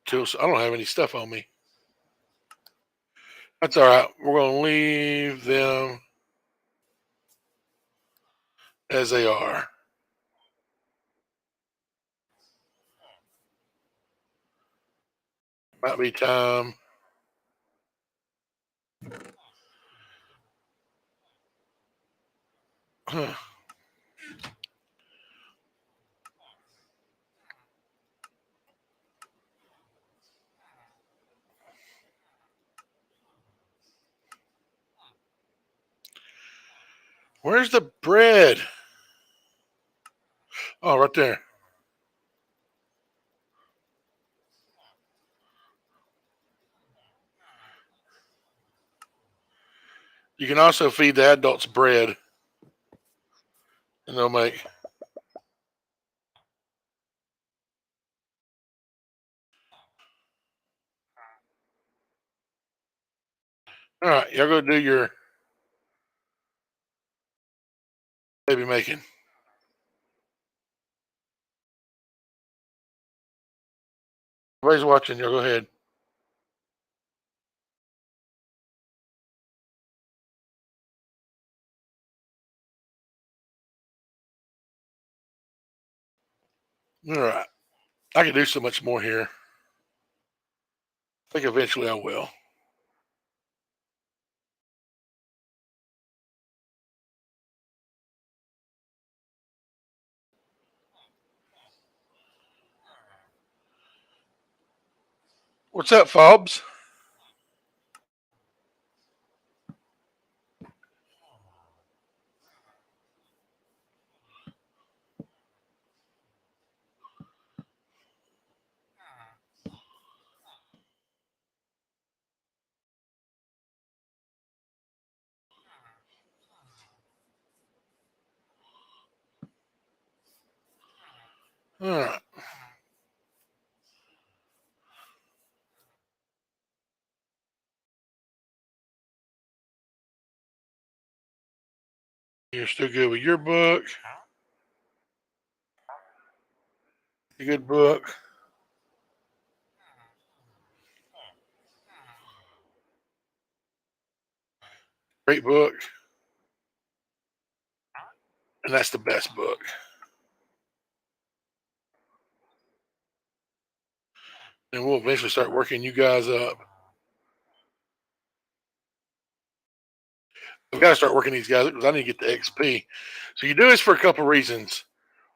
tools. I don't have any stuff on me. That's all right. We're going to leave them as they are. Might be time. Huh. Where's the bread? Oh, right there. You can also feed the adults bread, and they'll make. All right, y'all go do your baby making. Everybody's watching. Y'all go ahead. All right. I can do so much more here. I think eventually I will. What's up, Fobs? All right. You're still good with your book. A good book. Great book. And that's the best book. And we'll eventually start working you guys up. We've got to start working these guys because I need to get the XP. So you do this for a couple of reasons.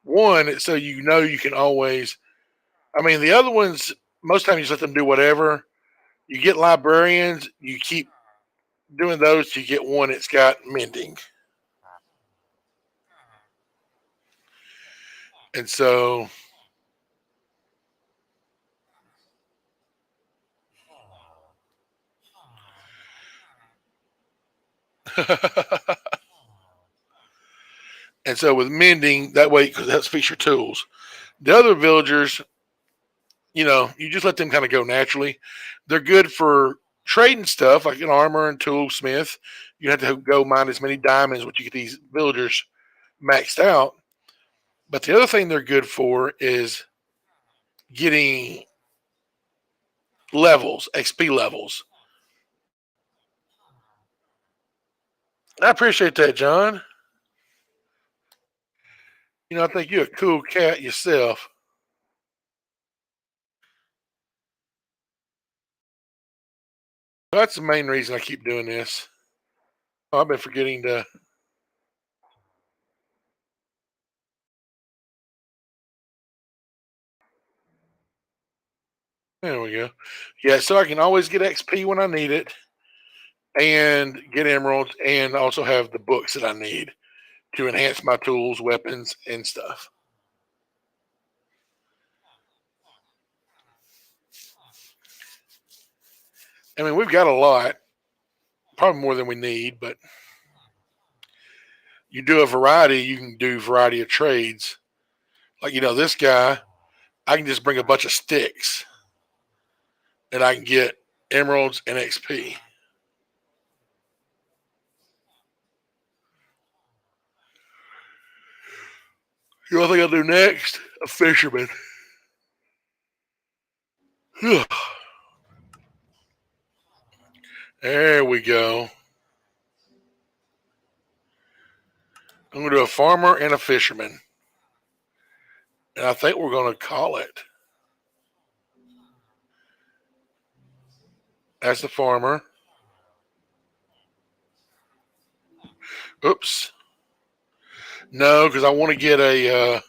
One, it's so you know you can always. I mean, the other ones, most times you just let them do whatever. You get librarians, you keep doing those, you get one that's got mending. And so, and so with mending, that way, because that speaks your tools. The other villagers, you just let them kind of go naturally. They're good for trading stuff like an armor and toolsmith. You have to go mine as many diamonds, which you get these villagers maxed out. But the other thing they're good for is getting levels, XP levels. I appreciate that, John. I think you're a cool cat yourself. That's the main reason I keep doing this. Oh, I've been forgetting to. There we go. Yeah, so I can always get XP when I need it and get emeralds and also have the books that I need to enhance my tools, weapons, and stuff. I mean, we've got a lot, probably more than we need, but you do a variety, you can do a variety of trades. Like, this guy, I can just bring a bunch of sticks and I can get emeralds and XP. You know what I think I'll do next? A fisherman. There we go. I'm going to do a farmer and a fisherman. And I think we're going to call it. That's the farmer. Oops. No, because I want to get a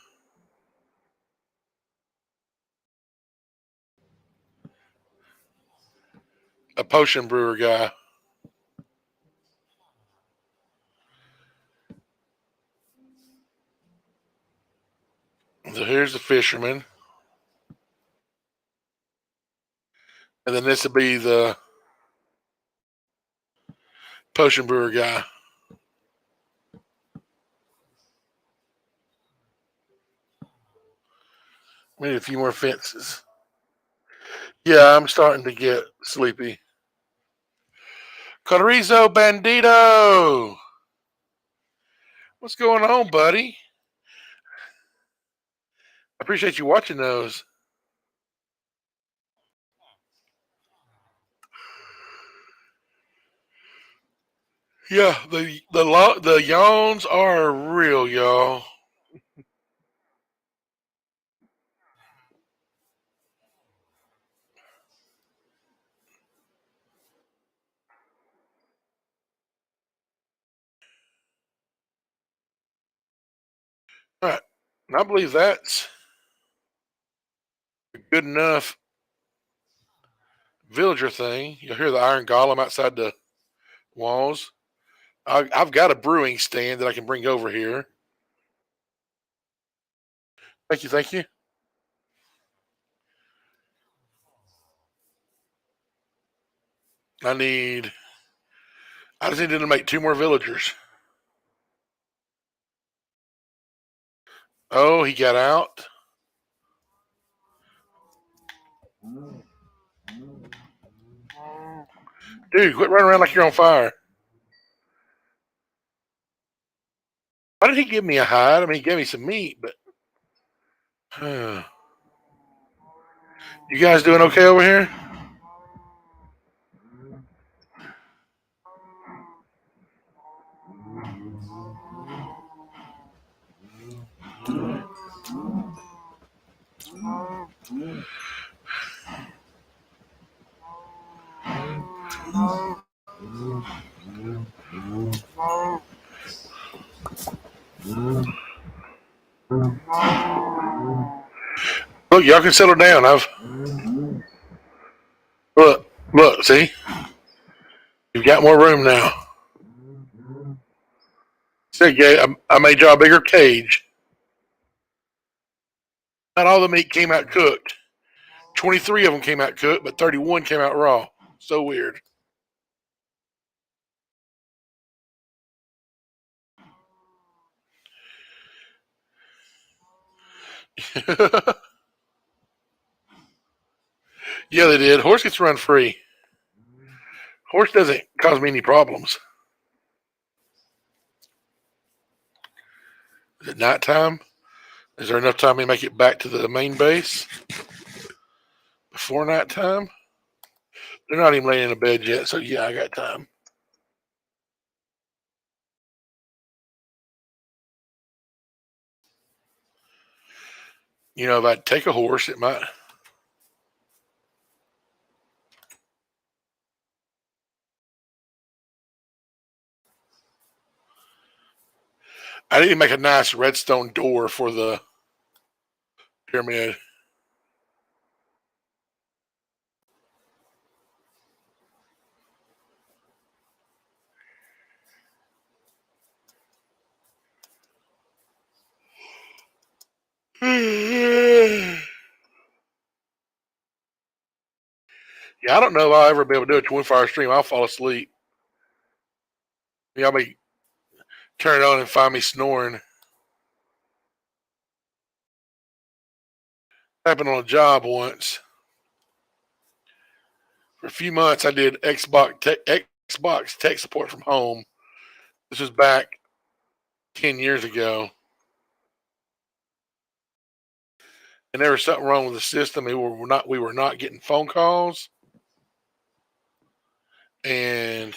potion brewer guy. So here's the fisherman. And then this will be the potion brewer guy. We need a few more fences. Yeah, I'm starting to get sleepy. Coderizo Bandito! What's going on, buddy? I appreciate you watching those. Yeah, the yawns are real, y'all. All right, and I believe that's a good enough villager thing. You'll hear the iron golem outside the walls. I've got a brewing stand that I can bring over here. Thank you, thank you. I need. I just needed to make 2 more villagers. Oh, he got out. Dude, quit running around like you're on fire. Why did he give me a hide? I mean, he gave me some meat, but. You guys doing okay over here? Look, y'all can settle down. Look, see, you've got more room now. See, yeah, I made y'all a bigger cage. Not all the meat came out cooked. 23 of them came out cooked, but 31 came out raw. So weird. Yeah, they did. Horse gets run free. Horse doesn't cause me any problems. Is it nighttime? Is there enough time to make it back to the main base before nighttime? They're not even laying in a bed yet, so yeah, I got time. If I take a horse, it might. I need to make a nice redstone door for the pyramid. Yeah, I don't know if I'll ever be able to do a 24-hour stream. I'll fall asleep. Y'all may turn it on and find me snoring. Happened on a job once. For a few months, I did Xbox tech support from home. This was back 10 years ago. And there was something wrong with the system. We were not getting phone calls. And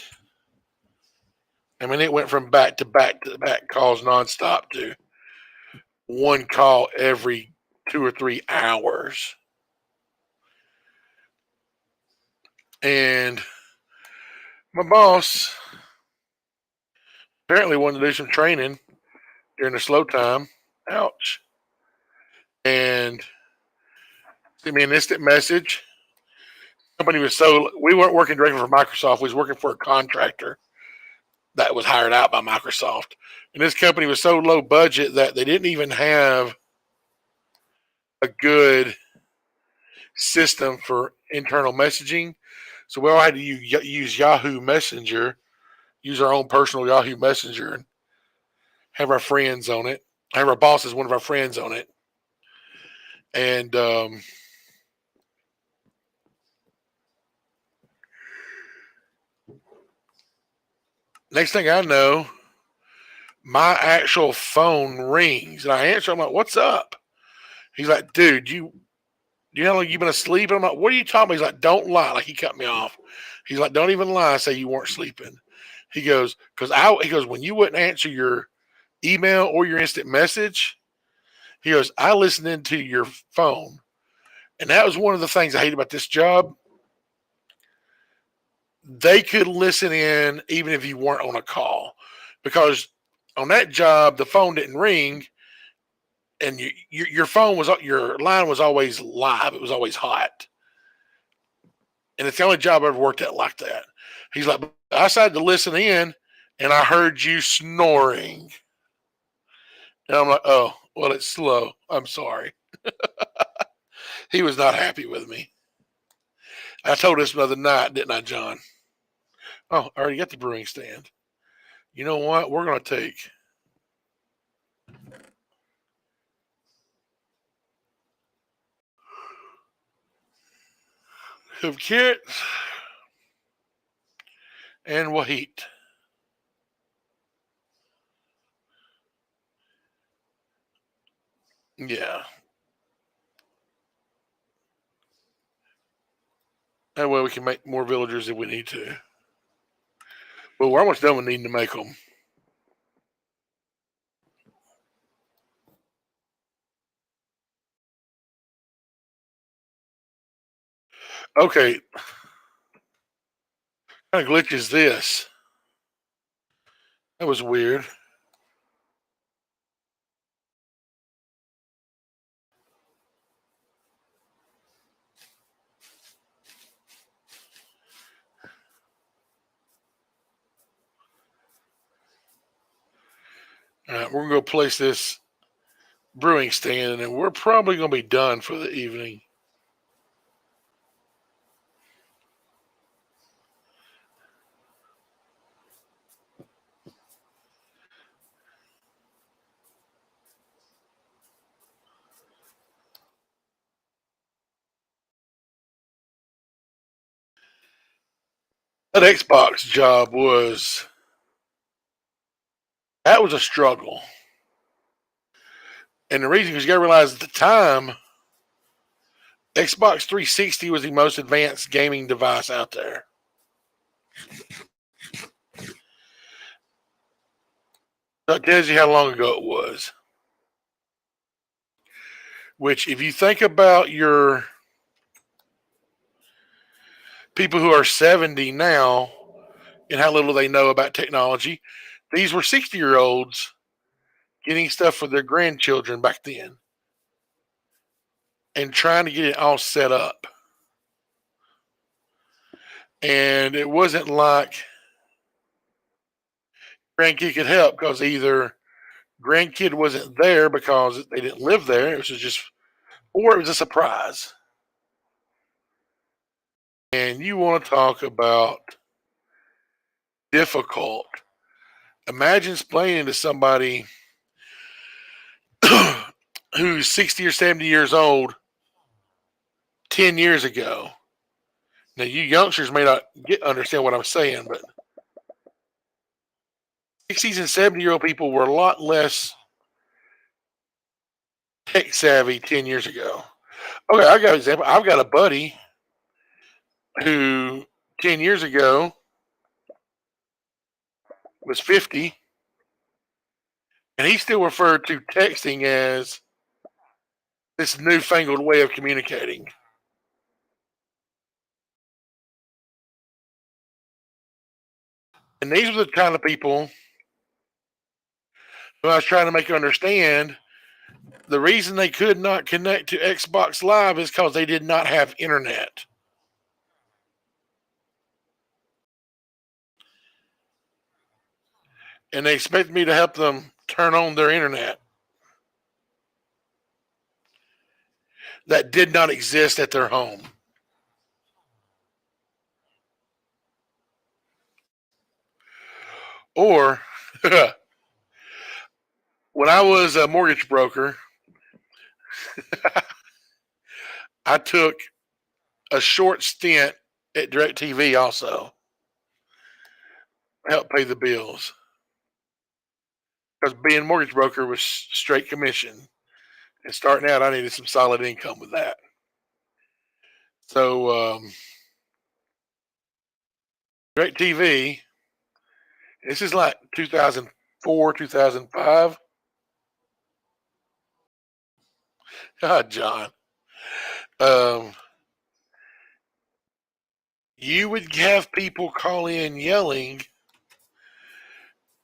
I mean, it went from back to back to back calls nonstop to one call every 2 or 3 hours. And my boss apparently wanted to do some training during the slow time. Ouch. And sent me an instant message. We weren't working directly for Microsoft. We was working for a contractor that was hired out by Microsoft. And this company was so low budget that they didn't even have a good system for internal messaging. So we all had to use Yahoo Messenger, use our own personal Yahoo Messenger, and have our friends on it. Have our boss as one of our friends on it. And next thing I know, my actual phone rings, and I answer. I'm like, "What's up?" He's like, "Dude, you know how long you've been asleep?" I'm like, "What are you talking about?" He's like, "Don't lie." Like he cut me off. He's like, "Don't even lie. Say you weren't sleeping." He goes, He goes, "When you wouldn't answer your email or your instant message," he goes, "I listened into your phone." And that was one of the things I hate about this job. They could listen in even if you weren't on a call, because on that job the phone didn't ring, and your line was always live. It was always hot, and it's the only job I ever worked at like that. He's like, "I decided to listen in, and I heard you snoring." And I'm like, "Oh, well, it's slow. I'm sorry." He was not happy with me. I told this the other night, didn't I, John? Oh, I already got the brewing stand. You know what? We're going to take some carrots and wheat. Yeah. That way we can make more villagers if we need to. But we're almost done with needing to make them. Okay. What kind of glitch is this? That was weird. All right, we're going to go place this brewing stand, and we're probably going to be done for the evening. That Xbox job that was a struggle. And the reason is you got to realize at the time, Xbox 360 was the most advanced gaming device out there. That tells you how long ago it was. Which, if you think about your people who are 70 now and how little they know about technology, these were 60-year-olds getting stuff for their grandchildren back then and trying to get it all set up. And it wasn't like grandkid could help, because either grandkid wasn't there because they didn't live there, it was just, or it was a surprise. And you want to talk about difficult. Imagine explaining to somebody who's 60 or 70 years old 10 years ago. Now, you youngsters may not understand what I'm saying, but 60s and 70-year-old people were a lot less tech savvy 10 years ago. Okay, I got an example. I've got a buddy who 10 years ago was 50, and he still referred to texting as this newfangled way of communicating. And these were the kind of people who I was trying to make understand the reason they could not connect to Xbox Live is because they did not have internet. And they expect me to help them turn on their internet that did not exist at their home. Or when I was a mortgage broker, I took a short stint at DirecTV also, help pay the bills. Because being a mortgage broker was straight commission. And starting out, I needed some solid income with that. So, DirecTV, this is like 2004, 2005. God, John. Um, you would have people call in yelling,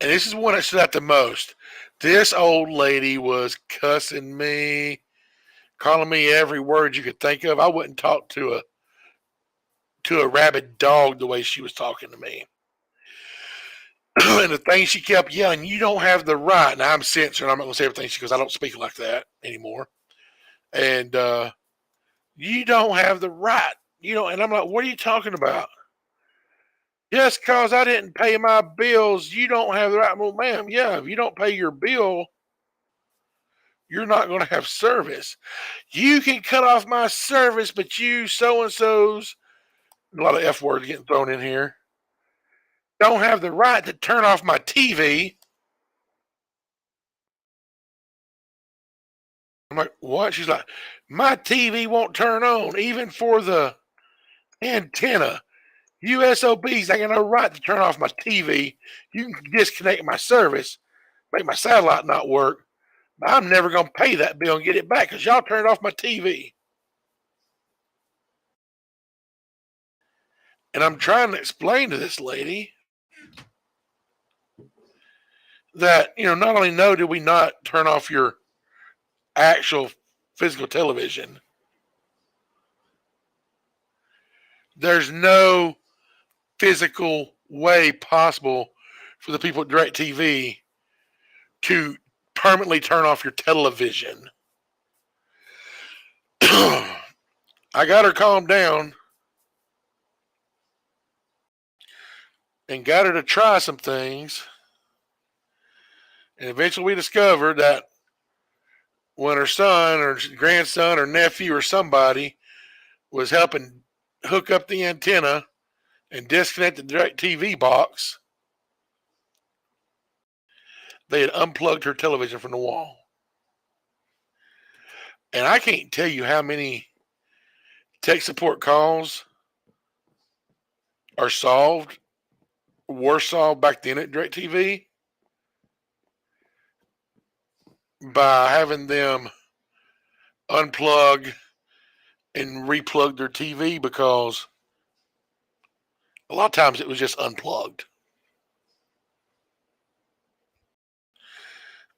and this is one that stood out the most. This old lady was cussing me, calling me every word you could think of. I wouldn't talk to a rabid dog the way she was talking to me. And the thing she kept yelling, you don't have the right. Now I'm censored. I'm not going to say everything she goes, I don't speak like that anymore. And you don't have the right. You know, and I'm like, what are you talking about? Just because I didn't pay my bills, you don't have the right. Well, ma'am, yeah, if you don't pay your bill, you're not going to have service. You can cut off my service, but you so and so's, a lot of F words getting thrown in here, don't have the right to turn off my TV. I'm like, what? She's like, my TV won't turn on, even for the antenna. USOBs, I got no right to turn off my TV. You can disconnect my service, make my satellite not work, but I'm never going to pay that bill and get it back because y'all turned off my TV. And I'm trying to explain to this lady that, not only did we not turn off your actual physical television, there's no physical way possible for the people at DirecTV to permanently turn off your television. I got her calmed down and got her to try some things. And eventually we discovered that when her son or grandson or nephew or somebody was helping hook up the antenna and disconnect the DirecTV box, they had unplugged her television from the wall. And I can't tell you how many tech support calls were solved back then at DirecTV by having them unplug and replug their TV, because a lot of times it was just unplugged.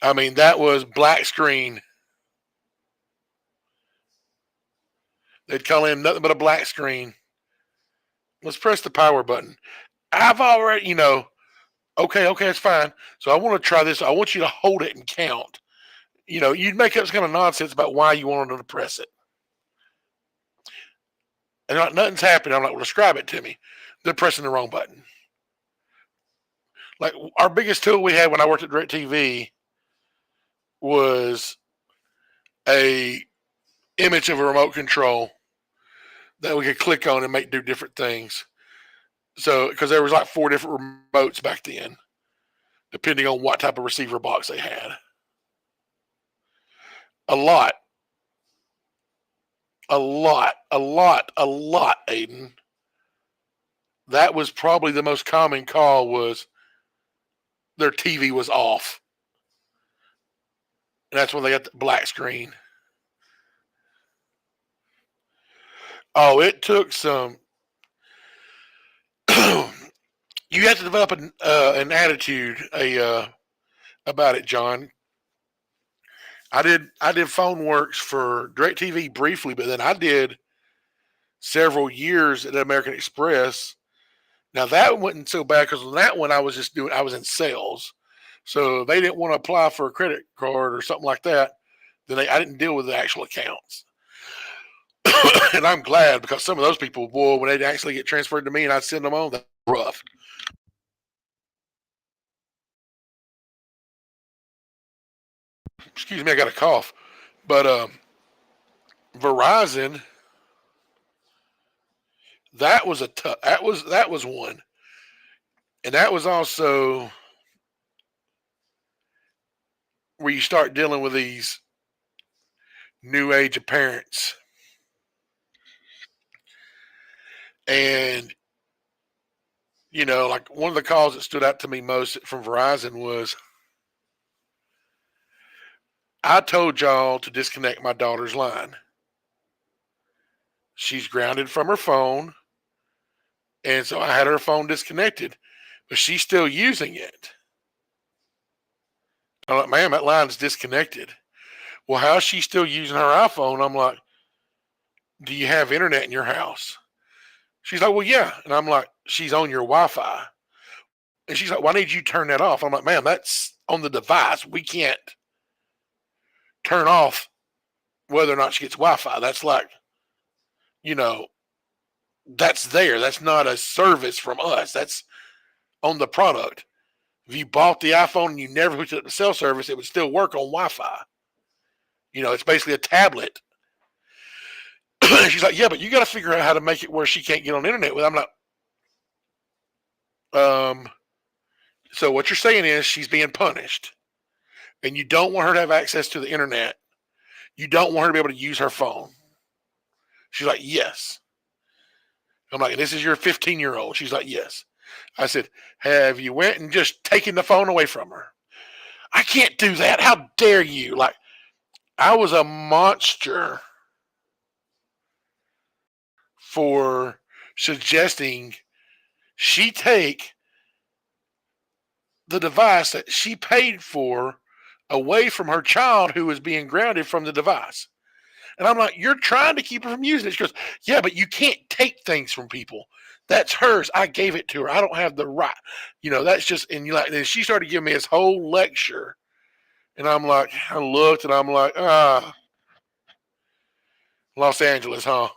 I mean, that was black screen. They'd call in nothing but a black screen. Let's press the power button. I've already, okay, it's fine. So I want to try this. I want you to hold it and count. You'd make up some kind of nonsense about why you wanted to press it. And like, nothing's happening. I'm like, well, describe it to me. They're pressing the wrong button. Like our biggest tool we had when I worked at DirecTV was a image of a remote control that we could click on and make do different things. So because there was like 4 different remotes back then, depending on what type of receiver box they had. A lot, Aiden. That was probably the most common call was their TV was off. And that's when they got the black screen. Oh, it took some. You have to develop an attitude about it, John. I did PhoneWorks for DirecTV briefly, but then I did several years at American Express. Now that wasn't so bad because on that one I was in sales, so they didn't want to apply for a credit card or something like that. Then I didn't deal with the actual accounts, and I'm glad because some of those people, boy, when they'd actually get transferred to me and I'd send them on, that was rough. Excuse me, I got a cough, but Verizon, that was a tough. That was one, and that was also where you start dealing with these new age of parents, and like one of the calls that stood out to me most from Verizon was, I told y'all to disconnect my daughter's line. She's grounded from her phone, and so I had her phone disconnected, but she's still using it. I'm like, ma'am, that line's disconnected. Well, how's she still using her iPhone? I'm like, do you have internet in your house? She's like, well, yeah. And I'm like, she's on your Wi-Fi. And she's like, why need you turn that off? I'm like, ma'am, that's on the device. We can't turn off whether or not she gets Wi-Fi. That's like, you know, that's there. That's not a service from us. That's on the product. If you bought the iPhone and you never hooked it up to cell service, it would still work on Wi-Fi. It's basically a tablet. She's like, yeah, but you got to figure out how to make it where she can't get on the internet with. I'm like, so what you're saying is she's being punished, and you don't want her to have access to the internet. You don't want her to be able to use her phone. She's like, yes. I'm like, this is your 15-year-old. She's like, yes. I said, have you went and just taken the phone away from her? I can't do that. How dare you? Like, I was a monster for suggesting she take the device that she paid for away from her child who was being grounded from the device. And I'm like, you're trying to keep her from using it. She goes, yeah, but you can't take things from people. That's hers. I gave it to her. I don't have the right. That's just, and she started giving me this whole lecture. And I'm like, I looked and I'm like, Los Angeles, huh?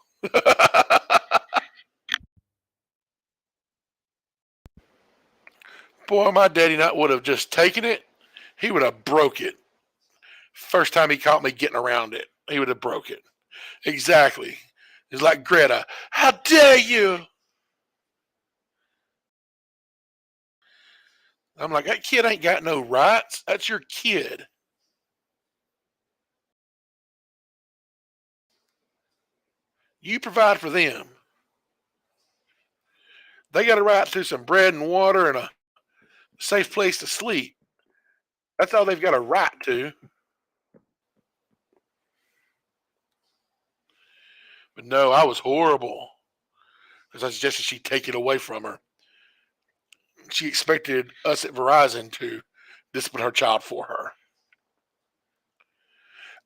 Boy, my daddy not would have just taken it. He would have broke it. First time he caught me getting around it, he would have broke it. Exactly. It's like Greta. How dare you? I'm like, that kid ain't got no rights. That's your kid. You provide for them. They got a right to some bread and water and a safe place to sleep. That's all they've got a right to. But no, I was horrible because I suggested she take it away from her. She expected us at Verizon to discipline her child for her.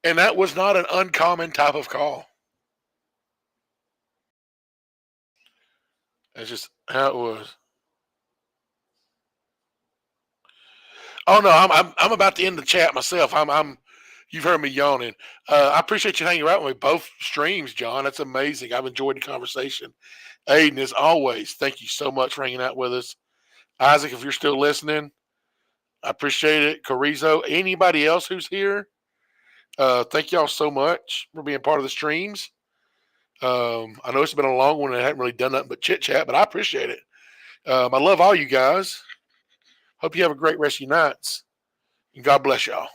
And that was not an uncommon type of call. That's just how it was. Oh no, I'm about to end the chat myself. I'm You've heard me yawning. I appreciate you hanging out with me both streams, John. That's amazing. I've enjoyed the conversation. Aiden, as always, thank you so much for hanging out with us. Isaac, if you're still listening, I appreciate it. Carizo, anybody else who's here, thank y'all so much for being part of the streams. I know it's been a long one and I haven't really done nothing but chit chat, but I appreciate it. I love all you guys. Hope you have a great rest of your nights. And God bless y'all.